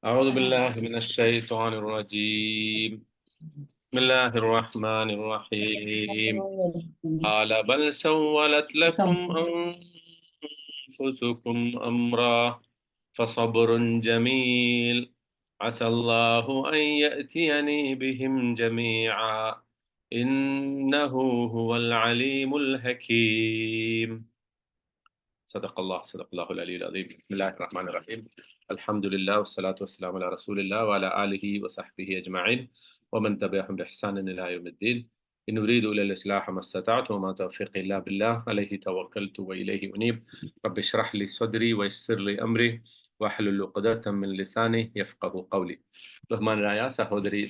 أعوذ بالله من الشيطان الرجيم. بسم الله الرحمن الرحيم. قال بل سولت لكم أنفسكم أمرا فصبر جميل عسى الله أن يأتيني بهم جميعا إنه هو العليم الحكيم. صدق الله العلي العظيم. بسم الله الرحمن الرحيم. الحمد لله والصلاة والسلام على رسول الله وعلى آله وصحبه أجمعين ومن تبعهم بإحسان إلى يوم الدين. إن أريد إلى الإصلاح ما استطعت وما توفيقي إلا بالله عليه توكلت وإليه أنيب. رب اشرح لي صدري ويسر لي أمري واحلل عقدة من لساني يفقه قولي. ബഹുമാനരായ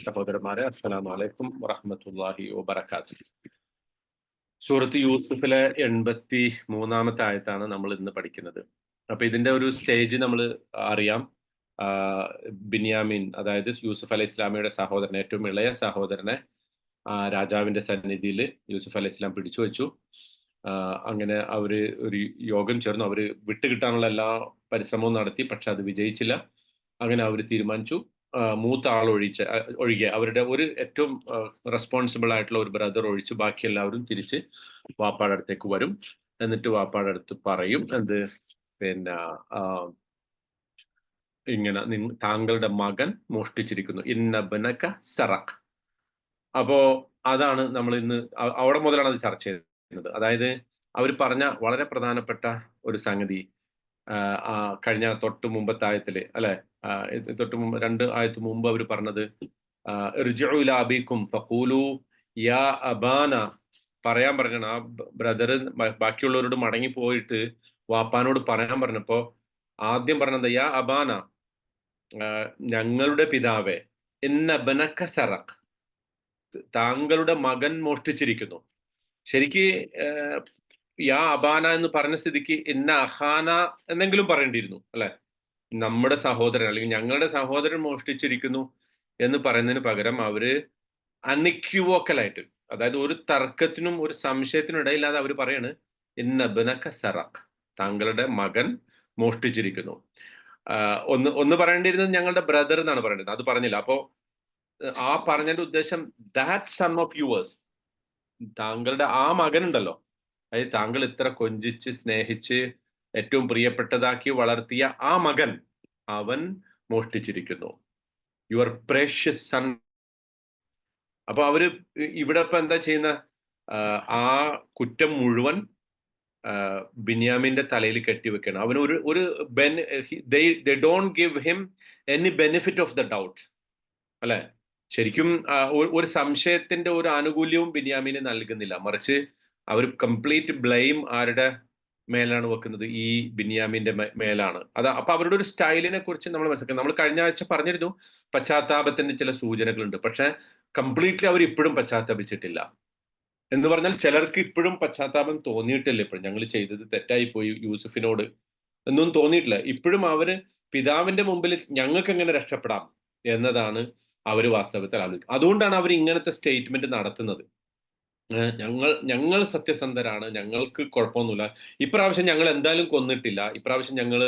സഹോദരന്മാരെ, അസ്സലാമു അലൈക്കും വറഹ്മത്തുള്ളാഹി വബറകാതുഹു. സൂറത്ത് യൂസുഫിലെ 83-ാമത്തെ ആയത്താണ് നമ്മൾ ഇന്ന് പഠിക്കുന്നത്. അപ്പൊ ഇതിന്റെ ഒരു സ്റ്റേജ് നമ്മൾ അറിയാം. ബിന്യാമിൻ, അതായത് യൂസുഫ് അലൈഹി ഇസ്ലാമിയുടെ സഹോദരൻ, ഏറ്റവും ഇളയ സഹോദരനെ രാജാവിന്റെ സന്നിധിയിൽ യൂസുഫ് അലൈഹി ഇസ്ലാം പിടിച്ചു വെച്ചു. അങ്ങനെ അവര് ഒരു യോഗം ചേർന്നു. അവര് വിട്ടുകിട്ടാനുള്ള എല്ലാ പരിശ്രമവും നടത്തി, പക്ഷെ അത് വിജയിച്ചില്ല. അങ്ങനെ അവർ തീരുമാനിച്ചു, മൂത്ത ആൾ ഒഴികെ അവരുടെ ഒരു ഏറ്റവും റെസ്പോൺസിബിൾ ആയിട്ടുള്ള ഒരു ബ്രദർ ഒഴിച്ച് ബാക്കി എല്ലാവരും തിരിച്ച് വാപ്പാടെ അടുത്തേക്ക് വരും. എന്നിട്ട് വാപ്പാടെ അടുത്ത് പറയും, എന്ത്, പിന്നെ ഇങ്ങനെ താങ്കളുടെ മകൻ മോഷ്ടിച്ചിരിക്കുന്നു, ഇന്നബ്നക സറഖ്. അപ്പോ അതാണ് നമ്മൾ ഇന്ന് അവിടെ മുതലാണ് അത് ചർച്ച ചെയ്യുന്നത്. അതായത് അവർ പറഞ്ഞ വളരെ പ്രധാനപ്പെട്ട ഒരു സംഗതി കഴിഞ്ഞ തൊട്ട് മുമ്പത്തെ ആയത്തില്, അല്ലെ, തൊട്ട് മുമ്പ് 2 ആയത്ത് മുമ്പ് അവർ പറഞ്ഞത് ഇർജിഉ ഇലാ അബീക്കും ഫഖൂലു യാ അബാന, പറയാൻ പറഞ്ഞാണ്. ആ ബ്രദർ ബാക്കിയുള്ളവരോട് മടങ്ങി പോയിട്ട് വാപ്പാനോട് പറയാൻ പറഞ്ഞപ്പോ ആദ്യം പറഞ്ഞത് യാ അബാന, ഞങ്ങളുടെ പിതാവേ, ഇന്ന ബനക സറഖ്, താങ്കളുടെ മകൻ മോഷ്ടിച്ചിരിക്കുന്നു. ശരിക്ക് യാ അബാന എന്ന് പറഞ്ഞ സ്ഥിതിക്ക് ഇന്ന അഹാന എന്നെങ്കിലും പറയേണ്ടിയിരുന്നു, അല്ലെ? നമ്മുടെ സഹോദരൻ അല്ലെങ്കിൽ ഞങ്ങളുടെ സഹോദരൻ മോഷ്ടിച്ചിരിക്കുന്നു എന്ന് പറയുന്നതിന് പകരം അവര് അൺഇക്യുവോക്കലായിട്ട്, അതായത് ഒരു തർക്കത്തിനും ഒരു സംശയത്തിനും ഇടയില്ലാതെ അവർ പറയാണ് ഇന്ന ബനക സറഖ്, താങ്കളുടെ മകൻ മോഷ്ടിച്ചിരിക്കുന്നു. ഒന്ന് പറയേണ്ടിയിരുന്നത് ഞങ്ങളുടെ ബ്രദർ എന്നാണ് പറയേണ്ടത്, അത് പറഞ്ഞില്ല. അപ്പോ ആ പറഞ്ഞതിന്റെ ഉദ്ദേശം ദാറ്റ് സൺ ഓഫ് യുവേഴ്സ്, താങ്കളുടെ ആ മകൻ ഉണ്ടല്ലോ, അതായത് താങ്കൾ ഇത്ര കൊഞ്ചിച്ച് സ്നേഹിച്ച് ഏറ്റവും പ്രിയപ്പെട്ടതാക്കി വളർത്തിയ ആ മകൻ, അവൻ മോഷ്ടിച്ചിരിക്കുന്നു, യുവർ പ്രേഷ്യസ് സൺ. അപ്പൊ അവര് ഇവിടെ ഇപ്പൊ എന്താ ചെയ്യുന്ന, ആ കുറ്റം മുഴുവൻ ബിന്യാമിന്റെ തലയിൽ കെട്ടിവെക്കണം. അവന് ഒരു they don't give him any benefit of the doubt, അല്ലെ? ശരിക്കും ഒരു സംശയത്തിന്റെ ഒരു ആനുകൂല്യവും ബിന്യാമിന് നൽകുന്നില്ല, മറിച്ച് അവർ കംപ്ലീറ്റ് ബ്ലെയിം ആരുടെ മേലാണ് വെക്കുന്നത്? ഈ ബിന്യാമിന്റെ മേലാണ്. അപ്പൊ അവരുടെ ഒരു സ്റ്റൈലിനെ കുറിച്ച് നമ്മൾ മനസ്സിലാക്കണം. നമ്മൾ കഴിഞ്ഞ ആഴ്ച പറഞ്ഞിരുന്നു പശ്ചാത്താപത്തിന്റെ ചില സൂചനകളുണ്ട്, പക്ഷെ കംപ്ലീറ്റ്ലി അവർ ഇപ്പോഴും പശ്ചാത്താപിച്ചിട്ടില്ല. എന്ന് പറഞ്ഞാൽ ചിലർക്ക് ഇപ്പോഴും പശ്ചാത്താപം തോന്നിയിട്ടില്ല. ഇപ്പോഴും ഞങ്ങൾ ചെയ്തത് തെറ്റായി പോയി യൂസുഫിനോട് എന്നൊന്നും തോന്നിയിട്ടില്ല. ഇപ്പോഴും അവര് പിതാവിന്റെ മുമ്പിൽ ഞങ്ങൾക്ക് എങ്ങനെ രക്ഷപ്പെടാം എന്നതാണ് അവർ വാസ്തവത്തിൽ ആലോചിക്കുക. അതുകൊണ്ടാണ് അവർ ഇങ്ങനത്തെ സ്റ്റേറ്റ്മെന്റ് നടത്തുന്നത്. ഞങ്ങൾ സത്യസന്ധരാണ്, ഞങ്ങൾക്ക് കുഴപ്പമൊന്നുമില്ല, ഇപ്രാവശ്യം ഞങ്ങൾ എന്തായാലും കൊന്നിട്ടില്ല, ഇപ്രാവശ്യം ഞങ്ങൾ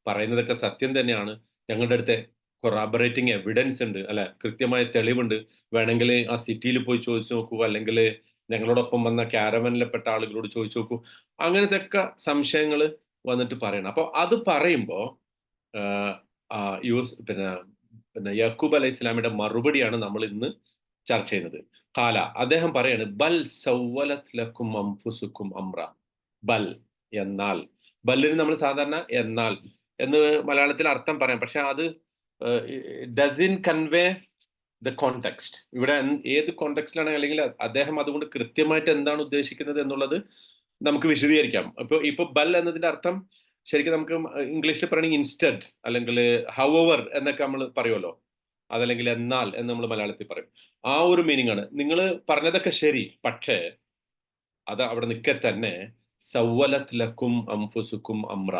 പറയുന്നതൊക്കെ സത്യം തന്നെയാണ്, ഞങ്ങളുടെ അടുത്ത് കൊറാബറേറ്റിംഗ് എവിഡൻസ് ഉണ്ട്, അല്ലെ, കൃത്യമായ തെളിവുണ്ട്, വേണമെങ്കിൽ ആ സിറ്റിയിൽ പോയി ചോദിച്ചു നോക്കൂ, അല്ലെങ്കിൽ ഞങ്ങളോടൊപ്പം വന്ന ക്യാരവനിൽപ്പെട്ട ആളുകളോട് ചോദിച്ചു നോക്കൂ, അങ്ങനത്തെ ഒക്കെ സംശയങ്ങൾ വന്നിട്ട് പറയണം. അപ്പോൾ അത് പറയുമ്പോൾ പിന്നെ യാക്കൂബ് അലൈഹി ഇസ്ലാമിയുടെ മറുപടിയാണ് നമ്മൾ ഇന്ന് ചർച്ച ചെയ്യുന്നത്. കാല, അദ്ദേഹം പറയാണ്, ബൽ സവ്വലത് ലക്കും അംഫുസുക്കും അംറ. ബൽ എന്നാൽ, ബല്ലിന് നമ്മൾ സാധാരണ എന്നാൽ എന്ന് മലയാളത്തിൽ അർത്ഥം പറയാം, പക്ഷെ അത് ഡസിൻ കൺവേ ദ കോണ്ടെക്സ്റ്റ്. ഇവിടെ ഏത് കോണ്ടെക്സ്റ്റിലാണ്, അല്ലെങ്കിൽ അദ്ദേഹം അതുകൊണ്ട് കൃത്യമായിട്ട് എന്താണ് ഉദ്ദേശിക്കുന്നത് എന്നുള്ളത് നമുക്ക് വിശദീകരിക്കാം. ഇപ്പൊ ബൽ എന്നതിന്റെ അർത്ഥം ശരിക്കും നമുക്ക് ഇംഗ്ലീഷിൽ പറയണമെങ്കിൽ ഇൻസ്റ്റഡ്, അല്ലെങ്കിൽ ഹൗവർ എന്നൊക്കെ നമ്മൾ പറയുമല്ലോ, അതല്ലെങ്കിൽ എന്നാൽ എന്ന് നമ്മൾ മലയാളത്തിൽ പറയും. ആ ഒരു മീനിങ് ആണ്. നിങ്ങൾ പറഞ്ഞതൊക്കെ ശരി, പക്ഷേ അത് അവിടെ നിൽക്കെ തന്നെ സവ്വലത് ലക്കും അംഫുസുക്കും അമ്ര,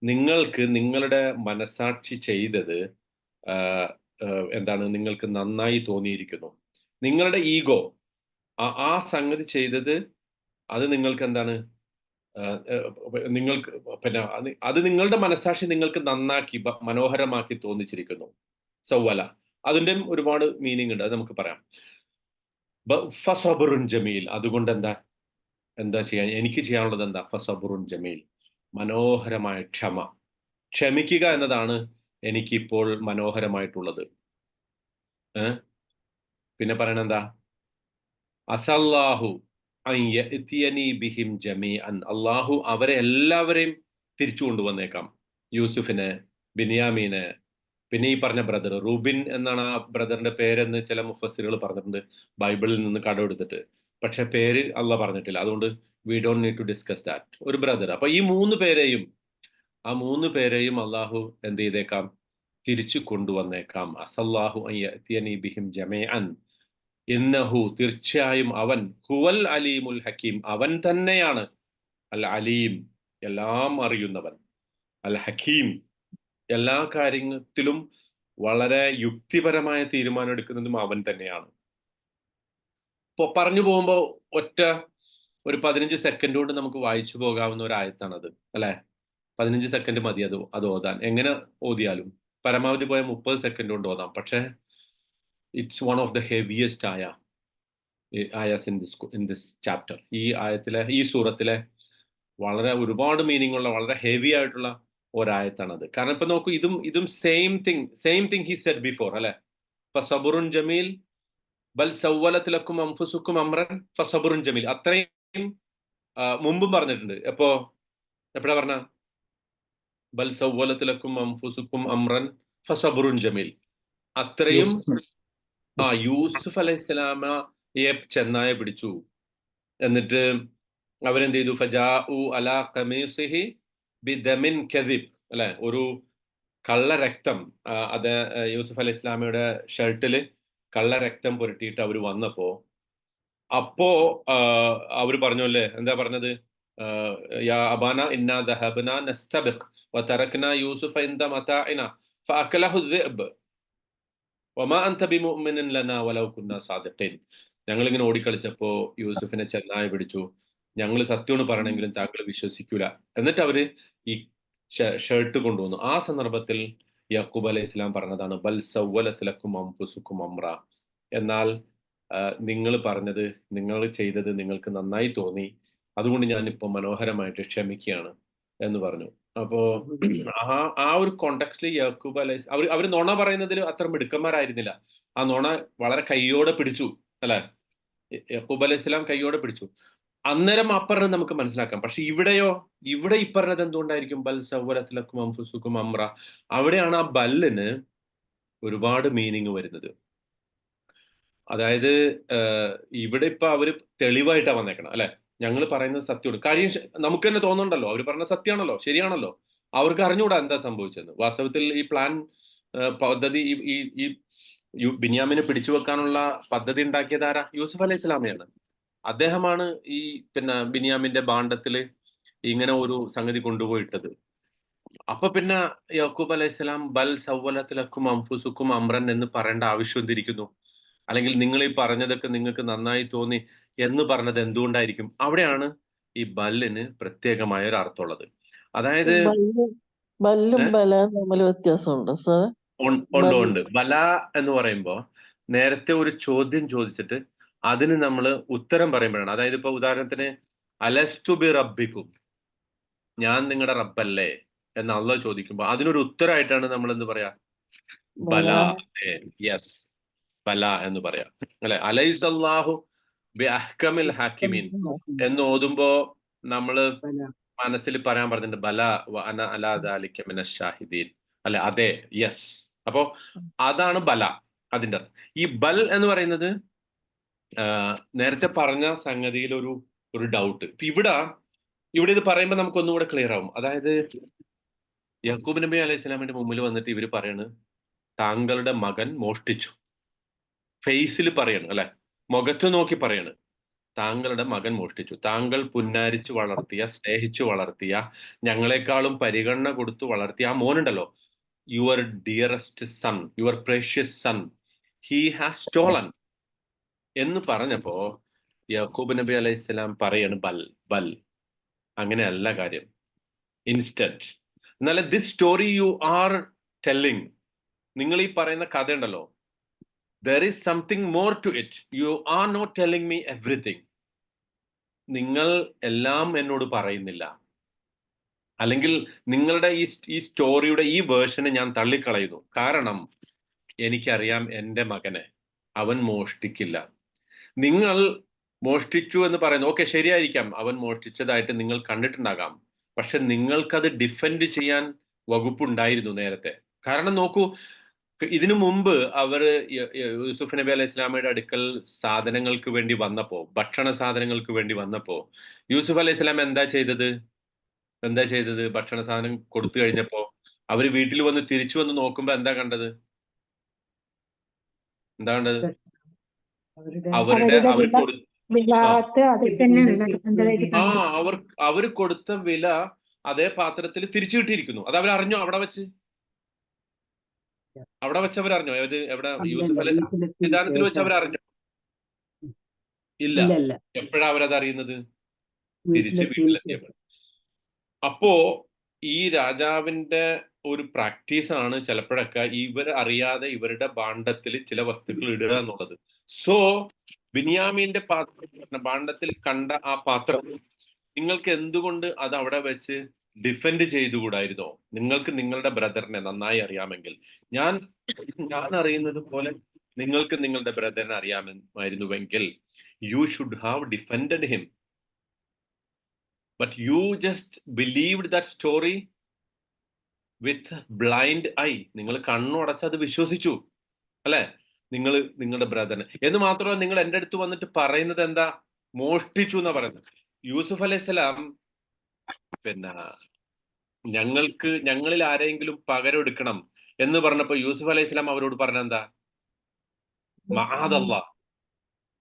നിങ്ങൾക്ക് നിങ്ങളുടെ മനസാക്ഷി ചെയ്തത് എന്താണ്, നിങ്ങൾക്ക് നന്നായി തോന്നിയിരിക്കുന്നു. നിങ്ങളുടെ ഈഗോ ആ സംഗതി ചെയ്തത് അത് നിങ്ങൾക്ക് എന്താണ്, നിങ്ങൾക്ക് പിന്നെ അത് നിങ്ങളുടെ മനസാക്ഷി നിങ്ങൾക്ക് നന്നാക്കി മനോഹരമാക്കി തോന്നിച്ചിരിക്കുന്നു. സവ്വല അതിന്റെ ഒരുപാട് മീനിങ് ഉണ്ട്, അത് നമുക്ക് പറയാം. ഫസബറുൻ ജമീൽ, അതുകൊണ്ട് എന്താ ചെയ്യാൻ എനിക്ക് ചെയ്യാനുള്ളത് എന്താ? ഫസബറുൻ ജമീൽ, മനോഹരമായ ക്ഷമ. ക്ഷമിക്കുക എന്നതാണ് എനിക്കിപ്പോൾ മനോഹരമായിട്ടുള്ളത്. പിന്നെ പറയണ എന്താ? അസല്ലാഹു ബിഹിം ജമീഅൻ, അള്ളാഹു അവരെ എല്ലാവരെയും തിരിച്ചു കൊണ്ടുവന്നേക്കാം. യൂസുഫിനെ, ബിനിയാമീനെ, പിന്നെ ഈ പറഞ്ഞ ബ്രദർ റൂബിൻ എന്നാണ് ആ ബ്രദറിന്റെ പേരെന്ന് ചില മുഫസ്സിറുകൾ പറഞ്ഞിട്ടുണ്ട് ബൈബിളിൽ നിന്ന് കടമെടുത്തിട്ട്. പക്ഷെ പേര് അള്ളാഹ് പറഞ്ഞിട്ടില്ല, അതുകൊണ്ട് we don't need to discuss that. ഒരു ബ്രദർ. അപ്പൊ ഈ ആ മൂന്ന് പേരെയും അള്ളാഹു എന്ത് ചെയ്തേക്കാം? തിരിച്ചു കൊണ്ടുവന്നേക്കാം. അസല്ലാഹു ബിഹിം ജമീഅൻ ഇന്നഹു, തീർച്ചയായും അവൻ, ഹുവൽ അലീമുൽ ഹക്കീം, അവൻ തന്നെയാണ് അൽ അലീം, എല്ലാം അറിയുന്നവൻ, അൽ ഹക്കീം, എല്ലാ കാര്യത്തിലും വളരെ യുക്തിപരമായ തീരുമാനം എടുക്കുന്നതും അവൻ തന്നെയാണ്. ഇപ്പൊ പറഞ്ഞു പോകുമ്പോ ഒരു 15 സെക്കൻഡ് കൊണ്ട് നമുക്ക് വായിച്ചു പോകാവുന്ന ഒരു ആയത്താണത്, അല്ലെ? 15 സെക്കൻഡ് മതി അത് ഓതാൻ. എങ്ങനെ ഓതിയാലും പരമാവധി പോയ 30 സെക്കൻഡ് കൊണ്ട് ഓതാം. പക്ഷെ it's one of the heaviest ആയാസ് ഇൻ ദിസ് ചാപ്റ്റർ. ഈ സൂറത്തിലെ വളരെ ഒരുപാട് മീനിങ് ഉള്ള വളരെ ഹെവി ആയിട്ടുള്ള ഒരായത്താണത്. കാരണം ഇപ്പൊ നോക്കൂ, ഇതും same thing he said before, അല്ലെ? ഫസബറുൻ ജമീൽ ബൽ സവ്വലത് ലക്കും അൻഫുസുക്കും അംറൻ ഫസബറുൻ ജമീൽ, അത്രയും മുമ്പും പറഞ്ഞിട്ടുണ്ട്. എപ്പോഴാ പറഞ്ഞ? ബൽ സവ്വലത് ലക്കും അൻഫുസുക്കും അംറൻ ഫസബറുൻ ജമീൽ. അത്രയും യൂസുഫ് അലൈഹിസ്സലാമയെ ചെന്നായ പിടിച്ചു. എന്നിട്ട് അവരെന്ത് ചെയ്തു? ഫജാഉ അലാ ഖമീസിഹി ബിദമിൻ കദിബ്, അല്ലെ? ഒരു കള്ളരക്തം, അത് യൂസുഫ് അലൈഹി ഇസ്ലാമയുടെ ഷർട്ടില് കള്ളരക്തം പുരട്ടിയിട്ട് അവർ വന്നപ്പോ അവർ പറഞ്ഞു, അല്ലേ? എന്താ പറഞ്ഞത്? യാ അബാന ഇന്നാ ദഹബ്നാ നസ്തബിഖ് വതറക്നാ യൂസുഫ ഇൻദ മതാഇന ഫഅകലഹു الذئب വമാ അൻത ബിമുഅ്മിനിൻ ലനാ വലൗ കുന്നാ സാദിഖീൻ. ഞങ്ങളിങ്ങനെ ഓടിക്കളിച്ചപ്പോ യൂസുഫിനെ ചെന്നായ പിടിച്ചു, ഞങ്ങൾ സത്യമാണ് പറയണെങ്കിലും താങ്കൾ വിശ്വസിക്കൂല. എന്നിട്ട് അവര് ഈ ഷർട്ട് കൊണ്ടുവന്നു. ആ സന്ദർഭത്തിൽ യാക്കൂബ് അലൈഹി ഇസ്ലാം പറഞ്ഞതാണ് ബൽ സവ്വലത് ലക്കും അൻഫുസുക്കും അംറ, എന്നാൽ നിങ്ങൾ പറഞ്ഞത്, നിങ്ങൾ ചെയ്തത് നിങ്ങൾക്ക് നന്നായി തോന്നി, അതുകൊണ്ട് ഞാനിപ്പോ മനോഹരമായിട്ട് ക്ഷമിക്കുകയാണ് എന്ന് പറഞ്ഞു. അപ്പോ ആ ഒരു കോണ്ടെക്സ്റ്റിൽ യാക്കൂബ് അലൈഹി അവർ നുണ പറയുന്നതിൽ അത്ര മിടുക്കന്മാരായിരുന്നില്ല. ആ നുണ വളരെ കയ്യോടെ പിടിച്ചു, അല്ലെ? യാക്കൂബ് അലൈഹി ഇസ്ലാം കയ്യോടെ പിടിച്ചു. അന്നേരം അപ്പറഞ്ഞത് നമുക്ക് മനസ്സിലാക്കാം. പക്ഷെ ഇവിടെ ഈ പറഞ്ഞത് എന്തുകൊണ്ടായിരിക്കും? ബൽ സവ്വലത് ലക്കും അൻഫുസുക്കും അംറ. അവിടെയാണ് ആ ബല്ലിന് ഒരുപാട് മീനിങ് വരുന്നത്. അതായത് ഇവിടെ ഇപ്പൊ അവര് തെളിവായിട്ടാണ് വന്നേക്കണം, അല്ലെ? ഞങ്ങൾ പറയുന്നത് സത്യമാണ്. കാര്യം നമുക്ക് തന്നെ തോന്നുന്നുണ്ടല്ലോ, അവർ പറഞ്ഞ സത്യമാണല്ലോ, ശരിയാണല്ലോ. അവർക്ക് അറിഞ്ഞുകൂടാ എന്താ സംഭവിച്ചത്. വാസ്തവത്തിൽ ഈ പ്ലാൻ പദ്ധതി ഈ ബിന്യാമിനെ പിടിച്ചു വെക്കാനുള്ള പദ്ധതി ഉണ്ടാക്കിയത് ആരാ? യൂസുഫ് അലൈഹി ഇസ്ലാമയാണ്. അദ്ദേഹമാണ് ഈ ബിന്യാമിന്റെ ഭാണ്ഡത്തില് ഇങ്ങനെ ഒരു സംഗതി കൊണ്ടുപോയിട്ടത്. അപ്പൊ പിന്നെ യാക്കൂബ് അലൈഹിസ്സലാം ബൽ സവ്വലത് ലക്കും അൻഫുസുക്കും അംറൻ എന്ന് പറയേണ്ട ആവശ്യം എന്തിരിക്കുന്നു? അല്ലെങ്കിൽ നിങ്ങൾ ഈ പറഞ്ഞതൊക്കെ നിങ്ങൾക്ക് നന്നായി തോന്നി എന്ന് പറഞ്ഞത് എന്തുകൊണ്ടായിരിക്കും? അവിടെയാണ് ഈ ബല്ലിന് പ്രത്യേകമായ ഒരു അർത്ഥമുള്ളത്. അതായത് ബല്ലും ബലയും തമ്മിൽ വ്യത്യാസമുണ്ടോ സാർ? ഉണ്ട്. ബല എന്ന് പറയുമ്പോ നേരത്തെ ഒരു ചോദ്യം ചോദിച്ചിട്ട് അതിന് നമ്മൾ ഉത്തരം പറയുമ്പോഴാണ്. അതായത് ഇപ്പൊ ഉദാഹരണത്തിന് അലസ്തു ബി റബ്ബിക്കും, ഞാൻ നിങ്ങളുടെ റബ്ബല്ലേ എന്ന് അള്ളാഹ് ചോദിക്കുമ്പോ അതിനൊരു ഉത്തരമായിട്ടാണ് നമ്മൾ എന്ത് പറയാ? ബല. യെസ്, ബല എന്ന് പറയാം, അല്ലെ? അലൈസ് അല്ലാഹു ബി അഹ്കമിൽ ഹാക്കിമീൻ എന്ന് ഓതുമ്പോ നമ്മള് മനസ്സിൽ പറയാൻ പറഞ്ഞിട്ടുണ്ട് ബല വ അന അലാ ദാലിക മിനശ് ഷാഹിദീൻ, അല്ലെ? അതെ, യെസ്. അപ്പോ അതാണ് ബല, അതിന്റെ അർത്ഥം. ഈ ബൽ എന്ന് പറയുന്നത് നേരത്തെ പറഞ്ഞ സംഗതിയിൽ ഒരു ഡൗട്ട്. ഇപ്പൊ ഇവിടെ ഇത് പറയുമ്പോൾ നമുക്ക് ഒന്നുകൂടെ ക്ലിയർ ആവും. അതായത് യാക്കൂബ് നബി അലൈഹി സ്വലാമിന്റെ മുമ്പിൽ വന്നിട്ട് ഇവര് പറയാണ്, താങ്കളുടെ മകൻ മോഷ്ടിച്ചു. ഫേസിൽ പറയാണ്, അല്ലെ? മുഖത്ത് നോക്കി പറയാണ്, താങ്കളുടെ മകൻ മോഷ്ടിച്ചു. താങ്കൾ പുന്നാരിച്ചു വളർത്തിയ, സ്നേഹിച്ചു വളർത്തിയ, ഞങ്ങളെക്കാളും പരിഗണന കൊടുത്തു വളർത്തിയ ആ മോനുണ്ടല്ലോ, your dearest son, your precious son, he has stolen എന്ന് പറഞ്ഞപ്പോ യാക്കൂബ് നബി അലൈഹി സ്വലാം പറയാണ് ബൽ. അങ്ങനെയല്ല കാര്യം. ഇൻസ്റ്റന്റ്. എന്നാൽ this story you are telling, നിങ്ങൾ ഈ പറയുന്ന കഥ ഉണ്ടല്ലോ, there is something more to it. You are not telling me everything. നിങ്ങൾ എല്ലാം എന്നോട് പറയുന്നില്ല. അല്ലെങ്കിൽ നിങ്ങളുടെ ഈ സ്റ്റോറിയുടെ ഈ വേർഷനെ ഞാൻ തള്ളിക്കളയുന്നു. കാരണം എനിക്കറിയാം എൻ്റെ മകനെ, അവൻ മോഷ്ടിക്കില്ല. നിങ്ങൾ മോഷ്ടിച്ചു എന്ന് പറയുന്നു, ഓക്കെ, ശരിയായിരിക്കാം, അവൻ മോഷ്ടിച്ചതായിട്ട് നിങ്ങൾ കണ്ടിട്ടുണ്ടാകാം. പക്ഷെ നിങ്ങൾക്കത് ഡിഫെൻഡ് ചെയ്യാൻ വകുപ്പുണ്ടായിരുന്നു നേരത്തെ. കാരണം നോക്കൂ, ഇതിനു മുമ്പ് അവര് യൂസുഫ് നബി അലൈഹി ഇസ്ലാമയുടെ അടുക്കൽ സാധനങ്ങൾക്ക് വേണ്ടി വന്നപ്പോ, ഭക്ഷണ സാധനങ്ങൾക്ക് വേണ്ടി വന്നപ്പോ യൂസുഫ് അലൈഹി ഇസ്ലാം എന്താ ചെയ്തത്? ഭക്ഷണ സാധനം കൊടുത്തു കഴിഞ്ഞപ്പോ അവര് വീട്ടിൽ വന്ന് തിരിച്ചു വന്ന് നോക്കുമ്പോ എന്താ കണ്ടത്? അവര് കൊടുത്ത വില അതേ പാത്രത്തിൽ തിരിച്ചു കിട്ടിയിരിക്കുന്നു. അത് അവരറിഞ്ഞോ? അവിടെ വെച്ച് അവരറിഞ്ഞോ? എവിടെ യൂസുഫ് അലൈഹി സംവിധാനത്തിൽ വെച്ച് അവരറിഞ്ഞോ? ഇല്ല. എപ്പോഴാ അവരത് അറിയുന്നത്? തിരിച്ച് വീട്ടിലെത്തിയപ്പോൾ. അപ്പോ ഈ രാജാവിന്റെ ഒരു പ്രാക്ടീസ് ആണ് ചിലപ്പോഴൊക്കെ ഇവർ അറിയാതെ ഇവരുടെ ഭാണ്ഡത്തിൽ ചില വസ്തുക്കൾ ഇടുക എന്നുള്ളത്. സോ ബിന്യാമീന്റെ ഭാണ്ഡത്തിൽ കണ്ട ആ പാത്രം നിങ്ങൾക്ക് എന്തുകൊണ്ട് അത് അവിടെ വെച്ച് ഡിഫെൻഡ് ചെയ്തുകൂടായിരുന്നോ? നിങ്ങൾക്ക് നിങ്ങളുടെ ബ്രദറിനെ നന്നായി അറിയാമെങ്കിൽ, ഞാൻ അറിയുന്നത് പോലെ നിങ്ങൾക്ക് നിങ്ങളുടെ ബ്രദറിനെ അറിയാമായിരുന്നുവെങ്കിൽ, you should have defended him. But you just believed that story with blind eye. നിങ്ങൾ കണ്ണുടച്ച് അത് വിശ്വസിച്ചു, അല്ലെ? നിങ്ങളുടെ ബ്രദറിന് എന്ന് മാത്രമല്ല, നിങ്ങൾ എൻ്റെ അടുത്ത് വന്നിട്ട് പറയുന്നത് എന്താ? മോഷ്ടിച്ചു എന്നാ പറയുന്നത്. യൂസുഫ് അലൈഹിസ്സലാം പിന്നെ ഞങ്ങളിൽ ആരെങ്കിലും പകരം എടുക്കണം എന്ന് പറഞ്ഞപ്പോ യൂസുഫ് അലൈഹിസ്സലാം അവരോട് പറഞ്ഞെന്താ? മഅദല്ലാ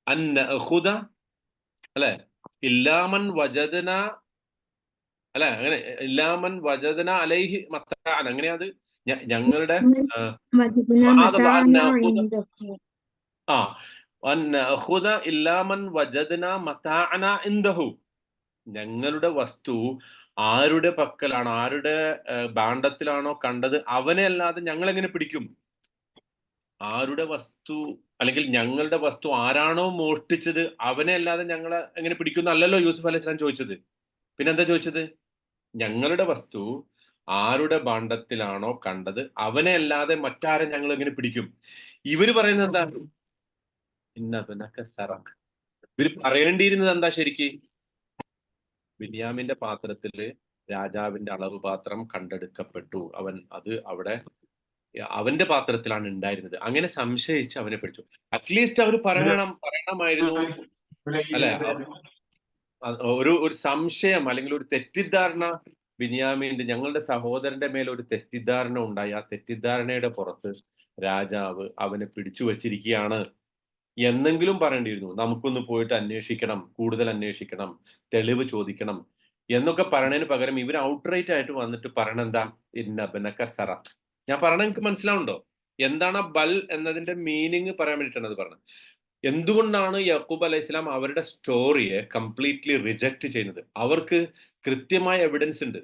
അൻ നഅഖുദ, അല്ലെ, ഇല്ലാമൻ വജദന, അല്ലെ, അങ്ങനെ ഇല്ലാമൻ വജദന അലൈഹി മത്താഅൻ, അങ്ങനെയാ അത്. ഞങ്ങളുടെ ഇല്ലാമൻ വജദന മത്താഅന ഇൻദഹു, ഞങ്ങളുടെ വസ്തു ആരുടെ പക്കലാണ്, ആരുടെ ഭാണ്ഡത്തിലാണോ കണ്ടത് അവനെ അല്ലാതെ ഞങ്ങൾ എങ്ങനെ പിടിക്കും? ആരുടെ വസ്തു അല്ലെങ്കിൽ ഞങ്ങളുടെ വസ്തു ആരാണോ മോഷ്ടിച്ചത് അവനെ അല്ലാതെ ഞങ്ങളെ എങ്ങനെ പിടിക്കുന്നല്ലോ യൂസുഫ് അലൈഹി സ്വലാം ചോദിച്ചത്. പിന്നെന്താ ചോദിച്ചത്? ഞങ്ങളുടെ വസ്തു ആരുടെ ഭാണ്ഡത്തിലാണോ കണ്ടത് അവനെ അല്ലാതെ മറ്റാരെ ഞങ്ങൾ എങ്ങനെ പിടിക്കും? ഇവര് പറയുന്നത് എന്താ? ഇവര് പറയേണ്ടിയിരുന്നത് എന്താ ശരിക്ക്? ബിന്യാമിന്റെ പാത്രത്തില് രാജാവിന്റെ അളവ് പാത്രം കണ്ടെടുക്കപ്പെട്ടു, അവിടെ അവന്റെ പാത്രത്തിലാണ് ഉണ്ടായിരുന്നത്. അങ്ങനെ സംശയിച്ച് അവനെ പിടിച്ചു. അറ്റ്ലീസ്റ്റ് അവർ പറയണമായിരുന്നു, അല്ലെ? ഒരു സംശയം അല്ലെങ്കിൽ ഒരു തെറ്റിദ്ധാരണ ബിന്യാമിന്റെ, ഞങ്ങളുടെ സഹോദരന്റെ മേൽ ഒരു തെറ്റിദ്ധാരണ ഉണ്ടായി. ആ തെറ്റിദ്ധാരണയുടെ പുറത്ത് രാജാവ് അവനെ പിടിച്ചു വച്ചിരിക്കുകയാണ് എന്നെങ്കിലും പറയേണ്ടിയിരുന്നു. നമുക്കൊന്ന് പോയിട്ട് അന്വേഷിക്കണം, കൂടുതൽ അന്വേഷിക്കണം, തെളിവ് ചോദിക്കണം എന്നൊക്കെ പറയണതിന് പകരം ഇവർ ഔട്ട്റൈറ്റ് ആയിട്ട് വന്നിട്ട് പറയണെന്താ? ഇന്നബനക സറഖ്. ഞാൻ പറഞ്ഞ നിങ്ങൾക്ക് മനസ്സിലാവുണ്ടോ? എന്താണ് ബൽ എന്നതിന്റെ മീനിങ് പറയാൻ വേണ്ടിയിട്ടാണ് അത് പറഞ്ഞത്. എന്തുകൊണ്ടാണ് യാക്കൂബ് അലൈഹി സ്വലാം അവരുടെ സ്റ്റോറിയെ കംപ്ലീറ്റ്ലി റിജക്ട് ചെയ്യുന്നത്? അവർക്ക് കൃത്യമായ എവിഡൻസ് ഉണ്ട്,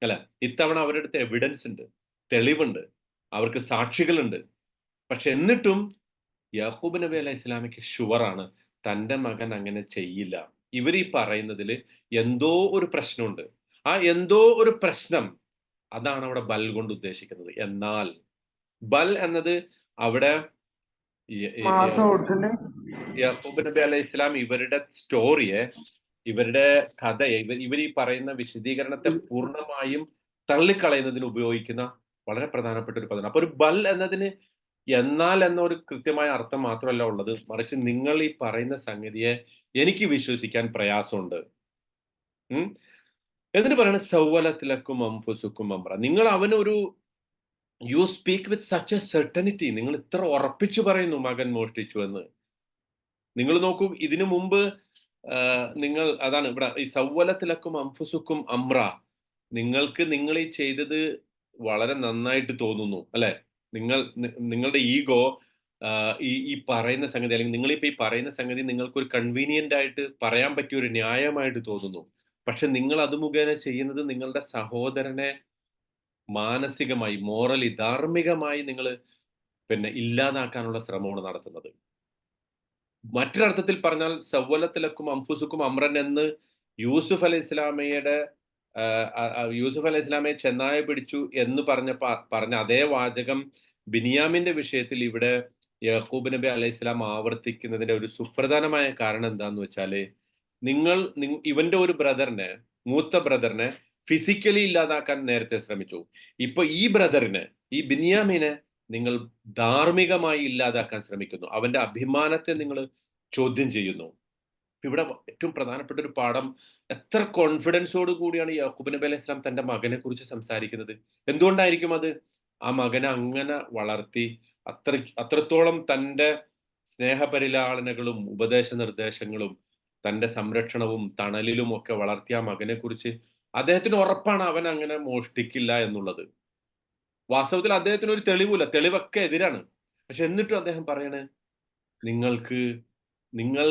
അല്ല? ഇത്തവണ അവരുടെ അടുത്ത് എവിഡൻസ് ഉണ്ട്, തെളിവുണ്ട്, അവർക്ക് സാക്ഷികളുണ്ട്. പക്ഷെ എന്നിട്ടും യാക്കൂബ് നബി അലൈഹി സ്വലാമിക്ക് ഷുവറാണ് തൻ്റെ മകൻ അങ്ങനെ ചെയ്യില്ല. ഇവർ ഈ പറയുന്നതിൽ എന്തോ ഒരു പ്രശ്നമുണ്ട്. ആ എന്തോ ഒരു പ്രശ്നം, അതാണ് അവിടെ ബൽ കൊണ്ട് ഉദ്ദേശിക്കുന്നത്. എന്നാൽ ബൽ എന്നത് അവിടെ യാക്കൂബ് നബി അലൈഹി സ്വലാം ഇവരുടെ സ്റ്റോറിയെ, ഇവരുടെ കഥയെ, ഇവർ ഈ പറയുന്ന വിശദീകരണത്തെ പൂർണ്ണമായും തള്ളിക്കളയുന്നതിന് ഉപയോഗിക്കുന്ന വളരെ പ്രധാനപ്പെട്ട ഒരു പദമാണ്. അപ്പൊ ഒരു ബൽ എന്നതിന് എന്നാൽ എന്നൊരു കൃത്യമായ അർത്ഥം മാത്രമല്ല ഉള്ളത്, മറിച്ച് നിങ്ങൾ ഈ പറയുന്ന സംഗതിയെ എനിക്ക് വിശ്വസിക്കാൻ പ്രയാസമുണ്ട്. എന്നിട്ട് പറയണ സൗവലത്തിലക്കും അംഫുസുക്കും അമ്ര, നിങ്ങൾ അവനൊരു you speak with such A certainty, നിങ്ങൾ ഇത്ര ഉറപ്പിച്ചു പറയുന്നു മകൻ മോഷ്ടിച്ചു എന്ന്. നിങ്ങൾ നോക്കൂ, ഇതിനു മുമ്പ് നിങ്ങൾ, അതാണ് ഇവിടെ ഈ സൗവലത്തിലക്കും അംഫുസുക്കും അമ്ര, നിങ്ങൾ ഈ ചെയ്തത് വളരെ നന്നായിട്ട് തോന്നുന്നു, അല്ലെ? നിങ്ങളുടെ ഈഗോ ഈ പറയുന്ന സംഗതി, അല്ലെങ്കിൽ നിങ്ങളിപ്പോ ഈ പറയുന്ന സംഗതി നിങ്ങൾക്ക് ഒരു കൺവീനിയന്റ് ആയിട്ട് പറയാൻ പറ്റിയ ഒരു ന്യായമായിട്ട് തോന്നുന്നു. പക്ഷെ നിങ്ങൾ അത് മുഖേന ചെയ്യുന്നത് നിങ്ങളുടെ സഹോദരനെ മാനസികമായി, മോറലി, ധാർമ്മികമായി നിങ്ങൾ ഇല്ലാതാക്കാനുള്ള ശ്രമമാണ് നടത്തുന്നത്. മറ്റൊരർത്ഥത്തിൽ പറഞ്ഞാൽ സവ്വലത്തിലക്കും അംഫുസുക്കും അമ്രൻ എന്ന് യൂസുഫ് അലൈഹി ഇസ്ലാമയുടെ യൂസുഫ് അലൈഹി ഇസ്ലാമയെ ചെന്നായ പിടിച്ചു എന്ന് പറഞ്ഞ അതേ വാചകം ബിനിയാമിന്റെ വിഷയത്തിൽ ഇവിടെ യാക്കൂബ് നബി അലൈഹി ഇസ്ലാം ആവർത്തിക്കുന്നതിന്റെ ഒരു സുപ്രധാനമായ കാരണം എന്താന്ന് വെച്ചാല്, ഇവന്റെ ഒരു ബ്രദറിനെ, മൂത്ത ബ്രദറിനെ ഫിസിക്കലി ഇല്ലാതാക്കാൻ നേരത്തെ ശ്രമിച്ചു. ഇപ്പൊ ഈ ബ്രദറിനെ, ഈ ബിനിയാമിനെ നിങ്ങൾ ധാർമ്മികമായി ഇല്ലാതാക്കാൻ ശ്രമിക്കുന്നു. അവന്റെ അഭിമാനത്തെ നിങ്ങൾ ചോദ്യം ചെയ്യുന്നു. ഇവിടെ ഏറ്റവും പ്രധാനപ്പെട്ട ഒരു പാഠം, എത്ര കോൺഫിഡൻസോട് കൂടിയാണ് യാക്കൂബ് നബി അലൈഹി സ്വലാം തന്റെ മകനെ കുറിച്ച് സംസാരിക്കുന്നത്. എന്തുകൊണ്ടായിരിക്കും അത്? ആ മകനെ അങ്ങനെ വളർത്തി അത്രത്തോളം തന്റെ സ്നേഹപരിലാളനകളും ഉപദേശ നിർദ്ദേശങ്ങളും തന്റെ സംരക്ഷണവും തണലിലും ഒക്കെ വളർത്തിയ ആ മകനെ കുറിച്ച് അദ്ദേഹത്തിന് ഉറപ്പാണ് അവൻ അങ്ങനെ മോഷ്ടിക്കില്ല എന്നുള്ളത്. വാസ്തവത്തിൽ അദ്ദേഹത്തിന് ഒരു തെളിവില്ല, തെളിവൊക്കെ എതിരാണ്. പക്ഷെ എന്നിട്ടും അദ്ദേഹം പറയണേ, നിങ്ങൾക്ക് നിങ്ങൾ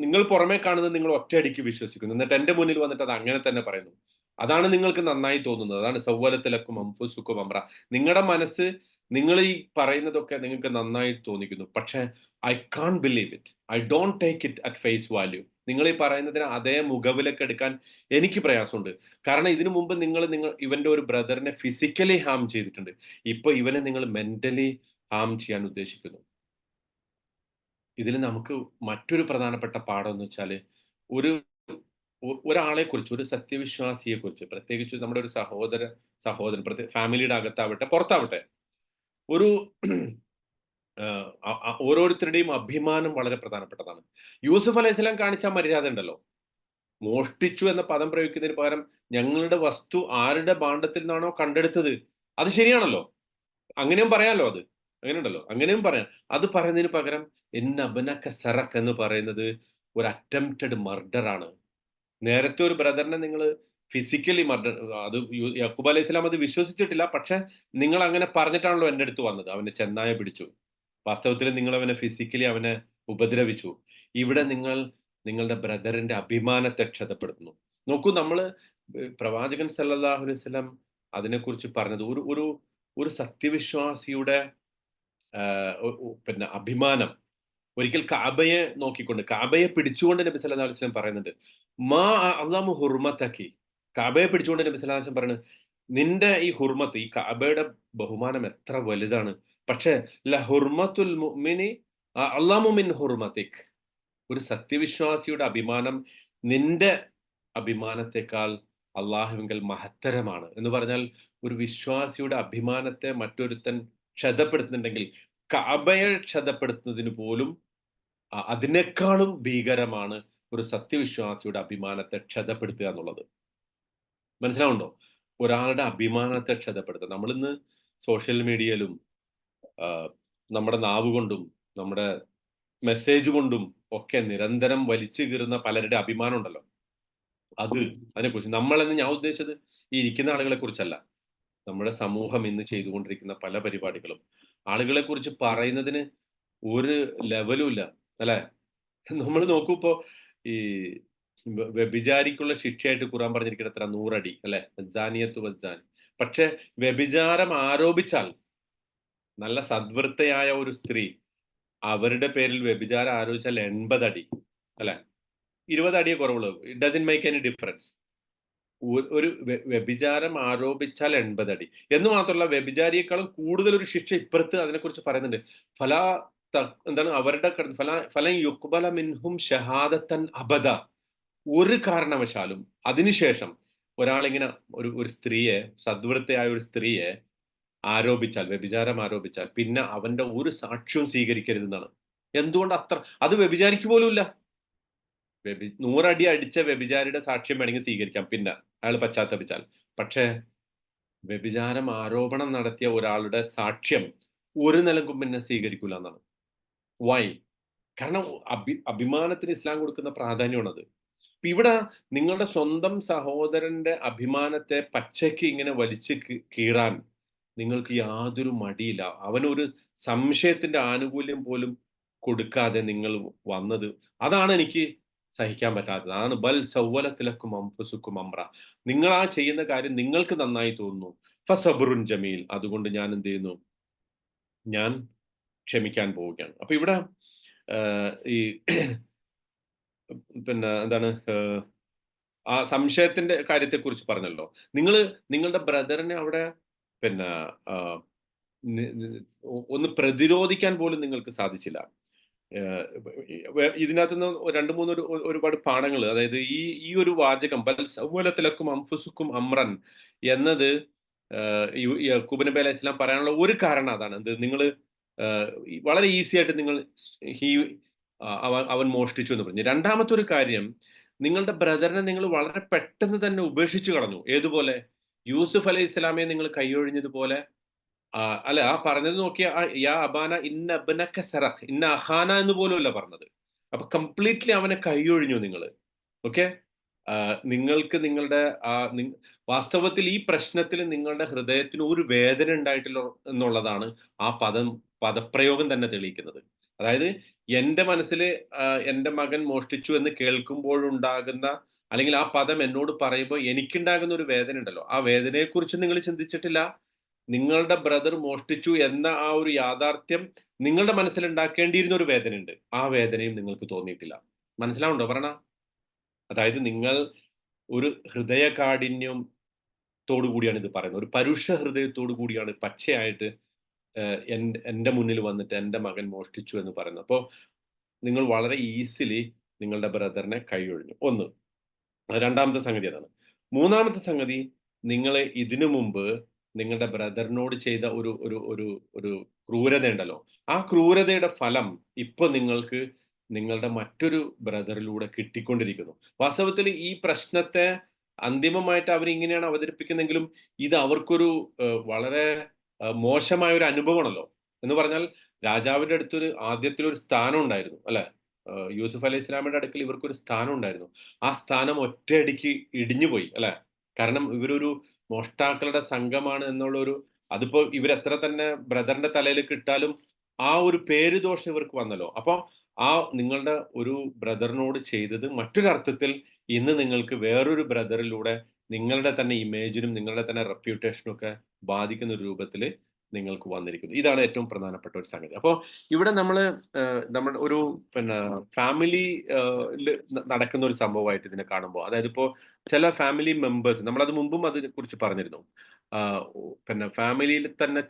നിങ്ങൾ പുറമേ കാണുന്നത് നിങ്ങൾ ഒറ്റയടിക്ക് വിശ്വസിക്കുന്നു, എന്നിട്ട് എന്റെ മുന്നിൽ വന്നിട്ട് അത് അങ്ങനെ തന്നെ പറയുന്നു. അതാണ് നിങ്ങൾക്ക് നന്നായി തോന്നുന്നത്. അതാണ് സവ്വലത്തിലക്കും അംഫുസുക്കും അമ്ര. നിങ്ങളുടെ മനസ്സ് നിങ്ങൾ ഈ പറയുന്നതൊക്കെ നിങ്ങൾക്ക് നന്നായി തോന്നിക്കുന്നു. പക്ഷെ I can't believe it, I don't take it at face value. നിങ്ങൾ ഈ പറയുന്നതിന് അതേ മുഖവിലക്ക് എടുക്കാൻ എനിക്ക് പ്രയാസമുണ്ട്. കാരണം ഇതിനു മുമ്പ് നിങ്ങൾ ഇവന്റെ ഒരു ബ്രദറിനെ ഫിസിക്കലി ഹാം ചെയ്തിട്ടുണ്ട്. ഇപ്പൊ ഇവനെ നിങ്ങൾ മെന്റലി ഹാം ചെയ്യാൻ ഉദ്ദേശിക്കുന്നു. ഇതിൽ നമുക്ക് മറ്റൊരു പ്രധാനപ്പെട്ട പാഠം എന്ന് വെച്ചാല്, ഒരു ഒരാളെ കുറിച്ച്, ഒരു സത്യവിശ്വാസിയെ കുറിച്ച്, പ്രത്യേകിച്ച് നമ്മുടെ ഒരു സഹോദരൻ ഫാമിലിയുടെ അകത്താവട്ടെ പുറത്താവട്ടെ, ഒരു ഓരോരുത്തരുടെയും അഭിമാനം വളരെ പ്രധാനപ്പെട്ടതാണ്. യൂസുഫ് അലൈഹി സ്വലാം കാണിച്ച മര്യാദ ഉണ്ടല്ലോ, മോഷ്ടിച്ചു എന്ന പദം പ്രയോഗിക്കുന്നതിന് പകരം ഞങ്ങളുടെ വസ്തു ആരുടെ ഭാണ്ഡത്തിൽ നിന്നാണോ കണ്ടെടുത്തത്, അത് ശരിയാണല്ലോ, അങ്ങനെയും പറയാലോ. അത് അങ്ങനെയുണ്ടല്ലോ, അങ്ങനെയും പറയാം. അത് പറയുന്നതിന് പകരം അബനക സറഖ് എന്ന് പറയുന്നത് ഒരു അറ്റംപ്റ്റഡ് മർഡർ ആണ്. നേരത്തെ ഒരു ബ്രദറിനെ നിങ്ങൾ ഫിസിക്കലി മർഡർ, അത് യാക്കൂബ് അലൈഹി സ്വലാം അത് വിശ്വസിച്ചിട്ടില്ല. പക്ഷെ നിങ്ങൾ അങ്ങനെ പറഞ്ഞിട്ടാണല്ലോ എൻ്റെ അടുത്ത് വന്നത്, അവനെ ചെന്നായ പിടിച്ചു. വാസ്തവത്തിൽ നിങ്ങൾ അവനെ ഫിസിക്കലി അവനെ ഉപദ്രവിച്ചു. ഇവിടെ നിങ്ങൾ നിങ്ങളുടെ ബ്രദറിന്റെ അഭിമാനത്തെ ക്ഷതപ്പെടുത്തുന്നു. നോക്കൂ, നമ്മള് പ്രവാചകൻ സല്ലല്ലാഹു അലൈഹി വസല്ലം അതിനെക്കുറിച്ച് പറഞ്ഞത്, ഒരു ഒരു ഒരു സത്യവിശ്വാസിയുടെ അഭിമാനം, ഒരിക്കൽ കഅബയെ നോക്കിക്കൊണ്ട്, കഅബയെ പിടിച്ചുകൊണ്ട് നബി സല്ലല്ലാഹു അലൈഹി വസല്ലം പറയുന്നുണ്ട്, മാ അഅ്ളമു ഹുർമതകി. കഅബയെ പിടിച്ചുകൊണ്ട് നബി സല്ലല്ലാഹു അലൈഹി വസല്ലം പറയുന്നത്, നിന്റെ ഈ ഹുർമത്ത്, ഈ കഅബയുടെ ബഹുമാനം എത്ര വലുതാണ്. പക്ഷേ ലഹുർമത്തുൽ മുഅ്മിനി അഅ്ളമു മിൻ ഹുർമതിക്. ഒരു സത്യവിശ്വാസിയുടെ അഭിമാനം നിന്റെ അഭിമാനത്തെക്കാൾ അള്ളാഹുവിങ്കൽ മഹത്തരമാണ് എന്ന് പറഞ്ഞാൽ, ഒരു വിശ്വാസിയുടെ അഭിമാനത്തെ മറ്റൊരുത്തൻ ക്ഷതപ്പെടുത്തുന്നുണ്ടെങ്കിൽ കഅബയെ ക്ഷതപ്പെടുത്തുന്നതിന് പോലും അതിനേക്കാളും ഭീകരമാണ് ഒരു സത്യവിശ്വാസിയുടെ അഭിമാനത്തെ ക്ഷതപ്പെടുത്തുക എന്നുള്ളത്. മനസ്സിലാവുണ്ടോ? ഒരാളുടെ അഭിമാനത്തെ ക്ഷതപ്പെടുത്തുക. നമ്മളിന്ന് സോഷ്യൽ മീഡിയയിലും നമ്മുടെ നാവ് കൊണ്ടും നമ്മുടെ മെസ്സേജ് കൊണ്ടും ഒക്കെ നിരന്തരം വലിച്ചു കീറുന്ന പലരുടെ അഭിമാനം ഉണ്ടല്ലോ, അതിനെക്കുറിച്ച് നമ്മളെന്ന് ഞാൻ ഉദ്ദേശിച്ചത് ഈ ഇരിക്കുന്ന ആളുകളെ കുറിച്ചല്ല. നമ്മുടെ സമൂഹം ഇന്ന് ചെയ്തുകൊണ്ടിരിക്കുന്ന പല പരിപാടികളും ആളുകളെ കുറിച്ച് പറയുന്നതിന് ഒരു ലെവലും ഇല്ല, അല്ലെ? നമ്മൾ നോക്കൂ, ഇപ്പോ ഈ വ്യഭിചാരിക്കുള്ള ശിക്ഷയായിട്ട് ഖുർആൻ പറഞ്ഞിരിക്കുന്നത് എത്ര? 100 അടി, അല്ലെ? വസ്സാനിയത്തു വസ്സാനി. പക്ഷെ വ്യഭിചാരം ആരോപിച്ചാൽ, നല്ല സദ്വൃത്തയായ ഒരു സ്ത്രീ അവരുടെ പേരിൽ വ്യഭിചാരം ആരോപിച്ചാൽ 80 അടി, അല്ലെ? 20 അടിയെ കുറവുള്ളൂ. It doesn't make any difference. ഒരു വ്യഭിചാരം ആരോപിച്ചാൽ 80 അടി. എന്ന് മാത്രമല്ല, വ്യഭിചാരിയേക്കാളും കൂടുതൽ ഒരു ശിക്ഷ ഇപ്പുറത്ത് അതിനെക്കുറിച്ച് പറയുന്നുണ്ട്. ഫലാ എന്താണ് അവരുടെ ഫലൻ യുഖ്ബല മിൻഹും ഷഹാദത്തൻ അബദ. ഒരു കാരണവശാലും അതിനുശേഷം ഒരാളിങ്ങനെ ഒരു സ്ത്രീയെ, സദ്വൃത്തയായ ഒരു സ്ത്രീയെ ആരോപിച്ചാൽ, വ്യഭിചാരം ആരോപിച്ചാൽ, പിന്നെ അവന്റെ ഒരു സാക്ഷ്യവും സ്വീകരിക്കരുതെന്നാണ്. എന്തുകൊണ്ട്? അത് വ്യഭിചാരിക്ക് പോലും ഇല്ല. 100 അടി അടിച്ച വ്യഭിചാരിയുടെ സാക്ഷ്യം വേണമെങ്കിൽ സ്വീകരിക്കാം, പിന്നെ അയാൾ പശ്ചാത്തപിച്ചാൽ. പക്ഷേ വ്യഭിചാരം ആരോപണം നടത്തിയ ഒരാളുടെ സാക്ഷ്യം ഒരു നിലക്കും പിന്നെ സ്വീകരിക്കൂല എന്നാണ്. വൈ? കാരണം അഭിമാനത്തിന് ഇസ്ലാം കൊടുക്കുന്ന പ്രാധാന്യമാണത്. ഇവിടെ നിങ്ങളുടെ സ്വന്തം സഹോദരന്റെ അഭിമാനത്തെ പച്ചയ്ക്ക് ഇങ്ങനെ വലിച്ചു കീറാൻ നിങ്ങൾക്ക് യാതൊരു മടിയില്ല. അവനൊരു സംശയത്തിന്റെ ആനുകൂല്യം പോലും കൊടുക്കാതെ നിങ്ങൾ വന്നത്, അതാണ് എനിക്ക് സഹിക്കാൻ പറ്റാത്തത്. അതാണ് ബൽ സവ്വലത്തിലക്കും അംഫുസുക്കും അമ്ര. നിങ്ങൾ ആ ചെയ്യുന്ന കാര്യം നിങ്ങൾക്ക് നന്നായി തോന്നുന്നു. ഫസബ്റുൻ ജമീൽ. അതുകൊണ്ട് ഞാൻ എന്ത് ചെയ്യുന്നു? ഞാൻ ക്ഷമിക്കാൻ പോവുകയാണ്. അപ്പൊ ഇവിടെ ഈ പിന്നെ എന്താണ് ആ സംശയത്തിന്റെ കാര്യത്തെക്കുറിച്ച് പറഞ്ഞല്ലോ. നിങ്ങളുടെ ബ്രദറിനെ അവിടെ പിന്നെ ആഹ്, നി- നി- ഒന്ന് പ്രതിരോധിക്കാൻ പോലും നിങ്ങൾക്ക് സാധിച്ചില്ല. ഇതിനകത്ത് നിന്ന് രണ്ട് മൂന്ന് ഒരുപാട് പാഠങ്ങൾ, അതായത് ഈ ഒരു വാചകം ബൽ സവ്വലത്തിലക്കും അംഫുസുക്കും അമ്രൻ എന്നത് യാക്കൂബ് നബി അലൈഹി സ്വലാം പറയാനുള്ള ഒരു കാരണം അതാണ്. എന്ത് നിങ്ങൾ വളരെ ഈസി ആയിട്ട് നിങ്ങൾ ഹീ അവൻ മോഷ്ടിച്ചു എന്ന് പറഞ്ഞു. രണ്ടാമത്തെ ഒരു കാര്യം, നിങ്ങളുടെ ബ്രദറിനെ നിങ്ങൾ വളരെ പെട്ടെന്ന് തന്നെ ഉപേക്ഷിച്ചു കളഞ്ഞു. ഏതുപോലെ? യൂസുഫ് അലൈഹി ഇസ്ലാമെ നിങ്ങൾ കൈയൊഴിഞ്ഞതുപോലെ. അല്ല, ആ പറഞ്ഞത് നോക്കിയ യാ അബാന ഇന്ന അബ്നക സറഖ് ഇന്ന അഖാന എന്ന് പോലുമല്ല പറഞ്ഞത്. അപ്പൊ കംപ്ലീറ്റ്ലി അവനെ കൈയൊഴിഞ്ഞു നിങ്ങൾ. ഓക്കെ. നിങ്ങൾക്ക് നിങ്ങളുടെ വാസ്തവത്തിൽ ഈ പ്രശ്നത്തിൽ നിങ്ങളുടെ ഹൃദയത്തിന് ഒരു വേദന ഉണ്ടായിട്ടില്ല എന്നുള്ളതാണ് ആ പദപ്രയോഗം തന്നെ തെളിയിക്കുന്നത്. അതായത് എന്റെ മനസ്സിൽ എന്റെ മകൻ മോഷ്ടിച്ചു എന്ന് കേൾക്കുമ്പോഴുണ്ടാകുന്ന, അല്ലെങ്കിൽ ആ പദം എന്നോട് പറയുമ്പോൾ എനിക്കുണ്ടാകുന്ന ഒരു വേദന ഉണ്ടല്ലോ, ആ വേദനയെക്കുറിച്ച് നിങ്ങൾ ചിന്തിച്ചിട്ടില്ല. നിങ്ങളുടെ ബ്രദർ മോഷ്ടിച്ചു എന്ന ആ ഒരു യാഥാർത്ഥ്യം നിങ്ങളുടെ മനസ്സിൽ ഉണ്ടാക്കേണ്ടിയിരുന്ന ഒരു വേദനയുണ്ട്. ആ വേദനയും നിങ്ങൾക്ക് തോന്നിയിട്ടില്ല. മനസ്സിലാവുണ്ടോ പറയണ? അതായത് നിങ്ങൾ ഒരു ഹൃദയകാഠിന്യത്തോടു കൂടിയാണ് ഇത് പറയുന്നത്. ഒരു പരുഷ ഹൃദയത്തോടു കൂടിയാണ് പച്ചയായിട്ട് എന്റെ മുന്നിൽ വന്നിട്ട് എന്റെ മകൻ മോഷ്ടിച്ചു എന്ന് പറയുന്നത്. അപ്പോൾ നിങ്ങൾ വളരെ ഈസിലി നിങ്ങളുടെ ബ്രദറിനെ കൈയൊഴിഞ്ഞു. ഒന്ന്. രണ്ടാമത്തെ സംഗതി അതാണ്. മൂന്നാമത്തെ സംഗതി, നിങ്ങൾ ഇതിനു മുമ്പ് നിങ്ങളുടെ ബ്രദറിനോട് ചെയ്ത ഒരു ഒരു ഒരു ഒരു ക്രൂരത ഉണ്ടല്ലോ, ആ ക്രൂരതയുടെ ഫലം ഇപ്പൊ നിങ്ങൾക്ക് നിങ്ങളുടെ മറ്റൊരു ബ്രദറിലൂടെ കിട്ടിക്കൊണ്ടിരിക്കുന്നു. വാസ്തവത്തിൽ ഈ പ്രശ്നത്തെ അന്തിമമായിട്ട് അവരിങ്ങനെയാണ് അവതരിപ്പിക്കുന്നെങ്കിലും ഇത് അവർക്കൊരു വളരെ മോശമായ ഒരു അനുഭവമാണല്ലോ. എന്ന് പറഞ്ഞാൽ രാജാവിന്റെ അടുത്തൊരു ആദ്യത്തിലൊരു സ്ഥാനം ഉണ്ടായിരുന്നു അല്ലെ? യൂസുഫ് അലൈഹി ഇസ്ലാമിന്റെ അടുക്കൽ ഇവർക്കൊരു സ്ഥാനം ഉണ്ടായിരുന്നു. ആ സ്ഥാനം ഒറ്റയടിക്ക് ഇടിഞ്ഞുപോയി അല്ലെ? കാരണം ഇവരൊരു മോഷ്ടാക്കളുടെ സംഘമാണ് എന്നുള്ളൊരു, അതിപ്പോ ഇവരെത്ര തന്നെ ബ്രദറിന്റെ തലയിലേക്ക് ഇട്ടാലും ആ ഒരു പേര് ദോഷം ഇവർക്ക് വന്നല്ലോ. അപ്പൊ ആ നിങ്ങളുടെ ഒരു ബ്രദറിനോട് ചെയ്തത് മറ്റൊരർത്ഥത്തിൽ ഇന്ന് നിങ്ങൾക്ക് വേറൊരു ബ്രദറിലൂടെ നിങ്ങളുടെ തന്നെ ഇമേജിനും നിങ്ങളുടെ തന്നെ റെപ്യൂട്ടേഷനും ഒക്കെ ബാധിക്കുന്ന ഒരു രൂപത്തിൽ നിങ്ങൾക്ക് വന്നിരിക്കുന്നു. ഇതാണ് ഏറ്റവും പ്രധാനപ്പെട്ട ഒരു സംഗതി. അപ്പോൾ ഇവിടെ നമ്മുടെ ഒരു പിന്നെ ഫാമിലി നടക്കുന്ന ഒരു സംഭവമായിട്ട് ഇതിനെ കാണുമ്പോൾ, അതായത് ഇപ്പോൾ ചില ഫാമിലി മെമ്പേഴ്സ്, നമ്മളത് മുമ്പും അതിനെ കുറിച്ച് പറഞ്ഞിരുന്നു. പിന്നെ ഫാമിലിയിൽ തന്നെ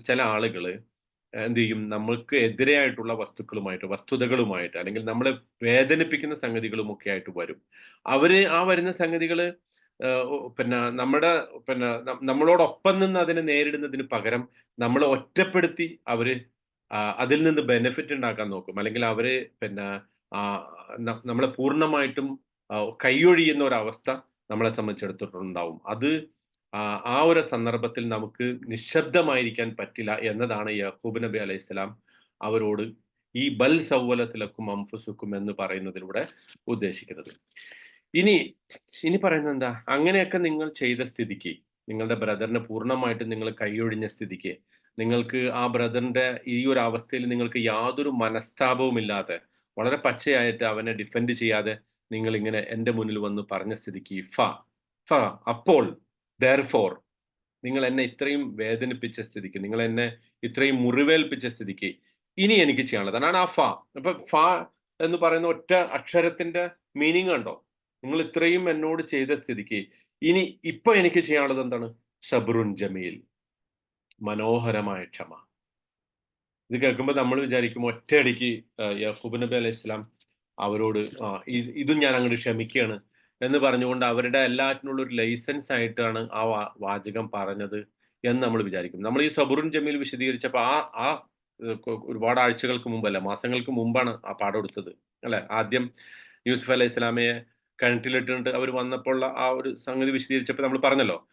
ചില ആളുകൾ എന്ത് ചെയ്യും, നമ്മൾക്ക് എതിരെയായിട്ടുള്ള വസ്തുതകളുമായിട്ട് അല്ലെങ്കിൽ നമ്മളെ വേദനിപ്പിക്കുന്ന സംഗതികളും ഒക്കെ ആയിട്ട് വരും. ആ വരുന്ന സംഗതികൾ നമ്മളോടൊപ്പം നിന്ന് അതിനെ നേരിടുന്നതിന് പകരം നമ്മളെ ഒറ്റപ്പെടുത്തി അവര് അതിൽ നിന്ന് ബെനിഫിറ്റ് ഉണ്ടാക്കാൻ നോക്കും. അല്ലെങ്കിൽ അവര് പിന്നെ നമ്മളെ പൂർണ്ണമായിട്ടും കൈയൊഴിയുന്ന ഒരവസ്ഥ നമ്മളെ സംബന്ധിച്ചിടത്തോളം ഉണ്ടാവും. അത് ആ ഒരു സന്ദർഭത്തിൽ നമുക്ക് നിശബ്ദമായിരിക്കാൻ പറ്റില്ല എന്നതാണ് യാക്കൂബ് നബി അലൈഹിസ്സലാം അവരോട് ഈ ബൽ സവ്വലത്തിലക്കും അംഫുസുക്കും എന്ന് പറയുന്നതിലൂടെ ഉദ്ദേശിക്കുന്നത്. ഇനി പറയുന്നത് എന്താ? അങ്ങനെയൊക്കെ നിങ്ങൾ ചെയ്ത സ്ഥിതിക്ക്, നിങ്ങളുടെ ബ്രദറിനെ പൂർണ്ണമായിട്ടും നിങ്ങൾ കൈയൊഴിഞ്ഞ സ്ഥിതിക്ക്, നിങ്ങൾക്ക് ആ ബ്രദറിന്റെ ഈ ഒരു അവസ്ഥയിൽ നിങ്ങൾക്ക് യാതൊരു മനസ്താപവുമില്ലാതെ വളരെ പച്ചയായിട്ട് അവനെ ഡിഫെൻഡ് ചെയ്യാതെ നിങ്ങൾ ഇങ്ങനെ എന്റെ മുന്നിൽ വന്ന് പറഞ്ഞ സ്ഥിതിക്ക് അപ്പോൾ ദെയർഫോർ, നിങ്ങൾ എന്നെ ഇത്രയും വേദനിപ്പിച്ച സ്ഥിതിക്ക്, നിങ്ങൾ എന്നെ ഇത്രയും മുറിവേൽപ്പിച്ച സ്ഥിതിക്ക് ഇനി എനിക്ക് ചെയ്യാനുള്ളത് അതാണ് ആ അപ്പൊ എന്ന് പറയുന്ന ഒറ്റ അക്ഷരത്തിന്റെ മീനിങ് കണ്ടോ? നിങ്ങൾ ഇത്രയും എന്നോട് ചെയ്ത സ്ഥിതിക്ക് ഇപ്പൊ എനിക്ക് ചെയ്യാനുള്ളത് എന്താണ്? സബ്റുൻ ജമീൽ, മനോഹരമായ ക്ഷമ. ഇത് കേൾക്കുമ്പോൾ നമ്മൾ വിചാരിക്കും ഒറ്റയടിക്ക് യാക്കൂബ് നബി അലൈഹി സ്വലാം അവരോട് ഇതും ഞാൻ അങ്ങോട്ട് ക്ഷമിക്കുകയാണ് എന്ന് പറഞ്ഞുകൊണ്ട് അവരുടെ എല്ലാറ്റിനുള്ള ഒരു ലൈസൻസ് ആയിട്ടാണ് ആ വാചകം പറഞ്ഞത് എന്ന് നമ്മൾ വിചാരിക്കും. നമ്മൾ ഈ സബുറുൻ ജമീൽ വിശദീകരിച്ചപ്പോൾ ഒരുപാട് ആഴ്ചകൾക്ക് മുമ്പല്ല, മാസങ്ങൾക്ക് മുമ്പാണ് ആ പാഠം എടുത്തത് അല്ലെ? ആദ്യം യൂസുഫ് അലൈഹി സ്വലാമയെ കിണറ്റിലിട്ടിട്ട് അവർ വന്നപ്പോൾ ആ ഒരു സംഗതി വിശദീകരിച്ചപ്പോൾ നമ്മൾ പറഞ്ഞല്ലോ,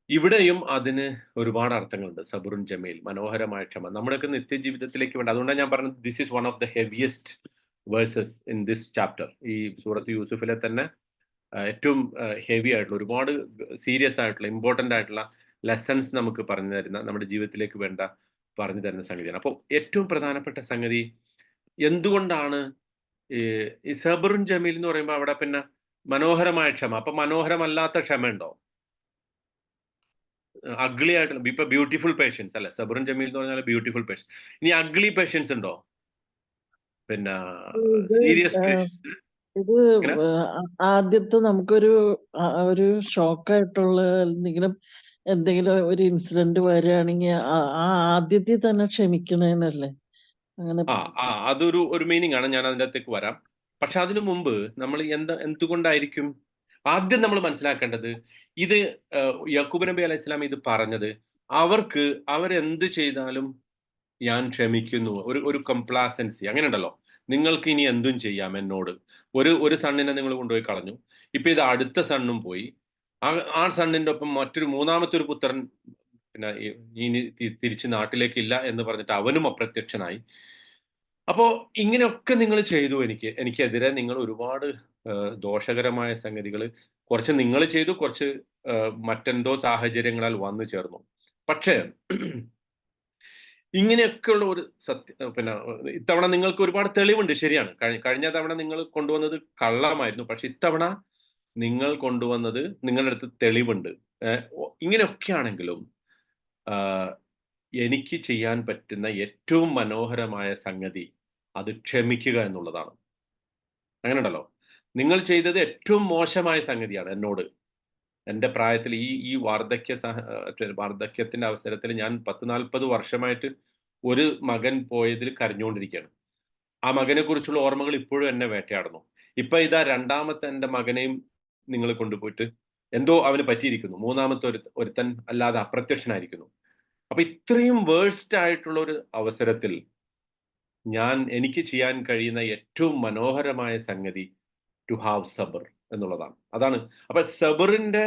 ഇവിടെയും അതിന് ഒരുപാട് അർത്ഥങ്ങളുണ്ട്. സബുറുൻ ജമീൽ, മനോഹരമായ ക്ഷമ, നമ്മുടെയൊക്കെ നിത്യജീവിതത്തിലേക്ക് വേണ്ട. അതുകൊണ്ടാണ് ഞാൻ പറഞ്ഞത് this is one of the heaviest versus in this chapter. ഈ സൂറത്ത് യൂസുഫിലെ തന്നെ ഏറ്റവും ഹെവി ആയിട്ടുള്ള, ഒരുപാട് സീരിയസ് ആയിട്ടുള്ള, ഇമ്പോർട്ടൻ്റ് ആയിട്ടുള്ള ലെസൺസ് നമുക്ക് പറഞ്ഞു തരുന്ന, നമ്മുടെ ജീവിതത്തിലേക്ക് വേണ്ട പറഞ്ഞു തരുന്ന സംഗതിയാണ്. അപ്പോൾ ഏറ്റവും പ്രധാനപ്പെട്ട സംഗതി, എന്തുകൊണ്ടാണ് ഈ സബറുൻ ജമീൽ എന്ന് പറയുമ്പോൾ അവിടെ പിന്നെ മനോഹരമായ ക്ഷമ. അപ്പൊ മനോഹരമല്ലാത്ത ക്ഷമയുണ്ടോ? അഗ്ലി ആയിട്ടുള്ള ഇപ്പൊ ബ്യൂട്ടിഫുൾ പേഷ്യൻസ് അല്ലെ, സബറുൻ ജമീൽ എന്ന് പറഞ്ഞാൽ ബ്യൂട്ടിഫുൾ പേഷ്യൻസ്. ഇനി അഗ്ലി പേഷ്യൻസ് ഉണ്ടോ? പിന്നെ ഇത് സീരിയസ് ആ, പേഷ്യൻസ്. ഇത് ആദ്യത്തെ നമുക്കൊരു ഒരു ഷോക്കായിട്ടുള്ള എന്തെങ്കിലും ഒരു ഇൻസിഡന്റ് വരികയാണെങ്കിൽ ആ ആദ്യത്തിൽ തന്നെ ക്ഷമിക്കണേനല്ലേ അങ്ങനെ. അതൊരു മീനിങ് ആണ്. ഞാൻ അതിൻ്റെ അകത്തേക്ക് വരാം. പക്ഷെ അതിനു മുമ്പ് നമ്മൾ എന്തുകൊണ്ടായിരിക്കും ആദ്യം നമ്മൾ മനസ്സിലാക്കേണ്ടത്, ഇത് യാക്കൂബ് നബി അലൈഹി സ്വലാം ഇത് പറഞ്ഞത് അവരെന്ത് ചെയ്താലും ഞാൻ ക്ഷമിക്കുന്നു, ഒരു കംപ്ലാസൻസി അങ്ങനെ ഉണ്ടല്ലോ. നിങ്ങൾക്ക് ഇനി എന്തും ചെയ്യാം എന്നോട്. ഒരു സണ്ണിനെ നിങ്ങൾ കൊണ്ടുപോയി കളഞ്ഞു, ഇപ്പൊ ഇത് അടുത്ത സണ്ണും പോയി. ആ സണ്ണിന്റെ ഒപ്പം മറ്റൊരു മൂന്നാമത്തെ ഒരു പുത്രൻ പിന്നെ ഇനി തിരിച്ച് നാട്ടിലേക്കില്ല എന്ന് പറഞ്ഞിട്ട് അവനും അപ്രത്യക്ഷനായി. അപ്പോ ഇങ്ങനെയൊക്കെ നിങ്ങൾ ചെയ്തു, എനിക്കെതിരെ നിങ്ങൾ ഒരുപാട് ദോഷകരമായ സംഗതികൾ കുറച്ച് നിങ്ങൾ ചെയ്തു, കുറച്ച് മറ്റെന്തോ സാഹചര്യങ്ങളാൽ വന്നു ചേർന്നു. പക്ഷേ ഇങ്ങനെയൊക്കെയുള്ള ഒരു പിന്നെ ഇത്തവണ നിങ്ങൾക്ക് ഒരുപാട് തെളിവുണ്ട്, ശരിയാണ്. കഴിഞ്ഞ തവണ നിങ്ങൾ കൊണ്ടുവന്നത് കള്ളമായിരുന്നു. പക്ഷെ ഇത്തവണ നിങ്ങൾ കൊണ്ടുവന്നത് നിങ്ങളുടെ അടുത്ത് തെളിവുണ്ട്. ഇങ്ങനെയൊക്കെ ആണെങ്കിലും എനിക്ക് ചെയ്യാൻ പറ്റുന്ന ഏറ്റവും മനോഹരമായ സംഗതി അത് ക്ഷമിക്കുക എന്നുള്ളതാണ്. അങ്ങനെ ഉണ്ടല്ലോ, നിങ്ങൾ ചെയ്തത് ഏറ്റവും മോശമായ സംഗതിയാണ് എന്നോട്. എൻ്റെ പ്രായത്തിൽ ഈ വാർദ്ധക്യത്തിന്റെ അവസരത്തിൽ ഞാൻ 10-40 വർഷമായിട്ട് ഒരു മകൻ പോയതിൽ കരഞ്ഞുകൊണ്ടിരിക്കുകയാണ്. ആ മകനെ കുറിച്ചുള്ള ഓർമ്മകൾ ഇപ്പോഴും എന്നെ വേട്ടയാടുന്നു. ഇപ്പൊ ഇതാ രണ്ടാമത്തെ എൻ്റെ മകനെയും നിങ്ങൾ കൊണ്ടുപോയിട്ട് എന്തോ അവന് പറ്റിയിരിക്കുന്നു. മൂന്നാമത്തെ ഒരുത്തൻ അല്ലാതെ അപ്രത്യക്ഷനായിരിക്കുന്നു. അപ്പൊ ഇത്രയും വേഴ്സ്റ്റ് ആയിട്ടുള്ള ഒരു അവസരത്തിൽ എനിക്ക് ചെയ്യാൻ കഴിയുന്ന ഏറ്റവും മനോഹരമായ സംഗതി ടു ഹാവ് സബർ എന്നുള്ളതാണ്. അതാണ്. അപ്പൊ സബറിന്റെ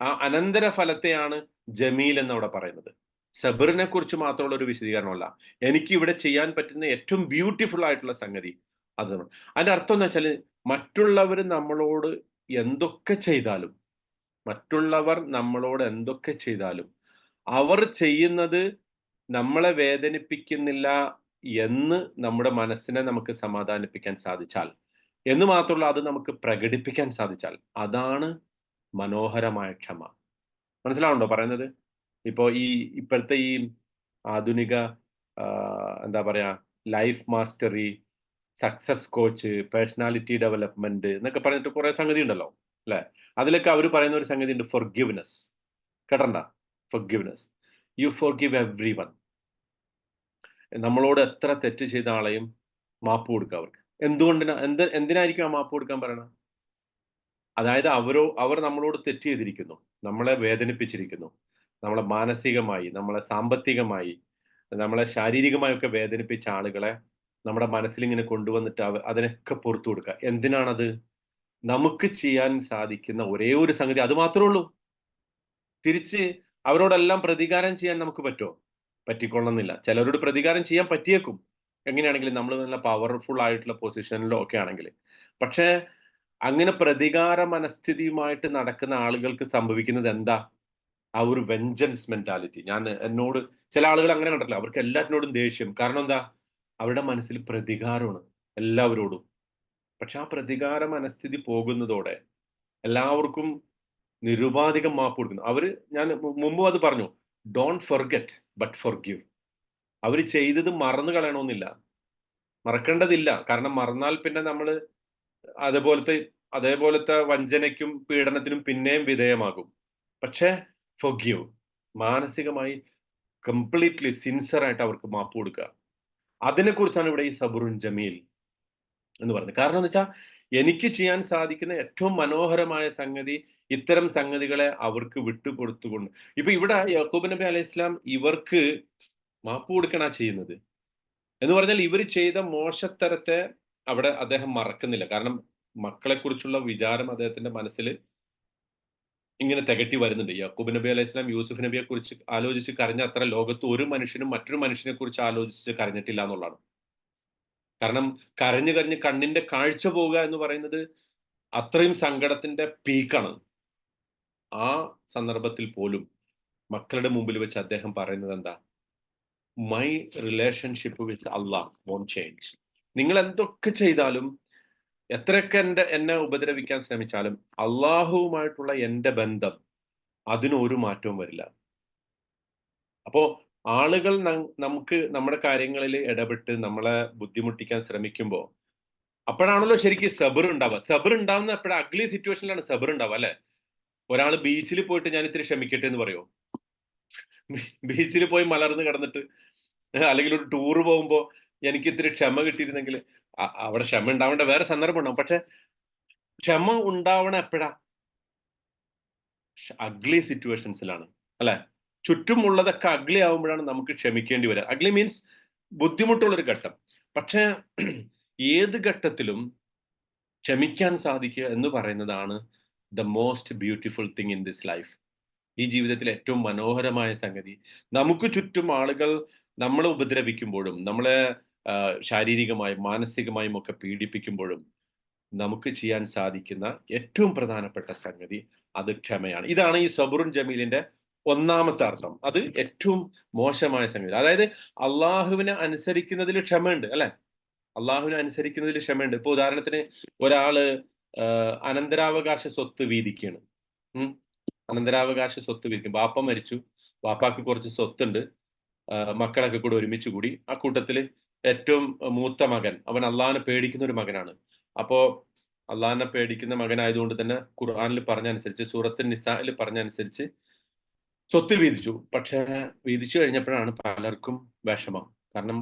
ആ അനന്തര ഫലത്തെയാണ് ജമീൽ എന്നവിടെ പറയുന്നത്. സബറിനെ കുറിച്ച് മാത്രമുള്ള ഒരു വിശദീകരണമല്ല. എനിക്ക് ഇവിടെ ചെയ്യാൻ പറ്റുന്ന ഏറ്റവും ബ്യൂട്ടിഫുൾ ആയിട്ടുള്ള സംഗതി അതാണ്. അതിന്റെ അർത്ഥം എന്ന് വെച്ചാൽ മറ്റുള്ളവർ നമ്മളോട് എന്തൊക്കെ ചെയ്താലും മറ്റുള്ളവർ നമ്മളോട് എന്തൊക്കെ ചെയ്താലും അവർ ചെയ്യുന്നത് നമ്മളെ വേദനിപ്പിക്കുന്നില്ല എന്ന് നമ്മുടെ മനസ്സിനെ നമുക്ക് സമാധാനിപ്പിക്കാൻ സാധിച്ചാൽ, എന്ന് മാത്രമല്ല അത് നമുക്ക് പ്രകടിപ്പിക്കാൻ സാധിച്ചാൽ, അതാണ് മനോഹരമായ ക്ഷമ. മനസ്സിലാവുണ്ടോ പറയുന്നത്? ഇപ്പോ ഇപ്പോഴത്തെ ഈ ആധുനിക എന്താ പറയാ, life mastery, success coach, personality development എന്നൊക്കെ പറഞ്ഞിട്ട് കുറെ സംഗതി ഉണ്ടല്ലോ അല്ലെ? അതിലൊക്കെ അവർ പറയുന്ന ഒരു സംഗതി ഉണ്ട്, ഫൊർഗിവ്നെസ്. കേട്ടണ്ട? Forgiveness. You forgive everyone. നമ്മളോട് എത്ര തെറ്റ് ചെയ്ത ആളെയും മാപ്പ് കൊടുക്കുക അവർക്ക്. എന്തിനായിരിക്കും ആ മാപ്പ് കൊടുക്കാൻ പറയണം? അതായത് അവർ നമ്മളോട് തെറ്റ് ചെയ്തിരിക്കുന്നു, നമ്മളെ വേദനിപ്പിച്ചിരിക്കുന്നു, നമ്മളെ മാനസികമായി, നമ്മളെ സാമ്പത്തികമായി, നമ്മളെ ശാരീരികമായി ഒക്കെ വേദനിപ്പിച്ച ആളുകളെ നമ്മുടെ മനസ്സിൽ ഇങ്ങനെ കൊണ്ടുവന്നിട്ട് അതിനൊക്കെ പുറത്തു കൊടുക്കുക. എന്തിനാണത്? നമുക്ക് ചെയ്യാൻ സാധിക്കുന്ന ഒരേ ഒരു സംഗതി അത് മാത്രമേ ഉള്ളൂ. തിരിച്ച് അവരോടെല്ലാം പ്രതികാരം ചെയ്യാൻ നമുക്ക് പറ്റുമോ? പറ്റിക്കൊള്ളണമെന്നില്ല. ചിലരോട് പ്രതികാരം ചെയ്യാൻ പറ്റിയേക്കും, എങ്ങനെയാണെങ്കിലും നമ്മൾ നല്ല പവർഫുൾ ആയിട്ടുള്ള പൊസിഷനിലോ ഒക്കെ ആണെങ്കിൽ. പക്ഷേ അങ്ങനെ പ്രതികാര മനസ്ഥിതിയുമായിട്ട് നടക്കുന്ന ആളുകൾക്ക് സംഭവിക്കുന്നത് എന്താ? ആ ഒരു വെഞ്ചൻസ് മെന്റാലിറ്റി. എന്നോട് ചില ആളുകൾ അങ്ങനെ കണ്ടിട്ടില്ല, അവർക്ക് എല്ലാറ്റിനോടും ദേഷ്യം. കാരണം എന്താ? അവരുടെ മനസ്സിൽ പ്രതികാരമാണ് എല്ലാവരോടും. പക്ഷെ ആ പ്രതികാര മനസ്ഥിതി പോകുന്നതോടെ എല്ലാവർക്കും നിരുപാധികം മാപ്പ് കൊടുക്കുന്നു. ഞാൻ മുമ്പും അത് പറഞ്ഞു, ഡോണ്ട് ഫൊർഗെറ്റ് ബട്ട് ഫൊർഗിവ്. അവർ ചെയ്തത് മറന്നു കളയണമെന്നില്ല, മറക്കേണ്ടതില്ല. കാരണം മറന്നാൽ പിന്നെ നമ്മൾ അതേപോലത്തെ വഞ്ചനയ്ക്കും പീഡനത്തിനും പിന്നെയും വിധേയമാകും. പക്ഷേ ഫൊർഗിവ്, മാനസികമായി കംപ്ലീറ്റ്ലി സിൻസിയർ ആയിട്ട് അവർക്ക് മാപ്പ് കൊടുക്കുക. അതിനെക്കുറിച്ചാണ് ഇവിടെ ഈ സബറുൻ ജമീൽ എന്ന് പറയുന്നത്. കാരണം എന്ന് വെച്ചാൽ എനിക്ക് ചെയ്യാൻ സാധിക്കുന്ന ഏറ്റവും മനോഹരമായ സംഗതി ഇത്തരം സംഗതികളെ അവർക്ക് വിട്ടുകൊടുത്തുകൊണ്ട്. ഇപ്പൊ ഇവിടെ യാക്കൂബ് നബി അലൈഹി ഇസ്ലാം ഇവർക്ക് മാപ്പ് കൊടുക്കണ ചെയ്യുന്നത് എന്ന് പറഞ്ഞാൽ ഇവർ ചെയ്ത മോശത്തരത്തെ അവിടെ അദ്ദേഹം മറക്കുന്നില്ല. കാരണം മക്കളെക്കുറിച്ചുള്ള വിചാരം അദ്ദേഹത്തിന്റെ മനസ്സിൽ ഇങ്ങനെ തികട്ടി വരുന്നുണ്ട്. യാക്കൂബ് നബി അലൈഹി സ്വലാം യൂസുഫ് നബിയെ കുറിച്ച് ആലോചിച്ച് കരഞ്ഞ അത്ര ലോകത്ത് ഒരു മനുഷ്യനും മറ്റൊരു മനുഷ്യനെ കുറിച്ച് ആലോചിച്ച് കരഞ്ഞിട്ടില്ല എന്നുള്ളതാണ്. കാരണം കരഞ്ഞു കരഞ്ഞ് കണ്ണിന്റെ കാഴ്ച പോവുക എന്ന് പറയുന്നത് അത്രയും സങ്കടത്തിന്റെ പീക്കാണ്. ആ സന്ദർഭത്തിൽ പോലും മക്കളുടെ മുമ്പിൽ വെച്ച് അദ്ദേഹം പറയുന്നത് എന്താ? മൈ റിലേഷൻഷിപ്പ് വിത്ത് അള്ളാഹ് വോണ്ട് ചേഞ്ച്. നിങ്ങൾ എന്തൊക്കെ ചെയ്താലും എത്രയൊക്കെ എന്നെ ഉപദ്രവിക്കാൻ ശ്രമിച്ചാലും അള്ളാഹുവുമായിട്ടുള്ള എൻ്റെ ബന്ധം അതിനൊരു മാറ്റവും വരില്ല. അപ്പോ ആളുകൾ നമുക്ക് നമ്മുടെ കാര്യങ്ങളിൽ ഇടപെട്ട് നമ്മളെ ബുദ്ധിമുട്ടിക്കാൻ ശ്രമിക്കുമ്പോൾ അപ്പോഴാണല്ലോ ശരിക്കും സബർ ഉണ്ടാവുക. സബർ ഉണ്ടാവുന്ന എപ്പോഴാ? അഗ്ലി സിറ്റുവേഷനിലാണ് സബർ ഉണ്ടാവുക, അല്ലെ? ഒരാൾ ബീച്ചിൽ പോയിട്ട് ഞാൻ ഇത്തിരി ക്ഷമിക്കട്ടെ എന്ന് പറയോ? ബീച്ചിൽ പോയി മലർന്ന് കിടന്നിട്ട്, അല്ലെങ്കിൽ ഒരു ടൂർ പോകുമ്പോൾ എനിക്ക് ഇത്തിരി ക്ഷമ കിട്ടിയിരുന്നെങ്കിൽ, അവിടെ ക്ഷമ ഉണ്ടാവേണ്ട വേറെ സന്ദർഭം ഉണ്ടാവും. പക്ഷെ ക്ഷമ ഉണ്ടാവണ എപ്പോഴാ? അഗ്ലി സിറ്റുവേഷൻസിലാണ്, അല്ലെ? ചുറ്റുമുള്ളതൊക്കെ അഗ്ലി ആവുമ്പോഴാണ് നമുക്ക് ക്ഷമിക്കേണ്ടി വരിക. അഗ്ലി മീൻസ് ബുദ്ധിമുട്ടുള്ളൊരു ഘട്ടം. പക്ഷെ ഏത് ഘട്ടത്തിലും ക്ഷമിക്കാൻ സാധിക്കുക എന്ന് പറയുന്നതാണ് the most beautiful thing in this life. ഈ ജീവിതത്തിൽ ഏറ്റവും മനോഹരമായ സംഗതി. നമുക്ക് ചുറ്റും ആളുകൾ നമ്മളെ ഉപദ്രവിക്കുമ്പോഴും നമ്മളെ ശാരീരികമായും മാനസികമായും ഒക്കെ പീഡിപ്പിക്കുമ്പോഴും നമുക്ക് ചെയ്യാൻ സാധിക്കുന്ന ഏറ്റവും പ്രധാനപ്പെട്ട സംഗതി അത് ക്ഷമയാണ്. ഇതാണ് ഈ സബറുൻ ജമീലിന്റെ ഒന്നാമത്തെ അർത്ഥം. അത് ഏറ്റവും മോശമായ സംഗതി. അതായത് അള്ളാഹുവിനെ അനുസരിക്കുന്നതിൽ ക്ഷമയുണ്ട്, അല്ലെ? അള്ളാഹുവിനെ അനുസരിക്കുന്നതിൽ ക്ഷമയുണ്ട്. ഇപ്പൊ ഉദാഹരണത്തിന് ഒരാള് അനന്തരാവകാശ സ്വത്ത് വീതിക്കുകയാണ്. അനന്തരാവകാശ സ്വത്ത് വീതിക്കും. ബാപ്പ മരിച്ചു, ബാപ്പാക്ക് കുറച്ച് സ്വത്തുണ്ട്, മക്കളൊക്കെ കൂടെ ഒരുമിച്ച് കൂടി. ആ കൂട്ടത്തില് ഏറ്റവും മൂത്ത മകൻ, അവൻ അള്ളാഹിനെ പേടിക്കുന്ന ഒരു മകനാണ്. അപ്പോ അള്ളാഹിനെ പേടിക്കുന്ന മകനായതുകൊണ്ട് തന്നെ ഖുർആനിൽ പറഞ്ഞനുസരിച്ച്, സൂറത്തുൻ നിസായിൽ പറഞ്ഞനുസരിച്ച് സ്വത്ത് വീതിച്ചു. പക്ഷെ വീതിച്ചു കഴിഞ്ഞപ്പോഴാണ് പലർക്കും വിഷമം. കാരണം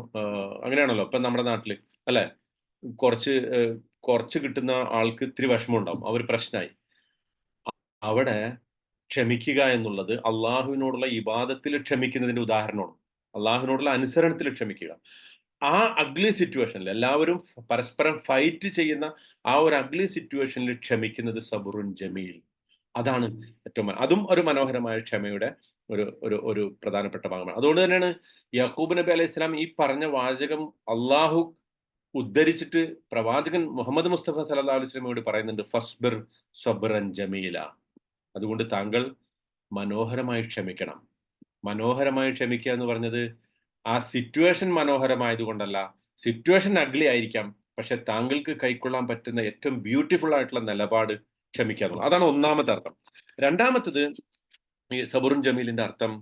അങ്ങനെയാണല്ലോ ഇപ്പൊ നമ്മുടെ നാട്ടില്, അല്ലെ? കുറച്ച് കിട്ടുന്ന ആൾക്ക് ഇത്തിരി വിഷമം ഉണ്ടാവും, അവർ പ്രശ്നമായി. അവിടെ ക്ഷമിക്കുക എന്നുള്ളത് അള്ളാഹുവിനോടുള്ള ഇബാദത്തിൽ ക്ഷമിക്കുന്നതിന്റെ ഉദാഹരണമാണ്. അള്ളാഹുവിനോടുള്ള അനുസരണത്തിൽ ക്ഷമിക്കുക. ആ അഗ്ലി സിറ്റുവേഷനിൽ എല്ലാവരും പരസ്പരം ഫൈറ്റ് ചെയ്യുന്ന ആ ഒരു അഗ്ലി സിറ്റുവേഷനിൽ ക്ഷമിക്കുന്നത് സബറുൻ ജമീൽ. അതാണ് ഏറ്റവും, അതും ഒരു മനോഹരമായ ക്ഷമയുടെ ഒരു ഒരു ഒരു പ്രധാനപ്പെട്ട ഭാഗമാണ്. അതുകൊണ്ട് തന്നെയാണ് യാക്കൂബ് നബി അലൈഹി സ്വലാം ഈ പറഞ്ഞ വാചകം അള്ളാഹു ഉദ്ധരിച്ചിട്ട് പ്രവാചകൻ മുഹമ്മദ് മുസ്തഫ സല്ലല്ലാഹു അലൈഹി വസല്ലമയോട് പറയുന്നുണ്ട്, ഫസ്ബിർ സബ്റൻ ജമീല. അതുകൊണ്ട് താങ്കൾ മനോഹരമായി ക്ഷമിക്കണം. മനോഹരമായി ക്ഷമിക്കുക എന്ന് പറഞ്ഞത് ആ സിറ്റുവേഷൻ മനോഹരമായതുകൊണ്ടല്ല. സിറ്റുവേഷൻ അഗ്ലി ആയിരിക്കാം, പക്ഷെ താങ്കൾക്ക് കൈക്കൊള്ളാൻ പറ്റുന്ന ഏറ്റവും ബ്യൂട്ടിഫുൾ ആയിട്ടുള്ള നിലപാട് ക്ഷമിക്കുക എന്നുള്ളത്. അതാണ് ഒന്നാമത്തെ അർത്ഥം. രണ്ടാമത്തത് ഈ സബറുൻ ജമീലിന്റെ അർത്ഥം,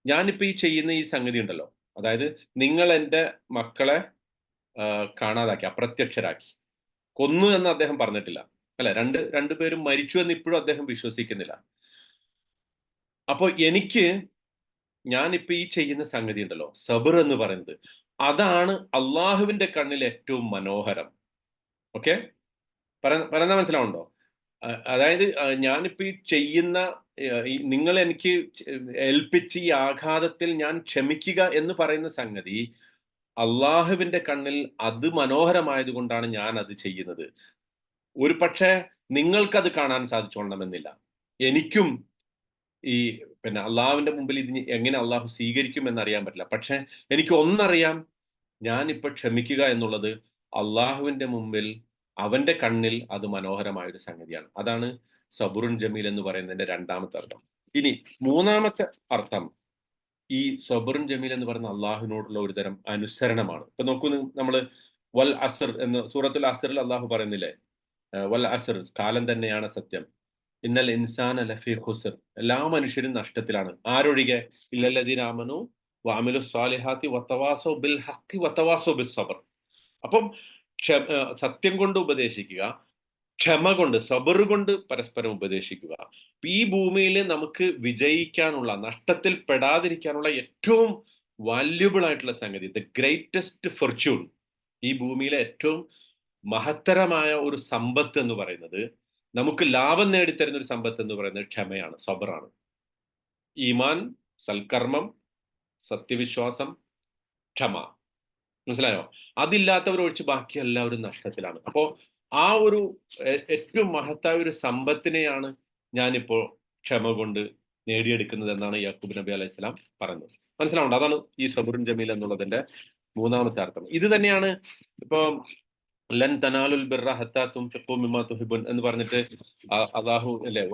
ഞാനിപ്പോ ഈ ചെയ്യുന്ന ഈ സംഗതി ഉണ്ടല്ലോ, അതായത് നിങ്ങൾ എൻ്റെ മക്കളെ കാണാതാക്കി, അപ്രത്യക്ഷരാക്കി. കൊന്നു എന്ന് അദ്ദേഹം പറഞ്ഞിട്ടില്ല, അല്ലെ? രണ്ടുപേരും മരിച്ചു എന്ന് ഇപ്പോഴും അദ്ദേഹം വിശ്വസിക്കുന്നില്ല. അപ്പൊ ഞാനിപ്പോ ഈ ചെയ്യുന്ന സംഗതി ഉണ്ടല്ലോ, സബർ എന്ന് പറയുന്നത്, അതാണ് അള്ളാഹുവിന്റെ കണ്ണിൽ ഏറ്റവും മനോഹരം. ഓക്കെ, പറയുന്ന മനസ്സിലാവുണ്ടോ? അതായത് ഞാനിപ്പോ ഈ ചെയ്യുന്ന, നിങ്ങൾ എനിക്ക് ഏൽപ്പിച്ച് ഈ ആഘാതത്തിൽ ഞാൻ ക്ഷമിക്കുക എന്ന് പറയുന്ന സംഗതി അള്ളാഹുവിന്റെ കണ്ണിൽ അത് മനോഹരമായത് കൊണ്ടാണ് ഞാൻ അത് ചെയ്യുന്നത്. ഒരു പക്ഷേ നിങ്ങൾക്കത് കാണാൻ സാധിച്ചോളണമെന്നില്ല. എനിക്കും ഈ അള്ളാഹുവിന്റെ മുമ്പിൽ ഇത് എങ്ങനെ അള്ളാഹു സ്വീകരിക്കും എന്നറിയാൻ പറ്റില്ല. പക്ഷെ എനിക്ക് ഒന്നറിയാം, ഞാനിപ്പോ ക്ഷമിക്കുക എന്നുള്ളത് അള്ളാഹുവിന്റെ മുമ്പിൽ, അവന്റെ കണ്ണിൽ അത് മനോഹരമായ ഒരു സംഗതിയാണ്. അതാണ് സബറുൻ ജമീൽ എന്ന് പറയുന്നതിന്റെ രണ്ടാമത്തെ അർത്ഥം. ഇനി മൂന്നാമത്തെ അർത്ഥം, ഈ സബറുൻ ജമീൽ എന്ന് പറയുന്ന അള്ളാഹുവിനോടുള്ള ഒരു തരം അനുസരണമാണ്. ഇപ്പൊ നോക്കൂ, നമ്മള് വൽ അസ്ർ എന്ന് സൂറത്തുൽ അസ്റിൽ അള്ളാഹു പറയുന്നില്ലേ, വൽ അസ്ർ, കാലം തന്നെയാണ് സത്യം, ഇന്നൽ ഇൻസാന ലഫീ ഖുസ്ർ, എല്ലാ മനുഷ്യരും നഷ്ടത്തിലാണ്. ആരൊഴികെ? ഇല്ലല്ലദീന ആമനു വഅമിലു സ്വാലിഹാത്തി വതവാസൗ ബിൽ ഹഖ് വതവാസൗ ബിസ് സബ്ർ. അപ്പം സത്യം കൊണ്ട് ഉപദേശിക്കുക, ക്ഷമ കൊണ്ട്, സബർ കൊണ്ട് പരസ്പരം ഉപദേശിക്കുക. ഈ ഭൂമിയിൽ നമുക്ക് വിജയിക്കാനുള്ള, നഷ്ടത്തിൽ പെടാതിരിക്കാനുള്ള ഏറ്റവും വാല്യുബിൾ ആയിട്ടുള്ള സംഗതി, ദ ഗ്രേറ്റസ്റ്റ് ഫോർച്യൂൺ, ഈ ഭൂമിയിലെ ഏറ്റവും മഹത്തരമായ ഒരു സമ്പത്ത് എന്ന് പറയുന്നത്, നമുക്ക് ലാഭം നേടിത്തരുന്ന ഒരു സമ്പത്ത് എന്ന് പറയുന്നത് ക്ഷമയാണ്, സബറാണ്. ഈമാൻ, സൽക്കർമ്മം, സത്യവിശ്വാസം, ക്ഷമ. മനസ്സിലായോ? അതില്ലാത്തവർ ഒഴിച്ച് ബാക്കി എല്ലാവരും നഷ്ടത്തിലാണ്. അപ്പോ ആ ഒരു ഏറ്റവും മഹത്തായ ഒരു സമ്പത്തിനെയാണ് ഞാനിപ്പോൾ ക്ഷമ കൊണ്ട് നേടിയെടുക്കുന്നത് എന്നാണ് യാക്കൂബ് നബി അലൈഹി സ്വലാം പറയുന്നത്. മനസ്സിലാവുണ്ട്? അതാണ് ഈ സബറുൻ ജമീൽ എന്നുള്ളതിന്റെ മൂന്നാമത്തെ അർത്ഥം. ഇത് തന്നെയാണ് ഇപ്പൊ ലൻ തനാലുൽ ബിർറ ഹത്താ തുൻഫിഖൂ മിമ്മാ തുഹിബ്ബൂൻ എന്ന് പറഞ്ഞിട്ട് അല്ലാഹു അല്ലേ,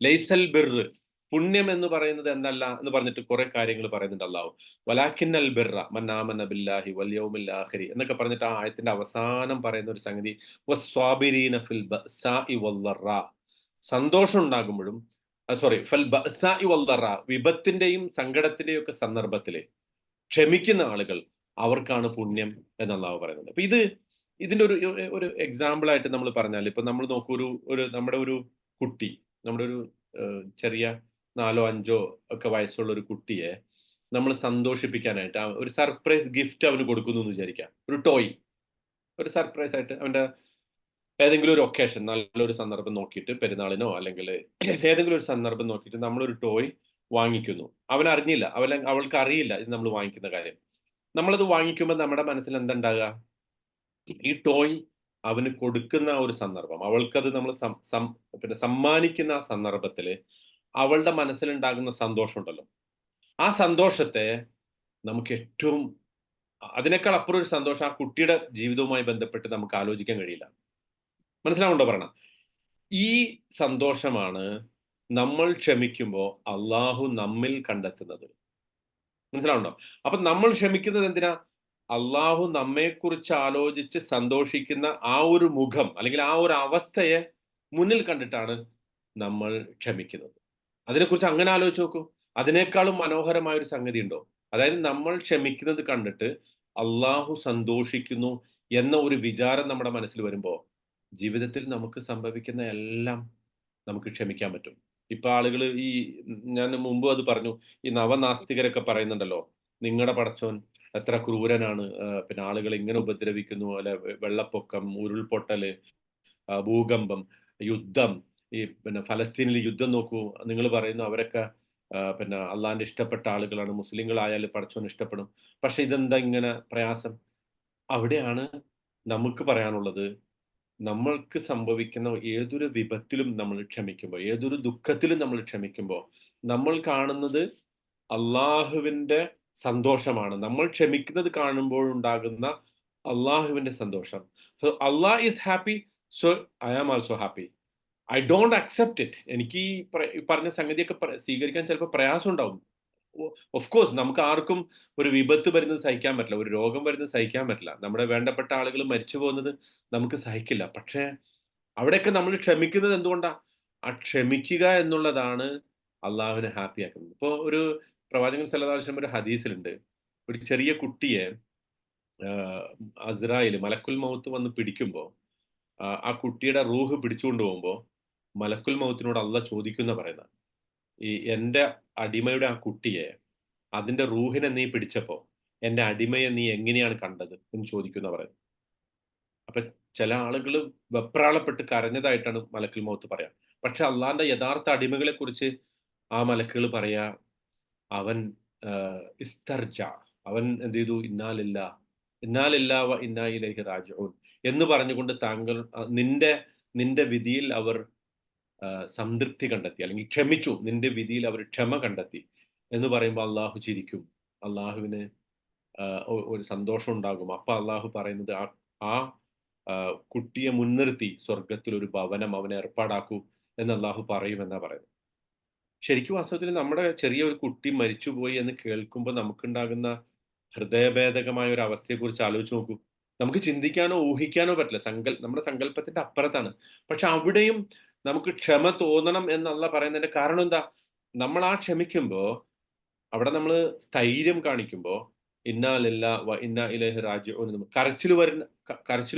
ലൈസൽ ബിർറ്, പുണ്യം എന്ന് പറയുന്നത് എന്നല്ല എന്ന് പറഞ്ഞിട്ട് കുറെ കാര്യങ്ങൾ പറയുന്നുണ്ട് അള്ളാഹു. വലാക്കിന്നൽ ബിർറ മൻ ആമന ബില്ലാഹി വൽ യൗമിൽ ആഖിരി എന്നൊക്കെ പറഞ്ഞിട്ട് ആ ആയത്തിന്റെ അവസാനം പറയുന്ന ഒരു സംഗതി വസ്വാബിരീന ഫിൽ ബഅസാഇ വദ്ദറ, സന്തോഷം ഉണ്ടാകുമ്പോഴും സോറി ഫൽ ബഅസാഇ വദ്ദറ, വിപത്തിന്റെയും സങ്കടത്തിന്റെയും ഒക്കെ സന്ദർഭത്തിൽ ക്ഷമിക്കുന്ന ആളുകൾ അവർക്കാണ് പുണ്യം എന്ന് അള്ളാഹു പറയുന്നത്. അപ്പൊ ഇതിന്റെ ഒരു എക്സാമ്പിൾ ആയിട്ട് നമ്മൾ പറഞ്ഞാൽ, ഇപ്പൊ നമ്മൾ നോക്കൂ, ഒരു നമ്മുടെ ഒരു കുട്ടി, നമ്മുടെ ഒരു ചെറിയ 4 5 ഒക്കെ വയസ്സുള്ള ഒരു കുട്ടിയെ നമ്മൾ സന്തോഷിപ്പിക്കാനായിട്ട് ഒരു സർപ്രൈസ് ഗിഫ്റ്റ് അവന് കൊടുക്കുന്നു എന്ന് വിചാരിക്കാം. ഒരു ടോയ്, ഒരു സർപ്രൈസ് ആയിട്ട് അവന്റെ ഏതെങ്കിലും ഒരു ഒക്കേഷൻ, നല്ലൊരു സന്ദർഭം നോക്കിയിട്ട്, പെരുന്നാളിനോ അല്ലെങ്കിൽ ഏതെങ്കിലും ഒരു സന്ദർഭം നോക്കിയിട്ട് നമ്മളൊരു ടോയ് വാങ്ങിക്കുന്നു. അവൻ അറിഞ്ഞില്ല, അവൾക്ക് അറിയില്ല ഇത് നമ്മൾ വാങ്ങിക്കുന്ന കാര്യം. നമ്മളത് വാങ്ങിക്കുമ്പോൾ നമ്മുടെ മനസ്സിൽ എന്താ ഉണ്ടാകുക? ഈ ടോയ് അവന് കൊടുക്കുന്ന ആ ഒരു സന്ദർഭം, അവൾക്കത് നമ്മൾ പിന്നെ സമ്മാനിക്കുന്ന ആ സന്ദർഭത്തിൽ അവളുടെ മനസ്സിലുണ്ടാകുന്ന സന്തോഷം ഉണ്ടല്ലോ, ആ സന്തോഷത്തെ നമുക്ക് ഏറ്റവും അതിനേക്കാൾ അപ്പുറം ഒരു സന്തോഷം ആ കുട്ടിയുടെ ജീവിതവുമായി ബന്ധപ്പെട്ട് നമുക്ക് ആലോചിക്കാൻ കഴിയില്ല. മനസ്സിലാവുണ്ടോ പറയണ? ഈ സന്തോഷമാണ് നമ്മൾ ക്ഷമിക്കുമ്പോൾ അള്ളാഹു നമ്മിൽ കണ്ടെത്തുന്നത്. മനസ്സിലാവുണ്ടോ? അപ്പൊ നമ്മൾ ക്ഷമിക്കുന്നത് എന്തിനാ? അള്ളാഹു നമ്മെക്കുറിച്ച് ആലോചിച്ച് സന്തോഷിക്കുന്ന ആ ഒരു മുഖം അല്ലെങ്കിൽ ആ ഒരു അവസ്ഥയെ മുന്നിൽ കണ്ടിട്ടാണ് നമ്മൾ ക്ഷമിക്കുന്നത്. അതിനെക്കുറിച്ച് അങ്ങനെ ആലോചിച്ച് നോക്കൂ. അതിനേക്കാളും മനോഹരമായ ഒരു സംഗതി ഉണ്ടോ? അതായത് നമ്മൾ ക്ഷമിക്കുന്നത് കണ്ടിട്ട് അള്ളാഹു സന്തോഷിക്കുന്നു എന്ന ഒരു വിചാരം നമ്മുടെ മനസ്സിൽ വരുമ്പോൾ ജീവിതത്തിൽ നമുക്ക് സംഭവിക്കുന്ന എല്ലാം നമുക്ക് ക്ഷമിക്കാൻ പറ്റും. ഇപ്പൊ ആളുകൾ ഞാൻ മുമ്പ് അത് പറഞ്ഞു, ഈ നവനാസ്തികരൊക്കെ പറയുന്നുണ്ടല്ലോ, നിങ്ങളുടെ പടച്ചോൻ എത്ര ക്രൂരനാണ്, പിന്നെ ആളുകളെ ഇങ്ങനെ ഉപദ്രവിക്കുന്നു, അല്ലെ വെള്ളപ്പൊക്കം, ഉരുൾപൊട്ടല്, ഭൂകമ്പം, യുദ്ധം, ഈ പിന്നെ ഫലസ്തീനിൽ യുദ്ധം നോക്കൂ, നിങ്ങൾ പറയുന്നു അവരൊക്കെ പിന്നെ അള്ളാന്റെ ഇഷ്ടപ്പെട്ട ആളുകളാണ്, മുസ്ലിങ്ങളായാലും പടച്ചോൻ ഇഷ്ടപ്പെടും. പക്ഷെ ഇതെന്താ ഇങ്ങനെ പ്രയാസം? അവിടെയാണ് നമുക്ക് പറയാനുള്ളത്, നമ്മൾക്ക് സംഭവിക്കുന്ന ഏതൊരു വിപത്തിലും നമ്മൾ ക്ഷമിക്കുമ്പോൾ, ഏതൊരു ദുഃഖത്തിലും നമ്മൾ ക്ഷമിക്കുമ്പോൾ, നമ്മൾ കാണുന്നത് അള്ളാഹുവിന്റെ സന്തോഷമാണ്. നമ്മൾ ക്ഷമിക്കുന്നത് കാണുമ്പോൾ ഉണ്ടാകുന്ന അള്ളാഹുവിന്റെ സന്തോഷം. സോ അള്ളാഹ് is happy, so I am also happy. I don't accept it. എനിക്ക് ഈ പറഞ്ഞ സംഗതിയൊക്കെ സ്വീകരിക്കാൻ ചിലപ്പോൾ പ്രയാസം ഉണ്ടാവും. ഓഫ് കോഴ്സ് നമുക്ക് ആർക്കും ഒരു വിപത്ത് വരുന്നത് സഹിക്കാൻ പറ്റില്ല, ഒരു രോഗം വരുന്നത് സഹിക്കാൻ പറ്റില്ല, നമ്മുടെ വേണ്ടപ്പെട്ട ആളുകൾ മരിച്ചു പോകുന്നത് നമുക്ക് സഹിക്കില്ല. പക്ഷേ അവിടെയൊക്കെ നമ്മൾ ക്ഷമിക്കുന്നത് എന്തുകൊണ്ടാ? ആ ക്ഷമിക്കുക എന്നുള്ളതാണ് അള്ളാഹുവിനെ ഹാപ്പി ആക്കുന്നത്. ഇപ്പൊ ഒരു പ്രവാചകൻ സല്ലല്ലാഹു അലൈഹി വസല്ലം ഒരു ഹദീസിലുണ്ട്, ഒരു ചെറിയ കുട്ടിയെ അസ്രായേൽ മലക്കുൽ മൗത്ത് വന്ന് പിടിക്കുമ്പോൾ, ആ കുട്ടിയുടെ റൂഹ് പിടിച്ചുകൊണ്ട് പോകുമ്പോൾ മലക്കുൽ മൗത്തിനോട് അള്ളാഹ് ചോദിക്കുന്ന പറയുന്നത്, എന്റെ അടിമയുടെ ആ കുട്ടിയെ, അതിന്റെ റൂഹിനെ നീ പിടിച്ചപ്പോ എന്റെ അടിമയെ നീ എങ്ങനെയാണ് കണ്ടത് എന്ന് ചോദിക്കുന്ന പറയുന്നത്. അപ്പൊ ചില ആളുകൾ വെപ്രാളപ്പെട്ട് കരഞ്ഞതായിട്ടാണ് മലക്കുൽ മൗത്ത് പറയാം. പക്ഷെ അള്ളാന്റെ യഥാർത്ഥ അടിമകളെ കുറിച്ച് ആ മലക്കുകൾ പറയാ, അവൻ ഇസ്തർജ, അവൻ എന്ത് ചെയ്തു? ഇന്നാലില്ലാ വ ഇന്നാ ഇലൈഹി റാജിഊൻ എന്ന് പറഞ്ഞുകൊണ്ട് താങ്കൾ നിന്റെ നിന്റെ വിധിയിൽ അവർ സംതൃപ്തി കണ്ടെത്തി, അല്ലെങ്കിൽ ക്ഷമിച്ചു, നിന്റെ വിധിയിൽ അവർ ക്ഷമ കണ്ടെത്തി എന്ന് പറയുമ്പോൾ അള്ളാഹു ചിരിക്കും. അള്ളാഹുവിന് ഒരു സന്തോഷം ഉണ്ടാകും. അപ്പൊ അള്ളാഹു പറയുന്നത്, ആ കുട്ടിയെ മുൻനിർത്തി സ്വർഗത്തിൽ ഒരു ഭവനം അവനെ ഏർപ്പാടാക്കൂ എന്ന് അള്ളാഹു പറയുമെന്നാ പറയുന്നത്. ശരിക്കും വാസ്തവത്തിൽ നമ്മുടെ ചെറിയ ഒരു കുട്ടി മരിച്ചുപോയി എന്ന് കേൾക്കുമ്പോൾ നമുക്കുണ്ടാകുന്ന ഹൃദയഭേദകമായ ഒരു അവസ്ഥയെക്കുറിച്ച് ആലോചിച്ച് നോക്കൂ. നമുക്ക് ചിന്തിക്കാനോ ഊഹിക്കാനോ പറ്റില്ല. നമ്മുടെ സങ്കല്പത്തിന്റെ അപ്പുറത്താണ്. പക്ഷെ അവിടെയും നമുക്ക് ക്ഷമ തോന്നണം എന്നുള്ള പറയുന്നതിന്റെ കാരണം എന്താ? നമ്മൾ ആ ക്ഷമിക്കുമ്പോ, അവിടെ നമ്മൾ സ്ഥൈര്യം കാണിക്കുമ്പോ, ഇന്നാ ലില്ലാഹി വ ഇന്നാ ഇലൈഹി റാജിഊൻ എന്ന് കരച്ചിൽ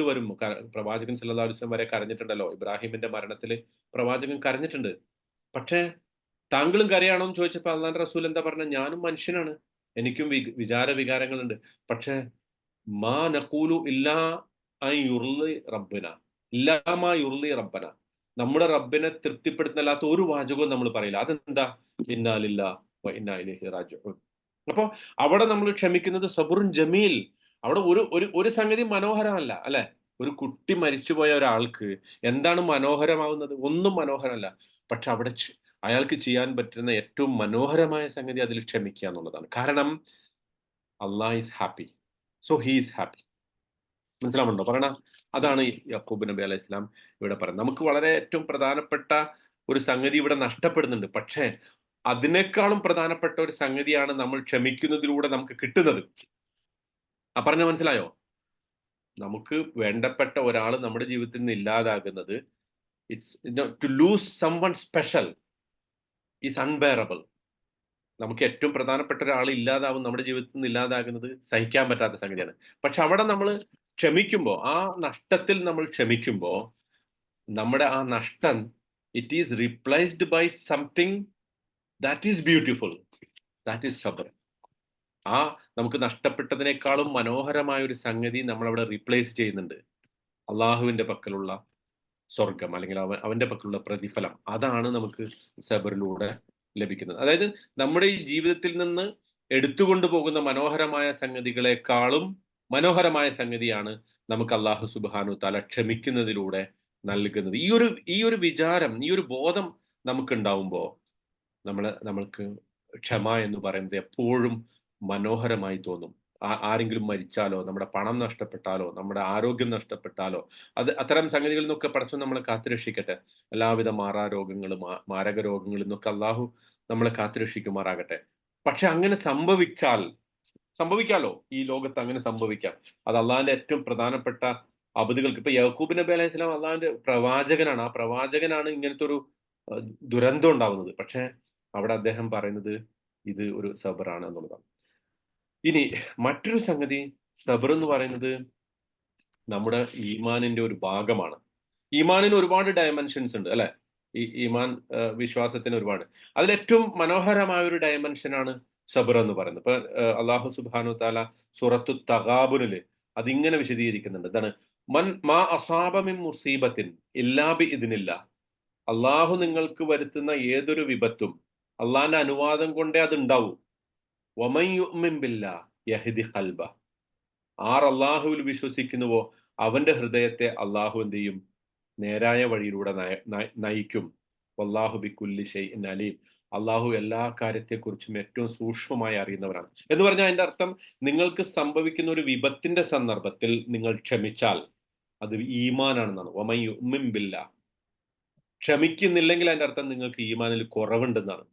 വരും. പ്രവാചകൻ സല്ലല്ലാഹു അലൈഹി വസല്ലം വരെ കരഞ്ഞിട്ടുണ്ടല്ലോ. ഇബ്രാഹിമിന്റെ മരണത്തിൽ പ്രവാചകൻ കരഞ്ഞിട്ടുണ്ട്. പക്ഷേ താങ്കളും കരയാണോ എന്ന് ചോദിച്ചപ്പോൾ അള്ളാന്റെ റസൂൽ എന്താ പറഞ്ഞത്? ഞാനും മനുഷ്യനാണ്, എനിക്കും വിചാര വികാരങ്ങളുണ്ട്. പക്ഷേ മാ നഖൂലു ഇല്ലാ അൻ യുർളി റബ്ബന, ഇല്ലാ മാ യുർളി റബ്ബന, നമ്മുടെ റബ്ബിനെ തൃപ്തിപ്പെടുത്തുന്നല്ലാത്ത ഒരു വാചകവും നമ്മൾ പറയില്ല. അതെന്താ? ഇന്നാ ലില്ലാഹി വ ഇന്നാ ഇലൈഹി റാജിഊൻ. അപ്പൊ അവിടെ നമ്മൾ ക്ഷമിക്കുന്നത് സബറുൻ ജമീൽ. അവിടെ ഒരു ഒരു ഒരു സംഗതി മനോഹരമല്ല, അല്ലെ? ഒരു കുട്ടി മരിച്ചുപോയ ഒരാൾക്ക് എന്താണ് മനോഹരമാവുന്നത്? ഒന്നും മനോഹരമല്ല. പക്ഷെ അവിടെ അയാൾക്ക് ചെയ്യാൻ പറ്റുന്ന ഏറ്റവും മനോഹരമായ സംഗതി അതിൽ ക്ഷമിക്കുക എന്നുള്ളതാണ്. കാരണം Allah is happy, so he is happy. മനസ്സിലാവുന്നുണ്ടോ പറയണ? അതാണ് യാക്കൂബ് നബി അലൈഹി ഇസ്ലാം ഇവിടെ പറയുന്നത്. നമുക്ക് വളരെ ഏറ്റവും പ്രധാനപ്പെട്ട ഒരു സംഗതി ഇവിടെ നഷ്ടപ്പെടുന്നുണ്ട്. പക്ഷേ അതിനേക്കാളും പ്രധാനപ്പെട്ട ഒരു സംഗതിയാണ് നമ്മൾ ക്ഷമിക്കുന്നതിലൂടെ നമുക്ക് കിട്ടുന്നത്. പറഞ്ഞ മനസ്സിലായോ? നമുക്ക് വേണ്ടപ്പെട്ട ഒരാൾ നമ്മുടെ ജീവിതത്തിൽ നിന്ന് ഇല്ലാതാകുന്നത്, to lose someone special is unbearable. നമുക്ക് ഏറ്റവും പ്രധാനപ്പെട്ട ഒരാൾ ഇല്ലാതാവും, നമ്മുടെ ജീവിതത്തിൽ നിന്ന് ഇല്ലാതാകുന്നത് സഹിക്കാൻ പറ്റാത്ത സംഗതിയാണ്. പക്ഷെ അവിടെ നമ്മൾ ക്ഷമിക്കുമ്പോൾ, ആ നഷ്ടത്തിൽ നമ്മൾ ക്ഷമിക്കുമ്പോൾ, നമ്മുടെ ആ നഷ്ടം it is replaced by something that is beautiful. That is സബർ. ആ നമുക്ക് നഷ്ടപ്പെട്ടതിനേക്കാളും മനോഹരമായ ഒരു സംഗതി നമ്മളവിടെ റീപ്ലേസ് ചെയ്യുന്നുണ്ട്. അള്ളാഹുവിന്റെ പക്കലുള്ള സ്വർഗം, അല്ലെങ്കിൽ അവന്റെ പക്കലുള്ള പ്രതിഫലം. അതാണ് നമുക്ക് സബറിലൂടെ ലഭിക്കുന്നത്. അതായത് നമ്മുടെ ഈ ജീവിതത്തിൽ നിന്ന് എടുത്തുകൊണ്ടു പോകുന്ന മനോഹരമായ സംഗതികളെക്കാളും മനോഹരമായ സംഗതിയാണ് നമുക്ക് അള്ളാഹു സുബ്ഹാനഹു തആല ക്ഷമിക്കുന്നതിലൂടെ നൽകുന്നത്. ഈ ഒരു വിചാരം, ഈ ഒരു ബോധം നമുക്കുണ്ടാവുമ്പോൾ നമ്മൾക്ക് ക്ഷമ എന്ന് പറയുന്നത് എപ്പോഴും മനോഹരമായി തോന്നും. ആരെങ്കിലും മരിച്ചാലോ, നമ്മുടെ പണം നഷ്ടപ്പെട്ടാലോ, നമ്മുടെ ആരോഗ്യം നഷ്ടപ്പെട്ടാലോ, അത്തരം സംഗതികളിൽ നിന്നൊക്കെ പടച്ചോൻ നമ്മളെ കാത്തുരക്ഷിക്കട്ടെ. എല്ലാവിധ മാറാരോഗങ്ങളും മാരക രോഗങ്ങളിൽ നിന്നൊക്കെ അള്ളാഹു നമ്മളെ കാത്തുരക്ഷിക്കുമാറാകട്ടെ. പക്ഷെ അങ്ങനെ സംഭവിക്കാലോ, ഈ ലോകത്ത് അങ്ങനെ സംഭവിക്കാം. അത് അള്ളാഹിന്റെ ഏറ്റവും പ്രധാനപ്പെട്ട അബദികൾക്ക്. ഇപ്പൊ യാക്കൂബ് നബി അലൈഹി സ്വലാം അള്ളാഹിന്റെ പ്രവാചകനാണ്. ആ പ്രവാചകനാണ് ഇങ്ങനത്തെ ഒരു ദുരന്തം ഉണ്ടാവുന്നത്. പക്ഷെ അവിടെ അദ്ദേഹം പറയുന്നത് ഇത് ഒരു സബറാണ് എന്നുള്ളതാണ്. ഇനി മറ്റൊരു സംഗതി, സബർ എന്ന് പറയുന്നത് നമ്മുടെ ഈമാനിന്റെ ഒരു ഭാഗമാണ്. ഈമാനിന് ഒരുപാട് ഡയമെൻഷൻസ് ഉണ്ട്, അല്ലെ? ഈ ഈമാൻ, വിശ്വാസത്തിന് ഒരുപാട്. അതിലേറ്റവും മനോഹരമായ ഒരു ഡയമെൻഷനാണ് സബർ എന്ന് പറയുന്നത്. ഇപ്പൊ അള്ളാഹു സുബ്ഹാനഹു തആല സൂറത്തു തഗാബുനില് അതിങ്ങനെ വിശദീകരിക്കുന്നുണ്ട്. എന്താണ്? മൻ മാ അസാബ മിൻ മുസീബത്തിൻ ഇല്ലാ ബിഇദ്നില്ലാഹ്. അള്ളാഹു നിങ്ങൾക്ക് വരുത്തുന്ന ഏതൊരു വിപത്തും അള്ളാഹിന്റെ അനുവാദം കൊണ്ടേ അത് ഉണ്ടാവൂ. വമൻ യുഅ്മിൻ ബില്ലാഹ് യഹ്ദി ഖൽബഹ്. ആർ അള്ളാഹുവിൽ വിശ്വസിക്കുന്നുവോ അവന്റെ ഹൃദയത്തെ അള്ളാഹു എന്ത് ചെയ്യും? നേരായ വഴിയിലൂടെ നയിക്കും. വല്ലാഹു ബിക്കുല്ലി ഷൈഇൻ അലീം. അള്ളാഹു എല്ലാ കാര്യത്തെക്കുറിച്ചും ഏറ്റവും സൂക്ഷ്മമായി അറിയുന്നവരാണ്. എന്ന് പറഞ്ഞാൽ അതിന്റെ അർത്ഥം, നിങ്ങൾക്ക് സംഭവിക്കുന്ന ഒരു വിപത്തിന്റെ സന്ദർഭത്തിൽ നിങ്ങൾ ക്ഷമിച്ചാൽ അത് ഈമാനാണെന്നാണ്. വമൻ യുഅ്മിൻ ബില്ലാഹ്. ക്ഷമിക്കുന്നില്ലെങ്കിൽ അതിന്റെ അർത്ഥം നിങ്ങൾക്ക് ഈമാനിൽ കുറവുണ്ടെന്നാണ്.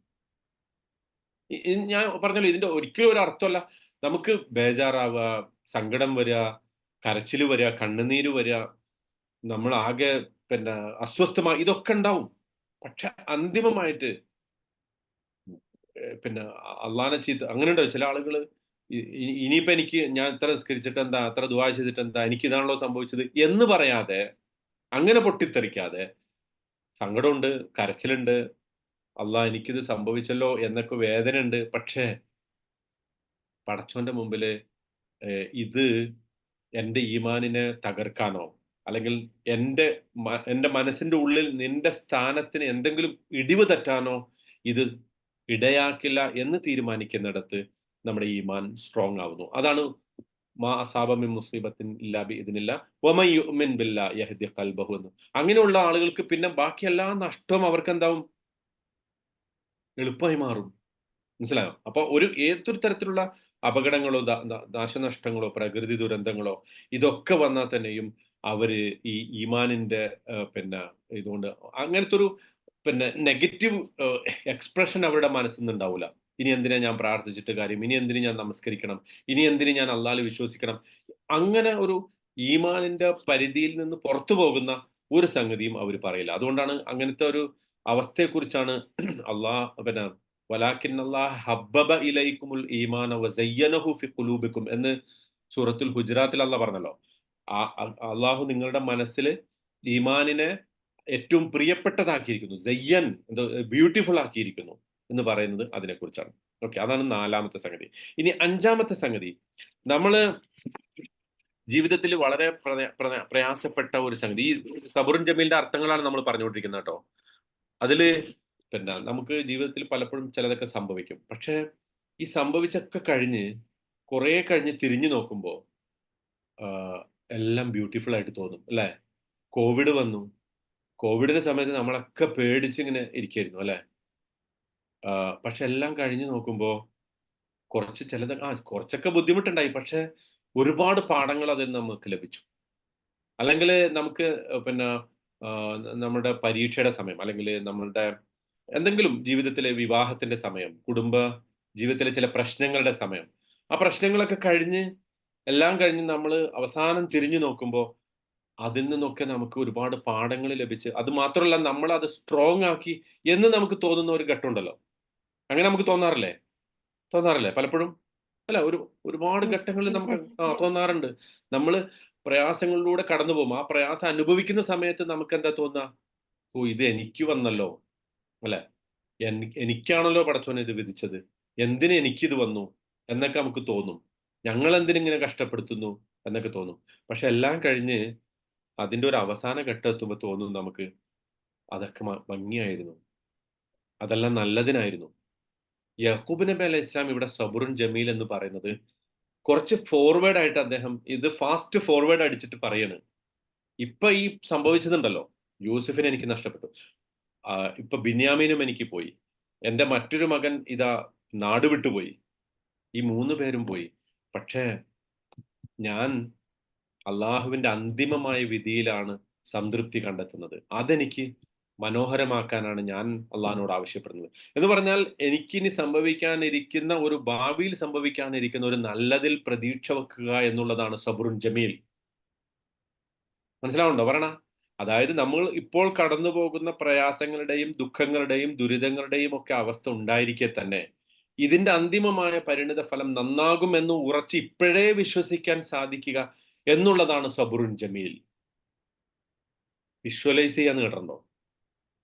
ഞാൻ പറഞ്ഞല്ലോ, ഇതിന്റെ ഒരിക്കലും ഒരു അർത്ഥമല്ല നമുക്ക് ബേജാറാവുക, സങ്കടം വരിക, കരച്ചിൽ വരിക, കണ്ണുനീര് വരിക, നമ്മൾ ആകെ പിന്നെ അസ്വസ്ഥമായി, ഇതൊക്കെ ഉണ്ടാവും. പക്ഷെ അന്തിമമായിട്ട് പിന്നെ അള്ളാനെ ചീത്ത അങ്ങനെ ഉണ്ടാവും ചില ആളുകൾ. ഇനിയിപ്പോ ഞാൻ ഇത്ര നിസ്കരിച്ചിട്ട് എന്താ, അത്ര ദുആ ചെയ്തിട്ട് എന്താ, എനിക്ക് ഇതാണല്ലോ സംഭവിച്ചത് എന്ന് പറയാതെ, അങ്ങനെ പൊട്ടിത്തെറിക്കാതെ, സങ്കടമുണ്ട്, കരച്ചിലുണ്ട്, അള്ളാ എനിക്കിത് സംഭവിച്ചല്ലോ എന്നൊക്കെ വേദനയുണ്ട്, പക്ഷേ പടച്ചോന്റെ മുമ്പില് ഇത് എന്റെ ഈമാനിനെ തകർക്കാനോ, അല്ലെങ്കിൽ എന്റെ മനസ്സിന്റെ ഉള്ളിൽ നിന്റെ സ്ഥാനത്തിന് എന്തെങ്കിലും ഇടിവ് തട്ടാനോ ഇത് ഇടയാക്കില്ല എന്ന് തീരുമാനിക്കുന്നിടത്ത് നമ്മുടെ ഈമാൻ സ്ട്രോങ് ആവുന്നു. അതാണ് മാ അസാബ മിൻ മുസീബത്തിൻ ഇല്ലാ ബിഇദ്നില്ലാ വമൻ യുഅ്മിൻ ബില്ലാഹ് യഹ്ദി ഖൽബഹു എന്ന്. അങ്ങനെയുള്ള ആളുകൾക്ക് പിന്നെ ബാക്കി എല്ലാ നഷ്ടവും അവർക്ക് എന്താവും? എളുപ്പമായി മാറും. മനസ്സിലായോ? അപ്പൊ ഏതൊരു തരത്തിലുള്ള അപകടങ്ങളോ, നാശനഷ്ടങ്ങളോ, പ്രകൃതി ദുരന്തങ്ങളോ ഇതൊക്കെ വന്നാൽ തന്നെയും അവര് ഈ ഈമാനിന്റെ പിന്നെ ഇതുകൊണ്ട് അങ്ങനത്തെ ഒരു പിന്നെ നെഗറ്റീവ് എക്സ്പ്രഷൻ അവരുടെ മനസ്സിൽ നിന്ന് ഉണ്ടാവില്ല. ഇനി എന്തിനാ ഞാൻ പ്രാർത്ഥിച്ചിട്ട് കാര്യം? ഇനി എന്തിന് ഞാൻ നമസ്കരിക്കണം? ഇനി എന്തിന് ഞാൻ അള്ളാഹിൽ വിശ്വസിക്കണം? അങ്ങനെ ഒരു ഈമാനിന്റെ പരിധിയിൽ നിന്ന് പുറത്തു പോകുന്ന ഒരു സംഗതിയും അവർ പറയില്ല. അതുകൊണ്ടാണ് അങ്ങനത്തെ ഒരു അവസ്ഥയെക്കുറിച്ചാണ് പിന്നെ വലാകിന്നല്ലാഹ ഹബ്ബബ ഇലൈക്കുമുൽ ഈമാന വസയ്യനഹു ഫി ഖുലൂബിക്കും എന്ന് സൂറത്തുൽ ഹുജറാത്തിൽ അല്ലാഹ് പറഞ്ഞല്ലോ. അള്ളാഹു നിങ്ങളുടെ മനസ്സിൽ ഈമാനിനെ ഏറ്റവും പ്രിയപ്പെട്ടതാക്കിയിരിക്കുന്നു. സയ്യൻ, ബ്യൂട്ടിഫുൾ ആക്കിയിരിക്കുന്നു എന്ന് പറയുന്നത് അതിനെക്കുറിച്ചാണ്. ഓക്കെ, അതാണ് 4ാമത്തെ സംഗതി. ഇനി 5ാമത്തെ സംഗതി, നമ്മള് ജീവിതത്തിൽ വളരെ പ്രയാസപ്പെട്ട ഒരു സംഗതി. ഈ സബറുൻ ജമീലിന്റെ അർത്ഥങ്ങളാണ് നമ്മൾ പറഞ്ഞുകൊണ്ടിരിക്കുന്നത് കേട്ടോ. അതില് പിന്നെ നമുക്ക് ജീവിതത്തിൽ പലപ്പോഴും ചിലതൊക്കെ സംഭവിക്കും. പക്ഷേ ഈ സംഭവിച്ചൊക്കെ കഴിഞ്ഞ് കുറെ കഴിഞ്ഞ് തിരിഞ്ഞു നോക്കുമ്പോൾ എല്ലാം ബ്യൂട്ടിഫുൾ ആയിട്ട് തോന്നും, അല്ലേ? കോവിഡ് വന്നു. കോവിഡിന്റെ സമയത്ത് നമ്മളൊക്കെ പേടിച്ചിങ്ങനെ ഇരിക്കായിരുന്നു, അല്ലേ? പക്ഷെ എല്ലാം കഴിഞ്ഞു നോക്കുമ്പോൾ കുറച്ചൊക്കെ ബുദ്ധിമുട്ടുണ്ടായി. പക്ഷെ ഒരുപാട് പാഠങ്ങൾ അതിൽ നമുക്ക് ലഭിച്ചു. അല്ലെങ്കിൽ നമുക്ക് പിന്നെ നമ്മുടെ പരീക്ഷയുടെ സമയം, അല്ലെങ്കിൽ നമ്മളുടെ എന്തെങ്കിലും ജീവിതത്തിലെ വിവാഹത്തിന്റെ സമയം, കുടുംബ ജീവിതത്തിലെ ചില പ്രശ്നങ്ങളുടെ സമയം. ആ പ്രശ്നങ്ങളൊക്കെ കഴിഞ്ഞ് എല്ലാം കഴിഞ്ഞ് നമ്മള് അവസാനം തിരിഞ്ഞു നോക്കുമ്പോ, അതിൽ നിന്നൊക്കെ നമുക്ക് ഒരുപാട് പാഠങ്ങൾ ലഭിച്ച്, അത് മാത്രമല്ല നമ്മളത് സ്ട്രോങ് ആക്കി എന്ന് നമുക്ക് തോന്നുന്ന ഒരു ഘട്ടമുണ്ടല്ലോ. അങ്ങനെ നമുക്ക് തോന്നാറില്ലേ? തോന്നാറില്ലേ പലപ്പോഴും? അല്ല ഒരുപാട് യെസ്. ഘട്ടങ്ങളിൽ യെസ്. നമുക്ക് യെസ്. തോന്നാറുണ്ട്. നമ്മള് പ്രയാസങ്ങളിലൂടെ കടന്നു പോകും. ആ പ്രയാസം അനുഭവിക്കുന്ന സമയത്ത് നമുക്കെന്താ തോന്നുക? ഓ! ഇത് എനിക്ക് വന്നല്ലോ. അല്ലെ? എനിക്കാണല്ലോ പടച്ചോൻ ഇത് വിധിച്ചത്. എന്തിന് എനിക്കിത് വന്നു? എന്നൊക്കെ നമുക്ക് തോന്നും. ഞങ്ങളെന്തിനിങ്ങനെ കഷ്ടപ്പെടുത്തുന്നു? എന്നൊക്കെ തോന്നും. പക്ഷെ എല്ലാം കഴിഞ്ഞ് അതിന്റെ ഒരു അവസാന ഘട്ടം എത്തുമ്പോ തോന്നും നമുക്ക്, അതൊക്കെ ഭംഗിയായിരുന്നു. അതെല്ലാം നല്ലതിനായിരുന്നു. യാക്കൂബ് നബി അലൈഹി ഇസ്ലാം ഇവിടെ സബുറുൻ ജമീൽ എന്ന് പറയുന്നത് കുറച്ച് ഫോർവേഡ് ആയിട്ട് അദ്ദേഹം ഇത് ഫാസ്റ്റ് ഫോർവേഡ് അടിച്ചിട്ട് പറയാണ്. ഇപ്പൊ ഈ സംഭവിച്ചതുണ്ടല്ലോ, യൂസുഫിനെ എനിക്ക് നഷ്ടപ്പെട്ടു. ഇപ്പൊ ബിന്യാമീനും എനിക്ക് പോയി. എന്റെ മറ്റൊരു മകൻ ഇതാ നാട് വിട്ടുപോയി. ഈ 3 പേരും പോയി. പക്ഷേ ഞാൻ അള്ളാഹുവിന്റെ അന്തിമമായ വിധിയിലാണ് സംതൃപ്തി കണ്ടെത്തുന്നത്. അതെനിക്ക് മനോഹരമാക്കാനാണ് ഞാൻ അള്ളാഹിനോട് ആവശ്യപ്പെടുന്നത്. എന്ന് പറഞ്ഞാൽ എനിക്കിനി സംഭവിക്കാനിരിക്കുന്ന ഒരു ഭാവിയിൽ സംഭവിക്കാനിരിക്കുന്ന ഒരു നല്ലതിൽ പ്രതീക്ഷ വെക്കുക എന്നുള്ളതാണ് സബ്റുൻ ജമീൽ. മനസ്സിലാവുന്നുണ്ടോ പറയണ? അതായത് നമ്മൾ ഇപ്പോൾ കടന്നു പോകുന്ന പ്രയാസങ്ങളുടെയും ദുഃഖങ്ങളുടെയും ദുരിതങ്ങളുടെയും ഒക്കെ അവസ്ഥ ഉണ്ടായിരിക്കെ തന്നെ ഇതിന്റെ അന്തിമമായ പരിണിത ഫലം നന്നാകുമെന്ന് ഉറച്ച് ഇപ്പോഴേ വിശ്വസിക്കാൻ സാധിക്കുക എന്നുള്ളതാണ് സബുറുൻ ജമീൽ. വിഷ്വലൈസ് ചെയ്യാന്ന് കേട്ടിട്ടുണ്ടോ?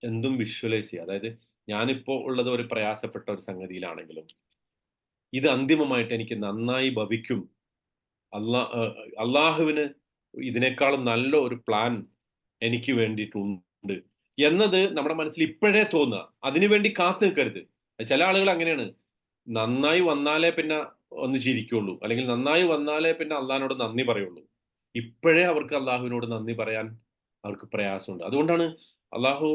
എന്തും വിഷ്വലൈസ് ചെയ്യുക. അതായത് ഞാനിപ്പോ ഉള്ളത് ഒരു പ്രയാസപ്പെട്ട ഒരു സംഗതിയിലാണെങ്കിലും ഇത് അന്തിമമായിട്ട് എനിക്ക് നന്നായി ഭവിക്കും. അള്ളാഹുവിന് ഇതിനേക്കാളും നല്ല ഒരു പ്ലാൻ എനിക്ക് വേണ്ടിയിട്ടുണ്ട് എന്നത് നമ്മുടെ മനസ്സിൽ ഇപ്പോഴേ തോന്നുക. അതിനുവേണ്ടി കാത്തു നിൽക്കരുത്. ചില ആളുകൾ അങ്ങനെയാണ്. നന്നായി വന്നാലേ പിന്നെ ഒന്ന് ചിരിക്കുള്ളൂ, അല്ലെങ്കിൽ നന്നായി വന്നാലേ പിന്നെ അള്ളാഹിനോട് നന്ദി പറയുള്ളൂ. ഇപ്പോഴേ അവർക്ക് അള്ളാഹുവിനോട് നന്ദി പറയാൻ അവർക്ക് പ്രയാസമുണ്ട്. അതുകൊണ്ടാണ് അള്ളാഹു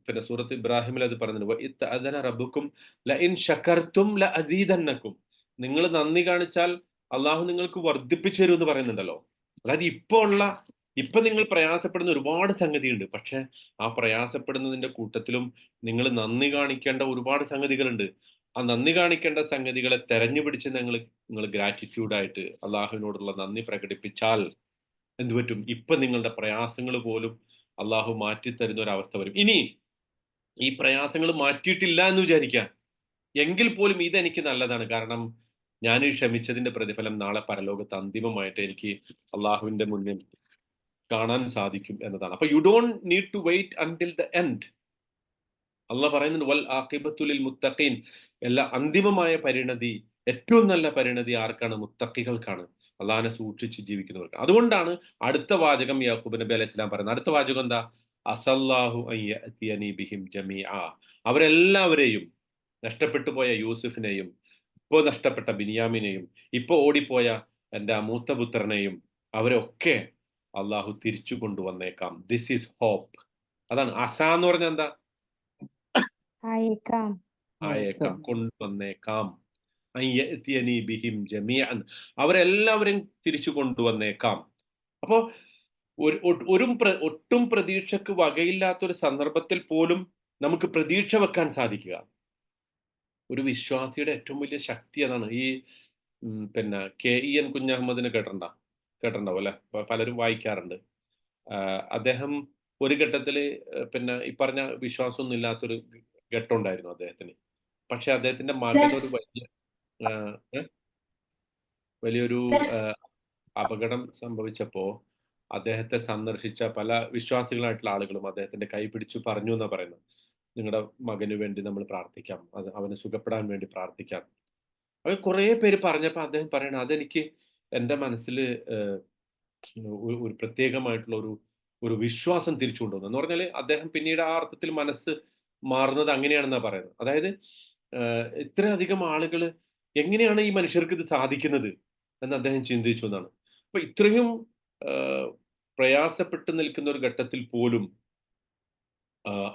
പിന്നെ സൂറത്ത് ഇബ്രാഹിമിൽ അത് പറയുന്നുണ്ട്, റബ്ബുക്കും ലഇൻ ശകർത്തും ലഅസീദന്നക്കും. നിങ്ങൾ നന്ദി കാണിച്ചാൽ അള്ളാഹു നിങ്ങൾക്ക് വർദ്ധിപ്പിച്ചു തരും എന്ന് പറയുന്നുണ്ടല്ലോ. അതായത് ഇപ്പൊ നിങ്ങൾ പ്രയാസപ്പെടുന്ന ഒരുപാട് സംഗതിയുണ്ട്. പക്ഷെ ആ പ്രയാസപ്പെടുന്നതിന്റെ കൂട്ടത്തിലും നിങ്ങൾ നന്ദി കാണിക്കേണ്ട ഒരുപാട് സംഗതികളുണ്ട്. ആ നന്ദി കാണിക്കേണ്ട സംഗതികളെ തെരഞ്ഞു പിടിച്ച് നിങ്ങൾ ഗ്രാറ്റിറ്റ്യൂഡായിട്ട് അള്ളാഹുവിനോടുള്ള നന്ദി പ്രകടിപ്പിച്ചാൽ എന്ത് പറ്റും? ഇപ്പൊ നിങ്ങളുടെ പ്രയാസങ്ങൾ പോലും അള്ളാഹു മാറ്റിത്തരുന്ന ഒരു അവസ്ഥ വരും. ഇനി ഈ പ്രയാസങ്ങൾ മാറ്റിയിട്ടില്ല എന്ന് വിചാരിക്കുക, എങ്കിൽ പോലും ഇതെനിക്ക് നല്ലതാണ്. കാരണം ഞാൻ ഈ ക്ഷമിച്ചതിന്റെ പ്രതിഫലം നാളെ പരലോകത്ത് അന്തിമമായിട്ട് എനിക്ക് അള്ളാഹുവിന്റെ മുന്നിൽ കാണാൻ സാധിക്കും എന്നതാണ്. അപ്പൊ you don't need to wait until the end. Allah പറയുന്നുണ്ട് വൽ ആഖിബത്തുലിൽ മുത്തഖീൻ. എല്ലാ അന്തിമമായ പരിണതി, ഏറ്റവും നല്ല പരിണതി ആർക്കാണ്? മുത്തഖികൾക്കാണ്, അള്ളാഹിനെ സൂക്ഷിച്ച് ജീവിക്കുന്നവർക്ക്. അതുകൊണ്ടാണ് അടുത്ത വാചകം യാക്കൂബ് നബി അലൈഹി സ്വലാം പറയുന്നത്. അടുത്ത വാചകം എന്താ? അസല്ലാഹു അൻ യഅതിയനി ബിഹിം ജമീഅ. അവരെല്ലാവരെയും, നഷ്ടപ്പെട്ടു പോയ യൂസുഫിനെയും, ഇപ്പോൾ നഷ്ടപ്പെട്ട ബിനിയാമിനെയും, ഇപ്പോൾ ഓടിപ്പോയ എൻ്റെ ആ മൂത്ത പുത്രനെയും, അവരൊക്കെ അള്ളാഹു തിരിച്ചു കൊണ്ടുവന്നേക്കാം. This is hope. അതാണ് അസ എന്ന് പറഞ്ഞാൽ എന്താ? ആയേക്കാം. ആയേക്കാം, കൊണ്ടുവന്നേക്കാം. അയ്യഅ്തിയനി ബിഹിം ജമീഅൻ. അവരെല്ലാവരെയും തിരിച്ചു കൊണ്ടുവന്നേക്കാം. അപ്പോ ഒട്ടും പ്രതീക്ഷക്ക് വകയില്ലാത്തൊരു സന്ദർഭത്തിൽ പോലും നമുക്ക് പ്രതീക്ഷ വെക്കാൻ സാധിക്കുക. ഒരു വിശ്വാസിയുടെ ഏറ്റവും വലിയ ശക്തി അതാണ്. ഈ പിന്നെ KEN കുഞ്ഞഹമ്മദിനെ കേട്ടിട്ടുണ്ടാവും അല്ലെ? പലരും വായിക്കാറുണ്ട്. അദ്ദേഹം ഒരു ഘട്ടത്തില് പിന്നെ ഈ പറഞ്ഞ വിശ്വാസമൊന്നും ഇല്ലാത്തൊരു ഘട്ടം ഉണ്ടായിരുന്നു അദ്ദേഹത്തിന്. പക്ഷെ അദ്ദേഹത്തിന്റെ മകൻ ഒരു വലിയൊരു അപകടം സംഭവിച്ചപ്പോ അദ്ദേഹത്തെ സന്ദർശിച്ച പല വിശ്വാസികളായിട്ടുള്ള ആളുകളും അദ്ദേഹത്തിന്റെ കൈ പിടിച്ചു പറഞ്ഞു എന്നാ പറയുന്നത്, നിങ്ങളുടെ മകന് വേണ്ടി നമ്മൾ പ്രാർത്ഥിക്കാം, അവന് സുഖപ്പെടാൻ വേണ്ടി പ്രാർത്ഥിക്കാം. അത് കുറെ പേര് പറഞ്ഞപ്പോ അദ്ദേഹം പറയണം, അതെനിക്ക് എന്റെ മനസ്സിൽ ഒരു പ്രത്യേകമായിട്ടുള്ള ഒരു വിശ്വാസം തിരിച്ചു കൊണ്ടുവന്നു എന്ന് പറഞ്ഞാൽ അദ്ദേഹം പിന്നീട് ആ അർത്ഥത്തിൽ മനസ്സ് മാറുന്നത് അങ്ങനെയാണെന്നാ പറയുന്നത്. അതായത് ഇത്രയധികം ആളുകൾ, എങ്ങനെയാണ് ഈ മനുഷ്യർക്ക് ഇത് സാധിക്കുന്നത് എന്ന് അദ്ദേഹം ചിന്തിച്ചു എന്നാണ്. അപ്പൊ ഇത്രയും പ്രയാസപ്പെട്ട് നിൽക്കുന്ന ഒരു ഘട്ടത്തിൽ പോലും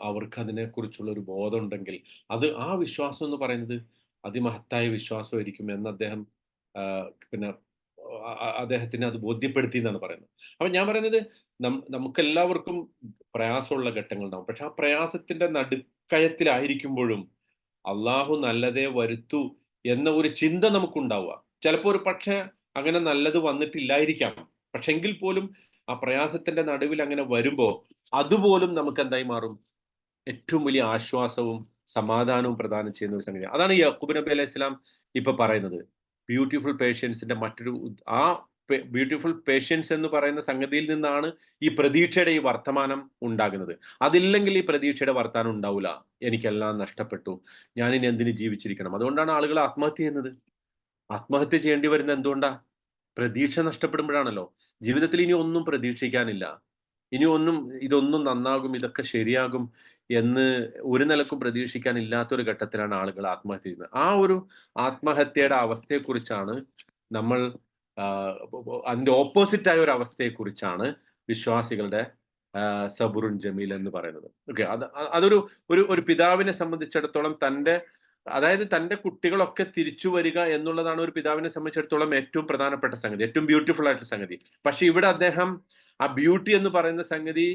അവർക്ക് അതിനെക്കുറിച്ചുള്ള ഒരു ബോധം ഉണ്ടെങ്കിൽ അത് ആ വിശ്വാസം എന്ന് പറയുന്നത് അതിമഹത്തായ വിശ്വാസമായിരിക്കും എന്ന് അദ്ദേഹം പിന്നെ അദ്ദേഹത്തിന് അത് ബോധ്യപ്പെടുത്തി എന്നാണ് പറയുന്നത്. അപ്പൊ ഞാൻ പറയുന്നത് നമുക്കെല്ലാവർക്കും പ്രയാസമുള്ള ഘട്ടങ്ങൾ ഉണ്ടാവും. പക്ഷെ ആ പ്രയാസത്തിന്റെ കയത്തിലായിരിക്കുമ്പോഴും അള്ളാഹു നല്ലതേ വരുത്തൂ എന്ന ഒരു ചിന്ത നമുക്കുണ്ടാവുക. ചിലപ്പോൾ ഒരു പക്ഷേ അങ്ങനെ നല്ലത് വന്നിട്ടില്ലായിരിക്കാം. പക്ഷെ എങ്കിൽ പോലും ആ പ്രയാസത്തിന്റെ നടുവിൽ അങ്ങനെ വരുമ്പോൾ അതുപോലും നമുക്ക് എന്തായി മാറും? ഏറ്റവും വലിയ ആശ്വാസവും സമാധാനവും പ്രദാനം ചെയ്യുന്ന ഒരു സംഗതി. അതാണ് യാക്കൂബ് നബി അലൈഹി സ്വലാം ഇപ്പൊ പറയുന്നത്. ബ്യൂട്ടിഫുൾ പേഷ്യൻസിന്റെ മറ്റൊരു ആ ബ്യൂട്ടിഫുൾ പേഷ്യൻസ് എന്ന് പറയുന്ന സംഗതിയിൽ നിന്നാണ് ഈ പ്രതീക്ഷയുടെ ഈ വർത്തമാനം ഉണ്ടാകുന്നത്. അതില്ലെങ്കിൽ ഈ പ്രതീക്ഷയുടെ വർത്തമാനം ഉണ്ടാവില്ല. എനിക്കെല്ലാം നഷ്ടപ്പെട്ടു, ഞാനിനി എന്തിന് ജീവിച്ചിരിക്കണം. അതുകൊണ്ടാണ് ആളുകൾ ആത്മഹത്യ ചെയ്യുന്നത്. ആത്മഹത്യ ചെയ്യേണ്ടി വരുന്നത് എന്തുകൊണ്ടാ? പ്രതീക്ഷ നഷ്ടപ്പെടുമ്പോഴാണല്ലോ. ജീവിതത്തിൽ ഇനി ഒന്നും പ്രതീക്ഷിക്കാനില്ല. ഇനി ഒന്നും ഇതൊന്നും നന്നാകും, ഇതൊക്കെ ശരിയാകും എന്ന് ഒരു നിലക്കും പ്രതീക്ഷിക്കാനില്ലാത്തൊരു ഘട്ടത്തിലാണ് ആളുകൾ ആത്മഹത്യ ചെയ്യുന്നത്. ആ ഒരു ആത്മഹത്യയുടെ അവസ്ഥയെക്കുറിച്ചാണ് നമ്മൾ അതിന്റെ ഓപ്പോസിറ്റ് ആയ ഒരു അവസ്ഥയെക്കുറിച്ചാണ് വിശ്വാസികളുടെ സബുറുൻ ജമീൽ എന്ന് പറയുന്നത്. ഓക്കെ, അതൊരു ഒരു പിതാവിനെ സംബന്ധിച്ചിടത്തോളം അതായത് തന്റെ കുട്ടികളൊക്കെ തിരിച്ചു വരിക എന്നുള്ളതാണ് ഒരു പിതാവിനെ സംബന്ധിച്ചിടത്തോളം ഏറ്റവും പ്രധാനപ്പെട്ട സംഗതി, ഏറ്റവും ബ്യൂട്ടിഫുൾ ആയിട്ടുള്ള സംഗതി. പക്ഷെ ഇവിടെ അദ്ദേഹം ആ ബ്യൂട്ടി എന്ന് പറയുന്ന സംഗതി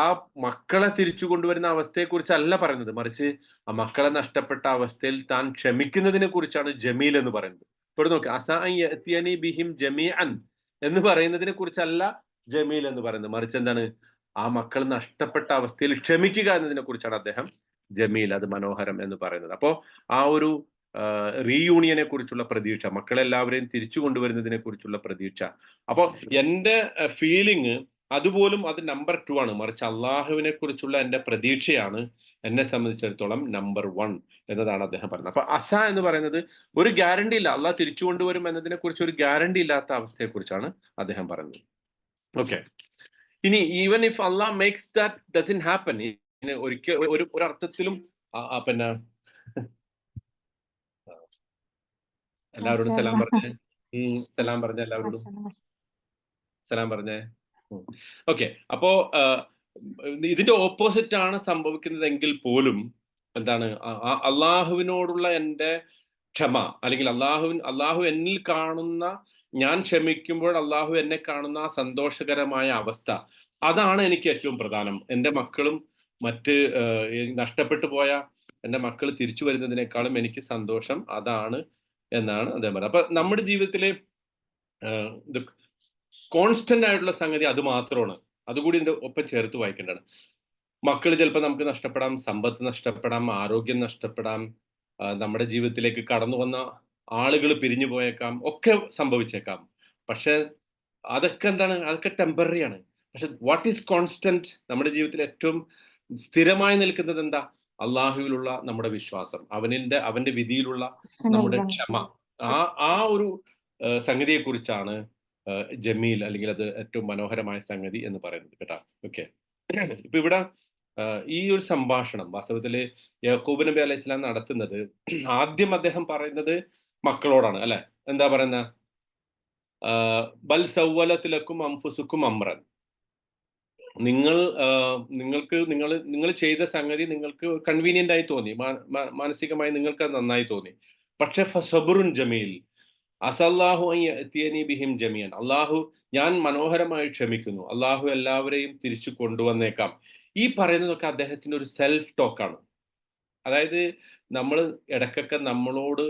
ആ മക്കളെ തിരിച്ചു കൊണ്ടുവരുന്ന അവസ്ഥയെക്കുറിച്ചല്ല പറയുന്നത്, മറിച്ച് ആ മക്കളെ നഷ്ടപ്പെട്ട അവസ്ഥയിൽ താൻ ക്ഷമിക്കുന്നതിനെ കുറിച്ചാണ് ജമീൽ എന്ന് പറയുന്നത്. ഇവിടെ നോക്ക്, അസാനി ബിഹിം ജമീഅൻ എന്ന് പറയുന്നതിനെ കുറിച്ചല്ല ജമീൽ എന്ന് പറയുന്നത്, മറിച്ച് എന്താണ്? ആ മക്കൾ നഷ്ടപ്പെട്ട അവസ്ഥയിൽ ക്ഷമിക്കുക എന്നതിനെ കുറിച്ചാണ് അദ്ദേഹം ജമീൽ, അത് മനോഹരം എന്ന് പറയുന്നത്. അപ്പോ ആ ഒരു റീയൂണിയനെ കുറിച്ചുള്ള പ്രതീക്ഷ, മക്കളെല്ലാവരെയും തിരിച്ചു കൊണ്ടുവരുന്നതിനെ കുറിച്ചുള്ള പ്രതീക്ഷ. അപ്പോ എന്റെ ഫീലിംഗ് അതുപോലും അത് നമ്പർ 2 ആണ്, മറിച്ച് അള്ളാഹുവിനെ കുറിച്ചുള്ള എന്റെ പ്രതീക്ഷയാണ് എന്നെ സംബന്ധിച്ചിടത്തോളം നമ്പർ 1 എന്നതാണ് അദ്ദേഹം പറയുന്നത്. അപ്പൊ അസ എന്ന് പറയുന്നത് ഒരു ഗ്യാരണ്ടി ഇല്ല, അള്ളാഹ് തിരിച്ചു കൊണ്ടുവരും എന്നതിനെ കുറിച്ച് ഒരു ഗ്യാരണ്ടി ഇല്ലാത്ത അവസ്ഥയെ കുറിച്ചാണ് അദ്ദേഹം പറയുന്നത്. ഓക്കെ, ഇനി even if Allah makes that doesn't happen, ഒരു അർത്ഥത്തിലും പിന്നെ എല്ലാവരോടും സലാം പറഞ്ഞേ. സലാം പറഞ്ഞ എല്ലാവരോടും സലാം പറഞ്ഞേ. ഓക്കെ, അപ്പോ ഇതിന്റെ ഓപ്പോസിറ്റ് ആണ് സംഭവിക്കുന്നതെങ്കിൽ പോലും എന്താണ് അള്ളാഹുവിനോടുള്ള എൻ്റെ ക്ഷമ, അല്ലെങ്കിൽ അള്ളാഹു എന്നിൽ കാണുന്ന, ഞാൻ ക്ഷമിക്കുമ്പോൾ അള്ളാഹു എന്നെ കാണുന്ന ആ സന്തോഷകരമായ അവസ്ഥ, അതാണ് എനിക്ക് ഏറ്റവും പ്രധാനം. എൻ്റെ മക്കളും മറ്റ് നഷ്ടപ്പെട്ടു പോയ എൻ്റെ മക്കൾ തിരിച്ചു വരുന്നതിനേക്കാളും എനിക്ക് സന്തോഷം അതാണ് എന്നാണ് അദ്ദേഹം പറയുന്നത്. അപ്പൊ നമ്മുടെ ജീവിതത്തിലെ ഇത് കോൺസ്റ്റന്റ് ആയിട്ടുള്ള സംഗതി അത് മാത്രമാണ്. അതുകൂടി ഇതിന്റെ ഒപ്പം ചേർത്ത് വായിക്കേണ്ടതാണ്. മക്കൾ ചിലപ്പോൾ നമുക്ക് നഷ്ടപ്പെടാം, സമ്പത്ത് നഷ്ടപ്പെടാം, ആരോഗ്യം നഷ്ടപ്പെടാം, നമ്മുടെ ജീവിതത്തിലേക്ക് കടന്നു വന്ന ആളുകൾ പിരിഞ്ഞു പോയേക്കാം, ഒക്കെ സംഭവിച്ചേക്കാം. പക്ഷെ അതൊക്കെ എന്താണ്? അതൊക്കെ ടെമ്പററി ആണ്. പക്ഷെ വാട്ട് ഈസ് കോൺസ്റ്റന്റ്? നമ്മുടെ ജീവിതത്തിൽ ഏറ്റവും സ്ഥിരമായി നിൽക്കുന്നത് എന്താ? അള്ളാഹുവിലുള്ള നമ്മുടെ വിശ്വാസം, അവന്റെ വിധിയിലുള്ള നമ്മുടെ ക്ഷമ. ആ ഒരു സംഗതിയെ കുറിച്ചാണ് ജമീൽ, അല്ലെങ്കിൽ അത് ഏറ്റവും മനോഹരമായ സംഗതി എന്ന് പറയുന്നത് കേട്ടാ. ഓക്കെ, ഇപ്പൊ ഇവിടെ ഈ ഒരു സംഭാഷണം വാസ്തവത്തില് യാക്കൂബ് നബി അലൈഹി സ്വലാം നടത്തുന്നത്, ആദ്യം അദ്ദേഹം പറയുന്നത് മക്കളോടാണ് അല്ലെ. എന്താ പറയുന്ന? ബൽ സവ്വലത്തിലക്കും അംഫുസുക്കും അമ്രൻ, നിങ്ങൾ ചെയ്ത സംഗതി നിങ്ങൾക്ക് കൺവീനിയന്റ് ആയി തോന്നി, മാനസികമായി നിങ്ങൾക്ക് അത് നന്നായി തോന്നി. പക്ഷെ ഫസബുറുൻ ജമീൽ അസല്ലാഹു ബിഹിം ജമിയൻ, അള്ളാഹു, ഞാൻ മനോഹരമായി ക്ഷമിക്കുന്നു, അള്ളാഹു എല്ലാവരെയും തിരിച്ചു കൊണ്ടുവന്നേക്കാം. ഈ പറയുന്നതൊക്കെ അദ്ദേഹത്തിന്റെ ഒരു സെൽഫ് ടോക്കാണ്. അതായത് നമ്മൾ ഇടയ്ക്കൊക്കെ നമ്മളോട്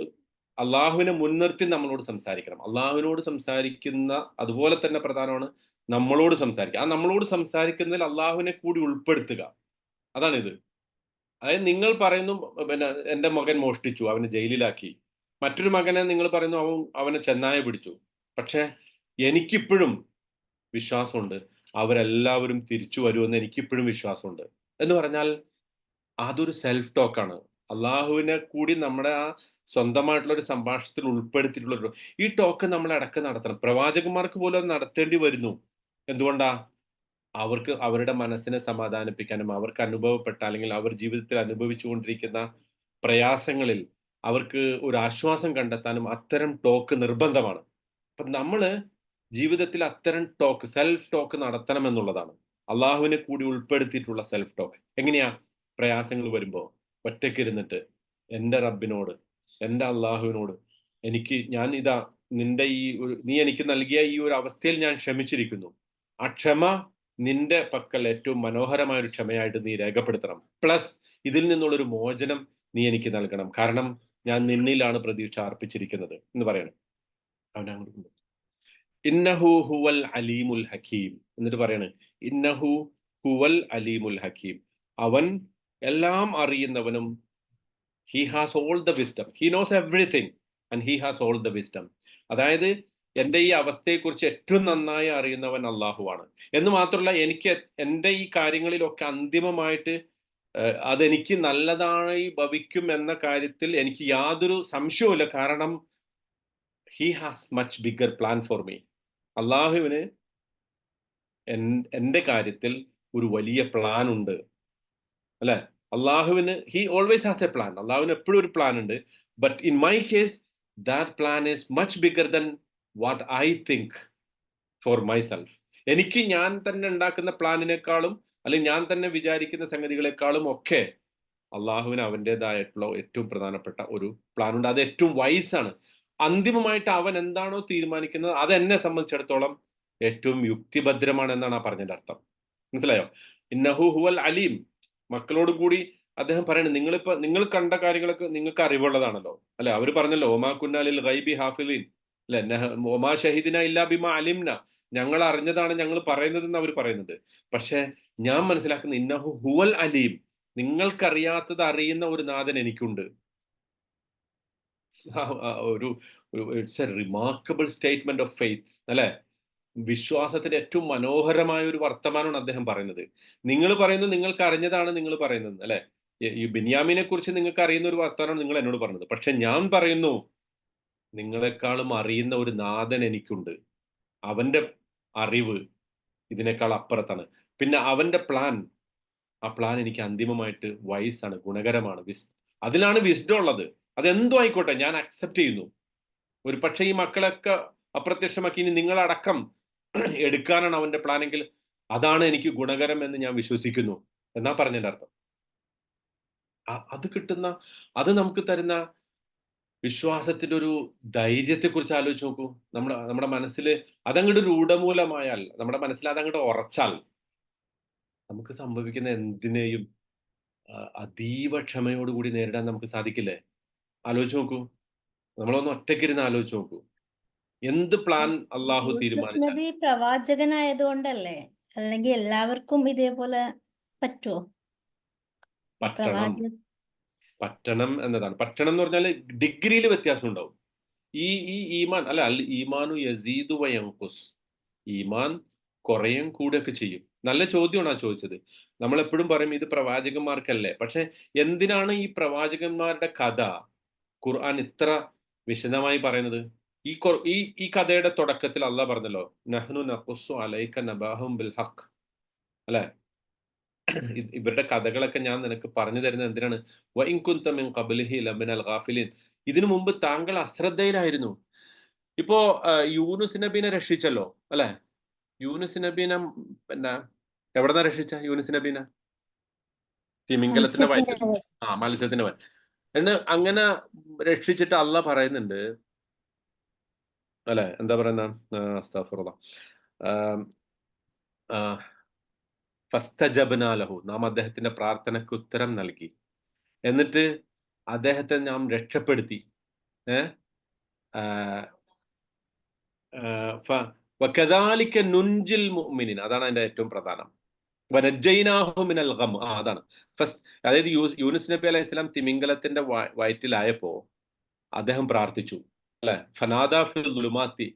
അള്ളാഹുവിനെ മുൻനിർത്തി നമ്മളോട് സംസാരിക്കണം. അള്ളാഹുവിനോട് സംസാരിക്കുന്ന അതുപോലെ തന്നെ പ്രധാനമാണ് നമ്മളോട് സംസാരിക്കുക. ആ നമ്മളോട് സംസാരിക്കുന്നതിൽ അള്ളാഹുവിനെ കൂടി ഉൾപ്പെടുത്തുക, അതാണിത്. അതായത് നിങ്ങൾ പറയുന്നു, പിന്നെ എൻ്റെ മകൻ മോഷ്ടിച്ചു, അവനെ ജയിലിലാക്കി. മറ്റൊരു മകനെ നിങ്ങൾ പറയുന്നു, അവനെ ചെന്നായ പിടിച്ചു. പക്ഷെ എനിക്കിപ്പോഴും വിശ്വാസമുണ്ട്, അവരെല്ലാവരും തിരിച്ചു വരുമെന്ന് എനിക്കിപ്പോഴും വിശ്വാസമുണ്ട് എന്ന് പറഞ്ഞാൽ അതൊരു സെൽഫ് ടോക്കാണ്. അള്ളാഹുവിനെ കൂടി നമ്മുടെ ആ സ്വന്തമായിട്ടുള്ള ഒരു സംഭാഷണത്തിൽ ഉൾപ്പെടുത്തിയിട്ടുള്ള ഈ ടോക്ക് നമ്മൾ ഇടയ്ക്ക് നടത്തണം. പ്രവാചകന്മാർക്ക് പോലും അത് നടത്തേണ്ടി വരുന്നു. എന്തുകൊണ്ടാ? അവർക്ക് അവരുടെ മനസ്സിനെ സമാധാനിപ്പിക്കാനും, അവർക്ക് അനുഭവപ്പെട്ട, അല്ലെങ്കിൽ അവർ ജീവിതത്തിൽ അനുഭവിച്ചുകൊണ്ടിരിക്കുന്ന പ്രയാസങ്ങളിൽ അവർക്ക് ഒരു ആശ്വാസം കണ്ടെത്താനും അത്തരം ടോക്ക് നിർബന്ധമാണ്. അപ്പൊ നമ്മള് ജീവിതത്തിൽ അത്തരം ടോക്ക്, സെൽഫ് ടോക്ക് നടത്തണം എന്നുള്ളതാണ്. അള്ളാഹുവിനെ കൂടി ഉൾപ്പെടുത്തിയിട്ടുള്ള സെൽഫ് ടോക്ക്. എങ്ങനെയാ? പ്രയാസങ്ങൾ വരുമ്പോൾ ഒറ്റയ്ക്കിരുന്നിട്ട് എൻ്റെ റബ്ബിനോട്, എൻ്റെ അള്ളാഹുവിനോട്, ഞാൻ നിന്റെ നീ എനിക്ക് നൽകിയ ഈ ഒരു അവസ്ഥയിൽ ഞാൻ ക്ഷമിച്ചിരിക്കുന്നു. ആ ക്ഷമ നിന്റെ പക്കൽ ഏറ്റവും മനോഹരമായ ഒരു ക്ഷമയായിട്ട് നീ രേഖപ്പെടുത്തണം. പ്ലസ് ഇതിൽ നിന്നുള്ളൊരു മോചനം നീ എനിക്ക് നൽകണം. കാരണം ഞാൻ നിന്നിലാണ് പ്രതീക്ഷ അർപ്പിച്ചിരിക്കുന്നത് എന്ന് പറയണം. അവൻ അങ്ങോട്ട് കൊണ്ടുപോയി. ഇന്നഹു ഹുവൽ അലീമുൽ ഹക്കീം എന്നിട്ട് പറയാണ് ഇന്നഹു ഹുവൽ അലീമുൽ ഹക്കീം. അവൻ എല്ലാം അറിയുന്നവനും, he has all the wisdom, he knows everything and he has all the wisdom. അതായത് എൻ്റെ ഈ അവസ്ഥയെക്കുറിച്ച് ഏറ്റവും നന്നായി അറിയുന്നവൻ അള്ളാഹുവാണ് എന്ന് മാത്രമല്ല, എനിക്ക് എൻ്റെ ഈ കാര്യങ്ങളിലൊക്കെ അന്തിമമായിട്ട് അതെനിക്ക് നല്ലതായി ഭവിക്കും എന്ന കാര്യത്തിൽ എനിക്ക് യാതൊരു സംശയവുമില്ല. കാരണം he has much bigger plan for me. അള്ളാഹുവിന് എൻ്റെ കാര്യത്തിൽ ഒരു വലിയ പ്ലാൻ ഉണ്ട്, അല്ലെ? അള്ളാഹുവിന് he always has A plan. അള്ളാഹുവിന് എപ്പോഴും ഒരു പ്ലാൻ ഉണ്ട്. But in my case that plan is much bigger then what I think four myself. എനിക്ക് ഞാൻ തന്നെ ഉണ്ടാക്കുന്ന പ്ലാനിനേക്കാളും അല്ലെങ്കിൽ ഞാൻ തന്നെ വിചാരിക്കുന്ന സംഗതികളെക്കാളും ഒക്കെ അള്ളാഹുവിന് അവൻ്റെതായിട്ടുള്ള ഏറ്റവും പ്രധാനപ്പെട്ട ഒരു പ്ലാൻ ഉണ്ട്. അത് ഏറ്റവും വൈസാണ്. അന്തിമമായിട്ട് അവൻ എന്താണോ തീരുമാനിക്കുന്നത് അത് എന്നെ സംബന്ധിച്ചിടത്തോളം ഏറ്റവും യുക്തിഭദ്രമാണ് എന്നാണ് ആ പറഞ്ഞതിന്റെ അർത്ഥം. മനസ്സിലായോ? ഇന്നഹു ഹുവൽ അലീം. മക്കളോട് കൂടി അദ്ദേഹം പറയണത്, നിങ്ങൾ കണ്ട കാര്യങ്ങളൊക്കെ നിങ്ങൾക്ക് അറിവുള്ളതാണല്ലോ, അല്ലെ? അവർ പറഞ്ഞല്ലോ ഒമാ കുന്നാലിൽ ഗൈബി ഹാഫിലീൻ, അല്ലെ? ഒമാ ഷഹീദിന ഇല്ലാ ബിമാ അലിംന. ഞങ്ങൾ അറിഞ്ഞതാണ് ഞങ്ങൾ പറയുന്നതെന്ന് അവർ പറയുന്നുണ്ട്. പക്ഷെ ഞാൻ മനസ്സിലാക്കുന്ന ഇന്നഹു ഹുവൽ അലീം, നിങ്ങൾക്കറിയാത്തത് അറിയുന്ന ഒരു നാഥൻ എനിക്കുണ്ട്. ഒരു it's A remarkable statement of faith, അല്ലെ? വിശ്വാസത്തിന്റെ ഏറ്റവും മനോഹരമായ ഒരു വർത്തമാനമാണ് അദ്ദേഹം പറയുന്നത്. നിങ്ങൾ പറയുന്നത് നിങ്ങൾക്ക് അറിഞ്ഞതാണ് നിങ്ങൾ പറയുന്നത്, അല്ലെ? ഈ ബിന്യാമിനെ കുറിച്ച് നിങ്ങൾക്ക് അറിയുന്ന ഒരു വർത്തമാനമാണ് നിങ്ങൾ എന്നോട് പറഞ്ഞത്. പക്ഷെ ഞാൻ പറയുന്നു, നിങ്ങളെക്കാളും അറിയുന്ന ഒരു നാഥൻ എനിക്കുണ്ട്. അവന്റെ അറിവ് ഇതിനേക്കാൾ അപ്പുറത്താണ്. പിന്നെ അവന്റെ പ്ലാൻ, ആ പ്ലാൻ എനിക്ക് അന്തിമമായിട്ട് വൈസാണ്, ഗുണകരമാണ്. അതിലാണ് വിസ്ഡം ഉള്ളത്. അതെന്തോ ആയിക്കോട്ടെ, ഞാൻ അക്സെപ്റ്റ് ചെയ്യുന്നു. ഒരു പക്ഷേ ഈ മക്കളൊക്കെ അപ്രത്യക്ഷമാക്കി ഇനി നിങ്ങളടക്കം എടുക്കാനാണ് അവന്റെ പ്ലാനെങ്കിൽ അതാണ് എനിക്ക് ഗുണകരം എന്ന് ഞാൻ വിശ്വസിക്കുന്നു എന്നാ പറഞ്ഞതിന്റെ അർത്ഥം. അത് കിട്ടുന്ന, അത് നമുക്ക് തരുന്ന വിശ്വാസത്തിന്റെ ഒരു ധൈര്യത്തെ കുറിച്ച് ആലോചിച്ച് നോക്കൂ. നമ്മുടെ മനസ്സിൽ അതങ്ങോട്ട് രൂഢമൂലമായാൽ, നമ്മുടെ മനസ്സിൽ അതങ്ങോട്ട് ഉറച്ചാൽ നമുക്ക് സംഭവിക്കുന്ന എന്തിനേയും അതീവ ക്ഷമയോടുകൂടി നേരിടാൻ നമുക്ക് സാധിക്കില്ലേ? ആലോചിച്ച് നോക്കൂ. നമ്മളൊന്ന് ഒറ്റയ്ക്കിരുന്ന് ആലോചിച്ച് നോക്കൂ. എന്ത് പ്ലാൻ അള്ളാഹു യൂസുഫ് തീരുമാനിച്ചാൽ. നബി പ്രവാചകനായതുകൊണ്ടല്ലേ? അല്ലെങ്കിൽ എല്ലാവർക്കും ഇതേപോലെ പറ്റുമോ? പറ്റണം പ്രവാചക പറ്റണം എന്നതാണ്. പറ്റണം എന്ന് പറഞ്ഞാൽ ഡിഗ്രിയിൽ വ്യത്യാസം ഉണ്ടാവും. ഈ ഈമാൻ അല്ല, ഈമാനു യസീദു വയൻഖുസ്. ഈമാൻ കുറയും കൂടുകയൊക്കെ ചെയ്യും. നല്ല ചോദ്യമാണ് ആ ചോദിച്ചത്. നമ്മളെപ്പോഴും പറയും ഇത് പ്രവാചകന്മാർക്കല്ലേ. പക്ഷെ എന്തിനാണ് ഈ പ്രവാചകന്മാരുടെ കഥ ഖുർആൻ ഇത്ര വിശദമായി പറയുന്നത്? ഈ കഥയുടെ തുടക്കത്തിൽ അള്ളാഹ് പറഞ്ഞല്ലോ, നഹ്നു നഖുസ്സു അലൈക നബഅഹും ബിൽ ഹഖ്, അല്ലെ? ഇവരുടെ കഥകളൊക്കെ ഞാൻ നിനക്ക് പറഞ്ഞു തരുന്നത് എന്തിനാണ്? വഇൻ കുൻത മിൻ ഖബ്ലിഹി ലമിനൽ ഗാഫിലിൻ. ഇതിനു മുമ്പ് താങ്കൾ അശ്രദ്ധയിലായിരുന്നു. ഇപ്പോ യൂനുസ് നബീനെ രക്ഷിച്ചല്ലോ, അല്ലെ? യൂനുസ് നബീനെ പിന്നെ എവിടെന്നാ രക്ഷിച്ച യൂനുസ് നബീനെ? തിമിംഗലത്തിന്റെ വയറ്റിൽ. മത്സ്യത്തിന്റെ വയറ്റിൽ. അങ്ങനെ രക്ഷിച്ചിട്ട് അള്ളാഹ് പറയുന്നുണ്ട്, അല്ലെ? എന്താ പറയുന്ന? അസ്തഗ്ഫിറുല്ലാഹ്. ഫസ്തജബ്നാ ലഹു, നാം അദ്ദേഹത്തിന്റെ പ്രാർത്ഥനയ്ക്ക് ഉത്തരം നൽകി. എന്നിട്ട് അദ്ദേഹത്തെ നാം രക്ഷപ്പെടുത്തി. വകദാലിക നുൻജിൽ മുഅ്മിനീൻ, അതാണ് അതിന്റെ ഏറ്റവും പ്രധാനം. വനജ്ജൈനാഹു മിനൽ ഗം, അതാണ് അതായത് യൂനുസ് നബി അലൈഹി സ്വലാം തിമിംഗലത്തിന്റെ വയറ്റിലായപ്പോ അദ്ദേഹം പ്രാർത്ഥിച്ചു, അല്ലെ? ഫനാദാ ഫിൽ ദുലുമാത്തി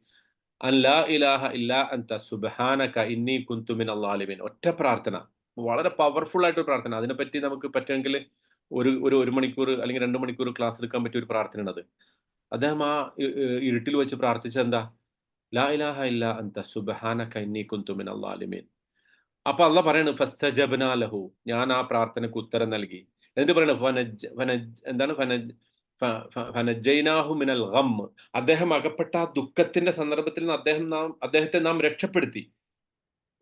അൻ ലാ ഇലാഹ ഇല്ലാ അൻത സുബ്ഹാനക ഇന്നി കുന്തു മിനൽ ളാലിമീൻ. ഒറ്റ പ്രാർത്ഥന, വളരെ പവർഫുൾ ആയിട്ടൊരു പ്രാർത്ഥന. അതിനെപ്പറ്റി നമുക്ക് പറ്റുമെങ്കിൽ ഒരു മണിക്കൂർ അല്ലെങ്കിൽ 2 മണിക്കൂർ ക്ലാസ് എടുക്കാൻ പറ്റിയ ഒരു പ്രാർത്ഥനയാണ് അത്. അദ്ദേഹം ആ ഇരുട്ടിൽ വെച്ച് പ്രാർത്ഥിച്ചത് എന്താ? ലാ ഇലാഹ ഇല്ലാ അൻത സുബ്ഹാനക ഇന്നി കുന്തു മിനൽ ളാലിമീൻ. അപ്പൊ അള്ളാഹ് പറയാണ് ഫസ്തജബ്നാ ലഹു, ഞാൻ ആ പ്രാർത്ഥനയ്ക്ക് ഉത്തരം നൽകി. എന്നിട്ട് പറയണ എന്താണ്? ഫനജ്ജൈനാഹു മിനൽ ഗം, അദ്ദേഹം അകപ്പെട്ട ആ ദുഃഖത്തിന്റെ സന്ദർഭത്തിൽ നിന്ന് അദ്ദേഹത്തെ നാം രക്ഷപ്പെടുത്തി.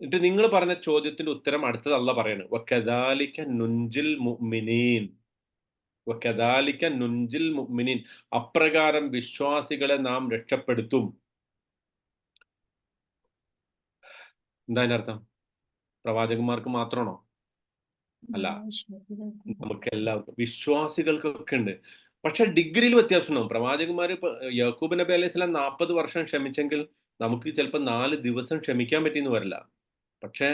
എന്നിട്ട് നിങ്ങൾ പറഞ്ഞ ചോദ്യത്തിന്റെ ഉത്തരം അടുത്തത് അള്ളാഹ് പറയാണ്, വകദാലിക നുൻജിൽ മുഅ്മിനീൻ, വകദാലിക നുൻജിൽ മുഅ്മിനീൻ, അപ്രകാരം വിശ്വാസികളെ നാം രക്ഷപ്പെടുത്തും. എന്താ അതിന്റെ അർത്ഥം? പ്രവാചകന്മാർക്ക് മാത്രമാണോ? അല്ല, നമുക്ക് എല്ലാവർക്കും, വിശ്വാസികൾക്കൊക്കെ ഉണ്ട്. പക്ഷെ ഡിഗ്രിയിൽ വ്യത്യാസം ഉണ്ടാവും. പ്രവാചകന്മാർ ഇപ്പൊ യാക്കൂബ് നബി അലൈഹി സ്വലാം 40 വർഷം ക്ഷമിച്ചെങ്കിൽ നമുക്ക് ചിലപ്പോൾ 4 ദിവസം ക്ഷമിക്കാൻ പറ്റിയെന്ന് വരില്ല. പക്ഷേ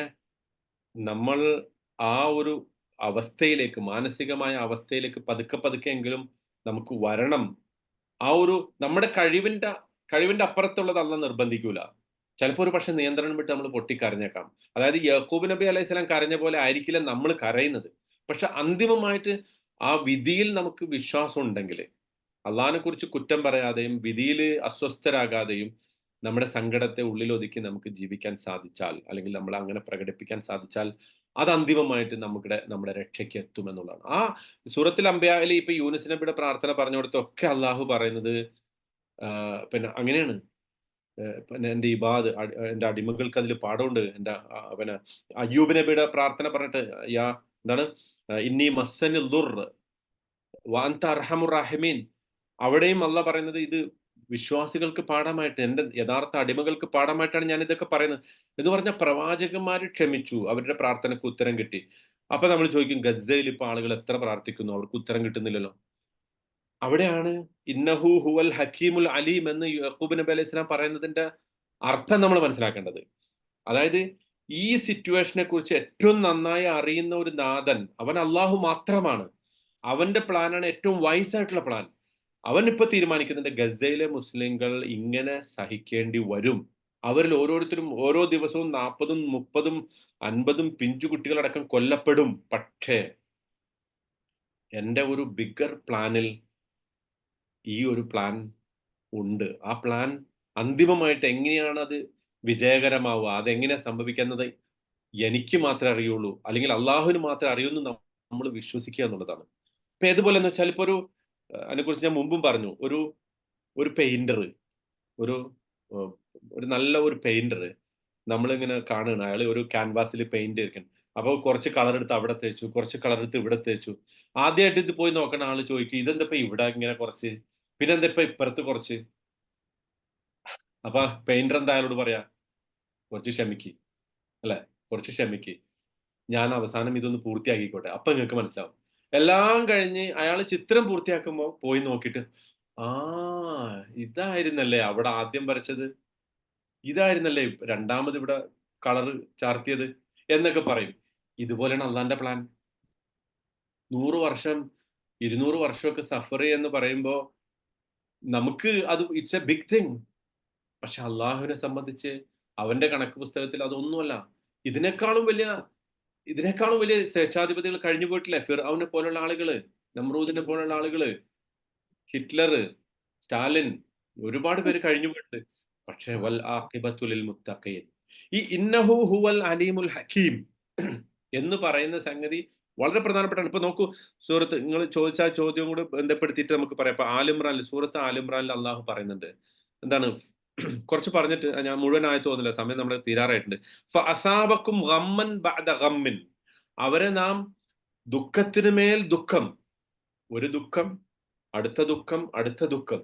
നമ്മൾ ആ ഒരു അവസ്ഥയിലേക്ക്, മാനസികമായ അവസ്ഥയിലേക്ക് പതുക്കെ പതുക്കെ എങ്കിലും നമുക്ക് വരണം. ആ ഒരു നമ്മുടെ കഴിവിന്റെ അപ്പുറത്തുള്ളത് അല്ല നിർബന്ധിക്കൂല. ചിലപ്പോൾ ഒരു പക്ഷെ നിയന്ത്രണം വിട്ട് നമ്മൾ പൊട്ടിക്കരഞ്ഞേക്കാം. അതായത് യാക്കൂബ് നബി അലൈഹി സ്വലാം കരഞ്ഞ പോലെ ആയിരിക്കില്ല നമ്മൾ കരയുന്നത്. പക്ഷെ അന്തിമമായിട്ട് ആ വിധിയിൽ നമുക്ക് വിശ്വാസം ഉണ്ടെങ്കിൽ, അള്ളാഹിനെ കുറിച്ച് കുറ്റം പറയാതെയും വിധിയിൽ അസ്വസ്ഥരാകാതെയും നമ്മുടെ സങ്കടത്തെ ഉള്ളിലൊതുക്കി നമുക്ക് ജീവിക്കാൻ സാധിച്ചാൽ, അല്ലെങ്കിൽ നമ്മൾ അങ്ങനെ പ്രകടിപ്പിക്കാൻ സാധിച്ചാൽ, അത് അന്തിമമായിട്ട് നമ്മുടെ രക്ഷയ്ക്ക് എത്തുമെന്നുള്ളതാണ്. ആ സൂറത്തുൽ അംബിയായിൽ ഇപ്പൊ യൂനുസ് നബിയുടെ പ്രാർത്ഥന പറഞ്ഞു കൊടുത്തൊക്കെ അള്ളാഹു പറയുന്നത് പിന്നെ അങ്ങനെയാണ്. പിന്നെ എൻ്റെ ഇബാദ്, എൻ്റെ അടിമകൾക്ക് അതിൽ പാഠമുണ്ട്. എൻ്റെ പിന്നെ അയ്യൂബ് നബിയുടെ പ്രാർത്ഥന പറഞ്ഞിട്ട് എന്താണ്, ഇന്നി മസ്സനി ദുർ വഅൻത അർഹമുർ റഹീമീൻ. അവിടെയും അള്ളാഹ് പറയുന്നത് ഇത് വിശ്വാസികൾക്ക് പാഠമായിട്ട്, എൻ്റെ യഥാർത്ഥ അടിമകൾക്ക് പാഠമായിട്ടാണ് ഞാൻ ഇതൊക്കെ പറയുന്നത് എന്ന് പറഞ്ഞ പ്രവാചകന്മാർ ക്ഷമിച്ചു, അവരുടെ പ്രാർത്ഥനയ്ക്ക് ഉത്തരം കിട്ടി. അപ്പൊ നമ്മൾ ചോദിക്കും, ഗസയിൽ ഇപ്പൊ ആളുകൾ എത്ര പ്രാർത്ഥിക്കുന്നു, അവർക്ക് ഉത്തരം കിട്ടുന്നില്ലല്ലോ. അവിടെയാണ് ഇന്നഹു ഹുവൽ ഹക്കീമുൽ അലീം എന്ന് യാക്കൂബ് നബി അലൈഹി സ്വലാം പറയുന്നതിന്റെ അർത്ഥം നമ്മൾ മനസ്സിലാക്കേണ്ടത്. അതായത് ഈ സിറ്റുവേഷനെ കുറിച്ച് ഏറ്റവും നന്നായി അറിയുന്ന ഒരു നാഥൻ അവൻ അള്ളാഹു മാത്രമാണ്. അവന്റെ പ്ലാനാണ് ഏറ്റവും വൈസായിട്ടുള്ള പ്ലാൻ. അവൻ ഇപ്പൊ തീരുമാനിക്കുന്നുണ്ട് ഗസയിലെ മുസ്ലിങ്ങൾ ഇങ്ങനെ സഹിക്കേണ്ടി വരും. അവരിൽ ഓരോരുത്തരും ഓരോ ദിവസവും 40ഉം 30ഉം 50ഉം പിഞ്ചു കുട്ടികളടക്കം കൊല്ലപ്പെടും. പക്ഷേ എൻ്റെ ഒരു ബിഗർ പ്ലാനിൽ ഈ ഒരു പ്ലാൻ ഉണ്ട്. ആ പ്ലാൻ അന്തിമമായിട്ട് എങ്ങനെയാണ് അത് വിജയകരമാവുക, അതെങ്ങനെ സംഭവിക്കുന്നത് എനിക്ക് മാത്രമേ അറിയുള്ളൂ, അല്ലെങ്കിൽ അള്ളാഹുവിന് മാത്രമേ അറിയൂന്ന് നമ്മൾ വിശ്വസിക്കുക എന്നുള്ളതാണ്. ഇപ്പൊ ഏതുപോലെ എന്ന് വെച്ചാൽ, ഇപ്പൊ അതിനെക്കുറിച്ച് ഞാൻ മുമ്പും പറഞ്ഞു, ഒരു പെയിന്റർ, ഒരു നല്ല ഒരു പെയിന്റർ നമ്മളിങ്ങനെ കാണുകയാണ്. അയാൾ ഒരു ക്യാൻവാസിൽ പെയിന്റ് ഇരിക്കണം. അപ്പോൾ കുറച്ച് കളർ എടുത്ത് അവിടെ തേച്ചു, കുറച്ച് കളർ എടുത്ത് ഇവിടെ തേച്ചു. ആദ്യമായിട്ട് ഇത് പോയി നോക്കണ ആള് ചോദിക്കും, ഇതെന്താ ഇവിടെ ഇങ്ങനെ കുറച്ച്, പിന്നെ എന്താ ഇപ്പുറത്ത് കുറച്ച്. അപ്പൊ പെയിന്റർ എന്താ അയാളോട് പറയാ, കുറച്ച് ക്ഷമിക്ക്, അല്ലെ, കുറച്ച് ക്ഷമിക്ക്, ഞാൻ അവസാനം ഇതൊന്ന് പൂർത്തിയാക്കിക്കോട്ടെ, അപ്പൊ നിങ്ങൾക്ക് മനസ്സിലാവും. എല്ലാം കഴിഞ്ഞ് അയാൾ ചിത്രം പൂർത്തിയാക്കുമ്പോൾ പോയി നോക്കിയിട്ട്, ആ ഇതായിരുന്നല്ലേ അവിടെ ആദ്യം വരച്ചത്, ഇതായിരുന്നല്ലേ രണ്ടാമത് ഇവിടെ കളർ ചാർത്തിയത് എന്നൊക്കെ പറയും. ഇതുപോലെയാണ് അള്ളാന്റെ പ്ലാൻ. 100 വർഷം 200 വർഷമൊക്കെ സഫർ എന്ന് പറയുമ്പോൾ നമുക്ക് അത് ഇറ്റ്സ് എ ബിഗ് തിങ്. പക്ഷെ അള്ളാഹുവിനെ സംബന്ധിച്ച് അവന്റെ കണക്ക് പുസ്തകത്തിൽ അതൊന്നുമല്ല. ഇതിനേക്കാളും വലിയ സ്വേച്ഛാധിപതികൾ കഴിഞ്ഞു പോയിട്ടില്ലേ? ഫിർഔനെ പോലുള്ള ആളുകള്, നമ്രൂദിനെ പോലുള്ള ആളുകള്, ഹിറ്റ്ലർ, സ്റ്റാലിൻ, ഒരുപാട് പേര് കഴിഞ്ഞു പോയിട്ടുണ്ട്. പക്ഷെ വൽ ആഖിബത്തു ലിൽ മുത്തഖീൻ, ഈ ഇന്നഹു ഹുവൽ അലീമുൽ ഹക്കീം എന്ന് പറയുന്ന സംഗതി വളരെ പ്രധാനപ്പെട്ടാണ്. ഇപ്പൊ നോക്കൂ, സൂറത്ത് നിങ്ങൾ ചോദിച്ച ആ ചോദ്യം കൂടെ ബന്ധപ്പെടുത്തിയിട്ട് നമുക്ക് പറയാം. ഇപ്പൊ ആലിമ്രാനിൽ, സൂറത്ത് ആലിമ്രാനിൽ അള്ളാഹു പറയുന്നുണ്ട് എന്താണ്, കുറച്ച് പറഞ്ഞിട്ട് ഞാൻ മുഴുവനായി തോന്നില്ല, സമയം നമ്മൾ തീരാറായിട്ടുണ്ട്. ഫഅസാബക്കും ഗമ്മൻ ബഅദ ഗമ്മിൻ, അവരെ നാം ദുഃഖത്തിന് മേൽ ദുഃഖം, ഒരു ദുഃഖം, അടുത്ത ദുഃഖം, അടുത്ത ദുഃഖം,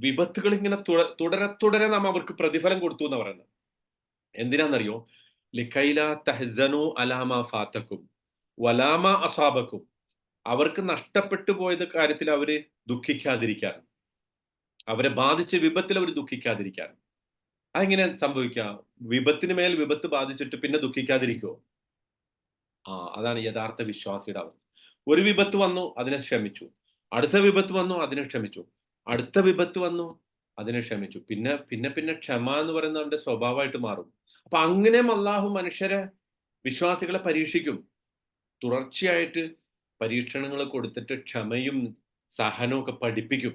വിപത്തുകൾ ഇങ്ങനെ തുടരെ നാം അവർക്ക് പ്രതിഫലം കൊടുത്തു എന്ന് പറയുന്നത്. എന്തിനാണെന്നറിയോ? ലിക്കൈല തഹ്സനു അലാമ ഫാത്തക്കും വലാമ അസാബക്കും, അവർക്ക് നഷ്ടപ്പെട്ടു പോയത് കാര്യത്തിൽ അവര് ദുഃഖിക്കാതിരിക്കാൻ, അവരെ ബാധിച്ച വിപത്തിൽ അവർ ദുഃഖിക്കാതിരിക്കാൻ. അതെങ്ങനെ സംഭവിക്കുക? വിപത്തിന് മേൽ വിപത്ത് ബാധിച്ചിട്ട് പിന്നെ ദുഃഖിക്കാതിരിക്കുമോ? അതാണ് യഥാർത്ഥ വിശ്വാസിയുടെ അവസ്ഥ. ഒരു വിപത്ത് വന്നു, അതിനെ ക്ഷമിച്ചു. അടുത്ത വിപത്ത് വന്നു, അതിനെ ക്ഷമിച്ചു. അടുത്ത വിപത്ത് വന്നു, അതിനെ ക്ഷമിച്ചു. പിന്നെ പിന്നെ പിന്നെ ക്ഷമ എന്ന് പറയുന്നത് അവന്റെ സ്വഭാവമായിട്ട് മാറും. അപ്പൊ അങ്ങനെ അല്ലാഹു മനുഷ്യരെ, വിശ്വാസികളെ പരീക്ഷിക്കും. തുടർച്ചയായിട്ട് പരീക്ഷണങ്ങൾ കൊടുത്തിട്ട് ക്ഷമയും സഹനവും ഒക്കെ പഠിപ്പിക്കും.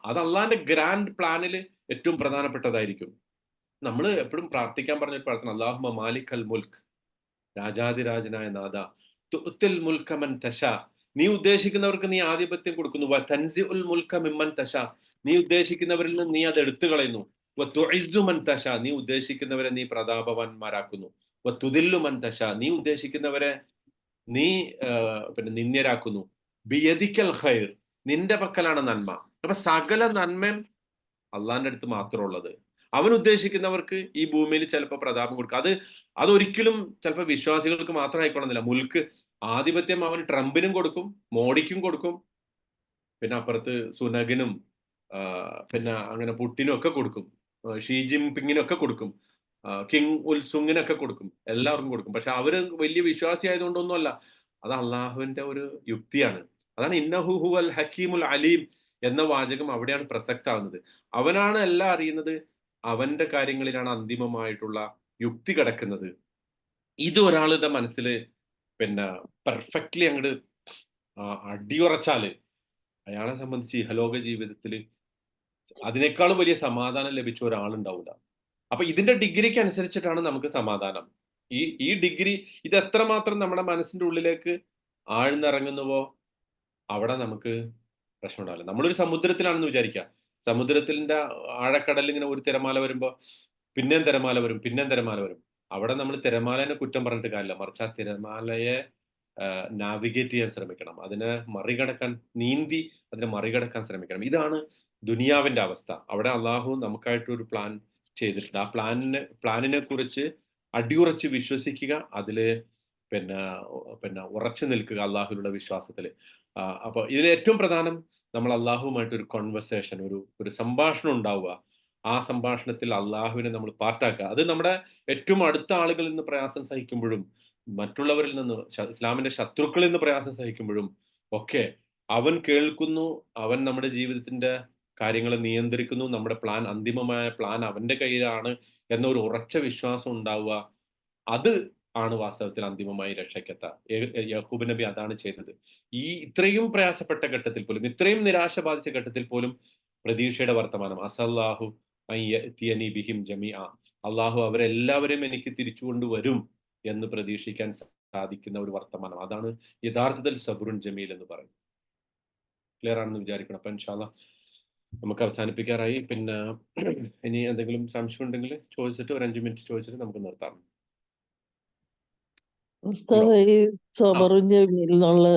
അത് അള്ളാന്റെ ഗ്രാൻഡ് പ്ലാനിൽ ഏറ്റവും പ്രധാനപ്പെട്ടതായിരിക്കും. നമ്മൾ എപ്പോഴും പ്രാർത്ഥിക്കാൻ പറഞ്ഞ പ്രാർത്ഥന, അല്ലാഹുമ്മ മാലിക്കൽ മുൽക്ക്, രാജാതിരാജനായ നാഥ, തുഅ്തിൽ മുൽക മൻ തശാ, നീ ഉദ്ദേശിക്കുന്നവർക്ക് നീ ആധിപത്യം കൊടുക്കുന്നു. വതൻസിഉൽ മുൽക മിമ്മൻ തശാ, നീ ഉദ്ദേശിക്കുന്നവരിൽ നിന്ന് നീ അത് എടുത്തു കളയുന്നു. വതുഇസ്സു മൻ തശാ, നീ ഉദ്ദേശിക്കുന്നവരെ നീ പ്രതാപവാന്മാരാക്കുന്നു. വതുദില്ലു മൻ തശാ, നീ ഉദ്ദേശിക്കുന്നവരെ നീ പിന്നെ നിന്ദ്യരാക്കുന്നു. ബിയദിക്കൽ ഖൈർ, നിന്റെ പക്കലാണ് നന്മ. അപ്പൊ സകല നന്മയും അള്ളാന്റെ അടുത്ത് മാത്രമുള്ളത്. അവൻ ഉദ്ദേശിക്കുന്നവർക്ക് ഈ ഭൂമിയിൽ ചിലപ്പോൾ പ്രതാപം കൊടുക്കും. അതൊരിക്കലും ചിലപ്പോൾ വിശ്വാസികൾക്ക് മാത്രം ആയിക്കൊള്ളുന്നില്ല. മുൽക്ക് ആധിപത്യം അവൻ ട്രംപിനും കൊടുക്കും, മോഡിക്കും കൊടുക്കും, പിന്നെ അപ്പുറത്ത് സുനകിനും പിന്നെ അങ്ങനെ പുട്ടിനും ഒക്കെ കൊടുക്കും, ഷീ ജിൻപിങ്ങിനും ഒക്കെ കൊടുക്കും, കിങ് ഉൽസുങ്ങിനൊക്കെ കൊടുക്കും, എല്ലാവർക്കും കൊടുക്കും. പക്ഷെ അവര് വലിയ വിശ്വാസി ആയതുകൊണ്ടൊന്നുമല്ല, അത് അള്ളാഹുവിന്റെ ഒരു യുക്തിയാണ്. അതാണ് ഇന്നഹു ഹുവൽ ഹക്കീമുൽ അലീം എന്ന വാചകം അവിടെയാണ് പ്രസക്താവുന്നത്. അവനാണ് എല്ലാം അറിയുന്നത്, അവന്റെ കാര്യങ്ങളിലാണ് അന്തിമമായിട്ടുള്ള യുക്തി കിടക്കുന്നത്. ഇത് ഒരാളുടെ മനസ്സിൽ പിന്നെ പെർഫെക്റ്റ്ലി അങ്ങോട്ട് അടിയുറച്ചാല് അയാളെ സംബന്ധിച്ച് ഇഹലോക ജീവിതത്തിൽ അതിനേക്കാളും വലിയ സമാധാനം ലഭിച്ച ഒരാളുണ്ടാവില്ല. അപ്പൊ ഇതിന്റെ ഡിഗ്രിക്ക് അനുസരിച്ചിട്ടാണ് നമുക്ക് സമാധാനം. ഈ ഡിഗ്രി ഇത് എത്രമാത്രം നമ്മുടെ മനസ്സിന്റെ ഉള്ളിലേക്ക് ആഴ്ന്നിറങ്ങുന്നുവോ അവിടെ നമുക്ക് പ്രശ്നം ഉണ്ടാവില്ല. നമ്മളൊരു സമുദ്രത്തിലാണെന്ന് വിചാരിക്കുക. സമുദ്രത്തിന്റെ ആഴക്കടലിൽ ഇങ്ങനെ ഒരു തിരമാല വരുമ്പോ പിന്നെയും തിരമാല വരും, പിന്നെയും തിരമാല വരും. അവിടെ നമ്മൾ തിരമാലനെ കുറ്റം പറഞ്ഞിട്ട് കാര്യമില്ല, മറിച്ച് ആ തിരമാലയെ നാവിഗേറ്റ് ചെയ്യാൻ ശ്രമിക്കണം, അതിനെ മറികടക്കാൻ, നീന്തി അതിനെ മറികടക്കാൻ ശ്രമിക്കണം. ഇതാണ് ദുനിയാവിന്റെ അവസ്ഥ. അവിടെ അള്ളാഹു നമുക്കായിട്ടൊരു പ്ലാൻ ചെയ്തിട്ടുണ്ട്. ആ പ്ലാനിനെ കുറിച്ച് അടിയുറച്ച് വിശ്വസിക്കുക, അതില് പിന്നെ ഉറച്ചു നിൽക്കുക അള്ളാഹുവിലുള്ള വിശ്വാസത്തിൽ. അപ്പൊ ഇതിൽ ഏറ്റവും പ്രധാനം നമ്മൾ അള്ളാഹുവുമായിട്ട് ഒരു കോൺവെർസേഷൻ, ഒരു സംഭാഷണം ഉണ്ടാവുക. ആ സംഭാഷണത്തിൽ അള്ളാഹുവിനെ നമ്മൾ പാർട്ടാക്കുക. അത് നമ്മുടെ ഏറ്റവും അടുത്ത ആളുകളിൽ നിന്ന് പ്രയാസം സഹിക്കുമ്പോഴും, മറ്റുള്ളവരിൽ നിന്ന്, ഇസ്ലാമിന്റെ ശത്രുക്കളിൽ നിന്ന് പ്രയാസം സഹിക്കുമ്പോഴും ഒക്കെ അവൻ കേൾക്കുന്നു, അവൻ നമ്മുടെ ജീവിതത്തിന്റെ കാര്യങ്ങളെ നിയന്ത്രിക്കുന്നു, നമ്മുടെ അന്തിമമായ പ്ലാൻ അവന്റെ കയ്യിലാണ് എന്നൊരു ഉറച്ച വിശ്വാസം ഉണ്ടാവുക. അത് ആണ് വാസ്തവത്തിൽ അന്തിമമായി രക്ഷയ്ക്കെത്ത. യാക്കൂബ് നബി അതാണ് ചെയ്തത്. ഇത്രയും പ്രയാസപ്പെട്ട ഘട്ടത്തിൽ പോലും, ഇത്രയും നിരാശ ബാധിച്ച ഘട്ടത്തിൽ പോലും പ്രതീക്ഷയുടെ വർത്തമാനം, അസല്ലാഹു ബിഹിം ജമീഅ, അള്ളാഹു അവരെല്ലാവരും എനിക്ക് തിരിച്ചു കൊണ്ടുവരും എന്ന് പ്രതീക്ഷിക്കാൻ സാധിക്കുന്ന ഒരു വർത്തമാനം. അതാണ് യഥാർത്ഥത്തിൽ സബ്റുൻ ജമീൽ എന്ന് പറയുന്നത്. ക്ലിയർ ആണെന്ന് വിചാരിക്കണം. അപ്പൊ ഇൻഷാ അല്ലാഹ് നമുക്ക് അവസാനിപ്പിക്കാറായി. പിന്നെ ഇനി എന്തെങ്കിലും സംശയം ഉണ്ടെങ്കിൽ ചോദിച്ചിട്ട് ഒരു 5 മിനിറ്റ് ചോദിച്ചിട്ട് നമുക്ക് നിർത്താം. ഉസ്താദ്, ഈ സബറുൻ ജമീൽ എന്നുള്ള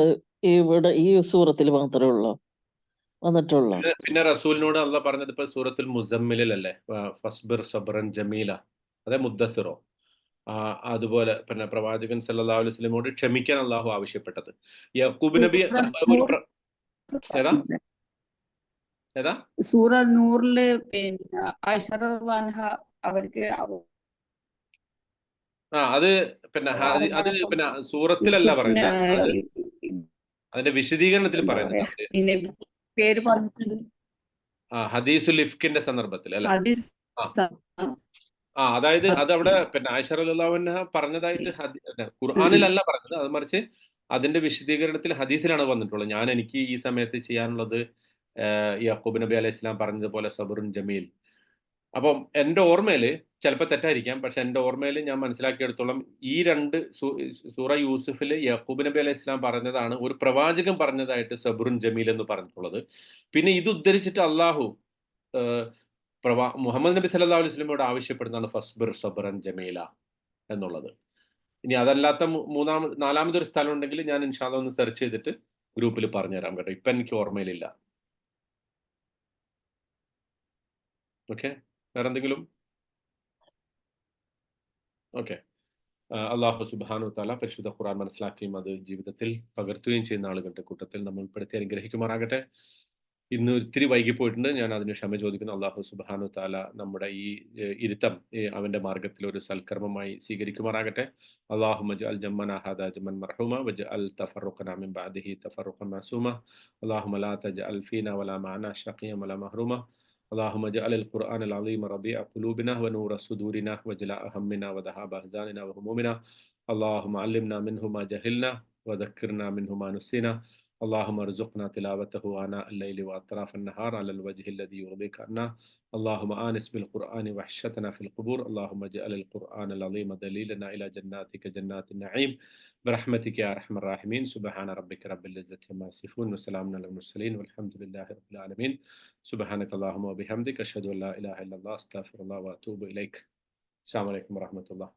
ഇവിടെ ഈ സൂറത്തിൽ മാത്രമേ ഉള്ളൂ വന്നിട്ടുള്ളൂ? പിന്നെ റസൂലിനോട് അള്ളാഹ് പറഞ്ഞത് ഇപ്പൊ സൂറത്തുൽ മുസമ്മിലല്ലേ, ഫസ്ബിർ സബ്റൻ ജമീല, അതെ മുദ്ദസിറോ. അതുപോലെ പിന്നെ പ്രവാചകൻ സല്ലല്ലാഹു അലൈഹി വസല്ലമയോട് ക്ഷമിക്കാൻ അള്ളാഹു ആവശ്യപ്പെട്ടത്. യാക്കൂബ് നബി ഏതാ ഏതാ സൂറ നൂറില് പിന്നെ ആയിഷ റളിയല്ലാഹു അൻഹ അവർക്ക് അത് പിന്നെ അത് പിന്നെ സൂറത്തിലല്ല പറയുന്നത്, അതിന്റെ വിശദീകരണത്തിൽ പറയുന്നുണ്ട്. പിന്നെ പേര് പറഞ്ഞിട്ടുണ്ട് ഹദീസുൽ ഇഫ്കിന്റെ സന്ദർഭത്തിൽ അല്ലെ. ഹദീസ്. അതായത് അത് അവിടെ പിന്നെ ആയിഷ റളിയല്ലാഹു അൻഹ പറഞ്ഞതായിട്ട് ഖുർആനിലല്ല പറഞ്ഞത്, അത് മറിച്ച് അതിന്റെ വിശദീകരണത്തിൽ ഹദീസിലാണ് വന്നിട്ടുള്ളത്. എനിക്ക് ഈ സമയത്ത് ചെയ്യാനുള്ളത് യാക്കൂബ് നബി അലൈഹി സ്വലാം പറഞ്ഞതുപോലെ സബറുൻ ജമീൽ. അപ്പം എൻ്റെ ഓർമ്മയില് ചിലപ്പോൾ തെറ്റായിരിക്കാം, പക്ഷെ എൻ്റെ ഓർമ്മയിൽ ഞാൻ മനസ്സിലാക്കിയെടുത്തോളം ഈ 2 സൂറ യൂസുഫിൽ യാക്കൂബ് നബി അലൈഹി സ്വലാം പറഞ്ഞതാണ് ഒരു പ്രവാചകൻ പറഞ്ഞതായിട്ട് സബറുൻ ജമീൽ എന്ന് പറഞ്ഞിട്ടുള്ളത്. പിന്നെ ഇത് ഉദ്ധരിച്ചിട്ട് അള്ളാഹു മുഹമ്മദ് നബി സല്ലല്ലാഹു അലൈഹി വസല്ലമയോട് ആവശ്യപ്പെടുന്നതാണ് ഫസ്ബിർ സബ്റൻ ജമീല എന്നുള്ളത്. ഇനി അതല്ലാത്ത നാലാമതൊരു സ്ഥലം ഉണ്ടെങ്കിൽ ഞാൻ ഇൻഷാ അല്ലാഹ് ഒന്ന് സെർച്ച് ചെയ്തിട്ട് ഗ്രൂപ്പിൽ പറഞ്ഞുതരാം കേട്ടോ. ഇപ്പൊ എനിക്ക് ഓർമ്മയിലില്ല. ഓക്കെ, വേറെ എന്തെങ്കിലും? ഓക്കെ. അള്ളാഹു സുബ്ഹാനഹു വതആല പരിശുദ്ധ ഖുർആൻ മനസ്സിലാക്കുകയും അത് ജീവിതത്തിൽ പകർത്തുകയും ചെയ്യുന്ന ആളുകളുടെ കൂട്ടത്തിൽ നമ്മൾ ഉൾപ്പെടുത്തി അനുഗ്രഹിക്കുമാറാകട്ടെ. ഇന്ന് ഒത്തിരി വൈകിപ്പോയിട്ടുണ്ട്, ഞാൻ അതിന് ക്ഷമ ചോദിക്കുന്നു. അള്ളാഹു സുബ്ഹാനഹു വതആല നമ്മുടെ ഈ ഇരുത്തം അവന്റെ മാർഗത്തിൽ ഒരു സൽക്കർമ്മമായി സ്വീകരിക്കുമാറാകട്ടെ. അല്ലാഹുമ്മ ജഅൽ ജമ്മന ഹാദാ ജമ്മൻ മർഹൂമ വജഅൽ തഫറഖന മിൻ ബഅദിഹി തഫറഖൻ മഅസൂമ. അല്ലാഹുമ്മ ലാ തജഅൽ ഫീനാ വലാ മഅനാ ശഖിയ്യൻ വലാ മഹ്റൂമ. اللهم اجعل القرآن العظيم ربيع قلوبنا ونور صدورنا وجلاء همنا وذهاب أحزاننا وهمومنا. اللهم علمنا منه ما جهلنا وذكرنا منه ما نسينا. اللهم ارزقنا تلاوته آناء الليل وأطراف النهار على الوجه الذي يرضيك عنا. اللهم آنس بالقرآن وحشتنا في القبور. اللهم اجعل القرآن العظيم دليلنا إلى جناتك جنات النعيم برحمتك يا أرحم الراحمين. سبحان ربك رب العزة عما يصفون وسلام على المرسلين والحمد لله رب العالمين. سبحانك اللهم وبحمدك أشهد أن لا إله إلا الله أستغفر الله وأتوب إليك. السلام عليكم ورحمة الله.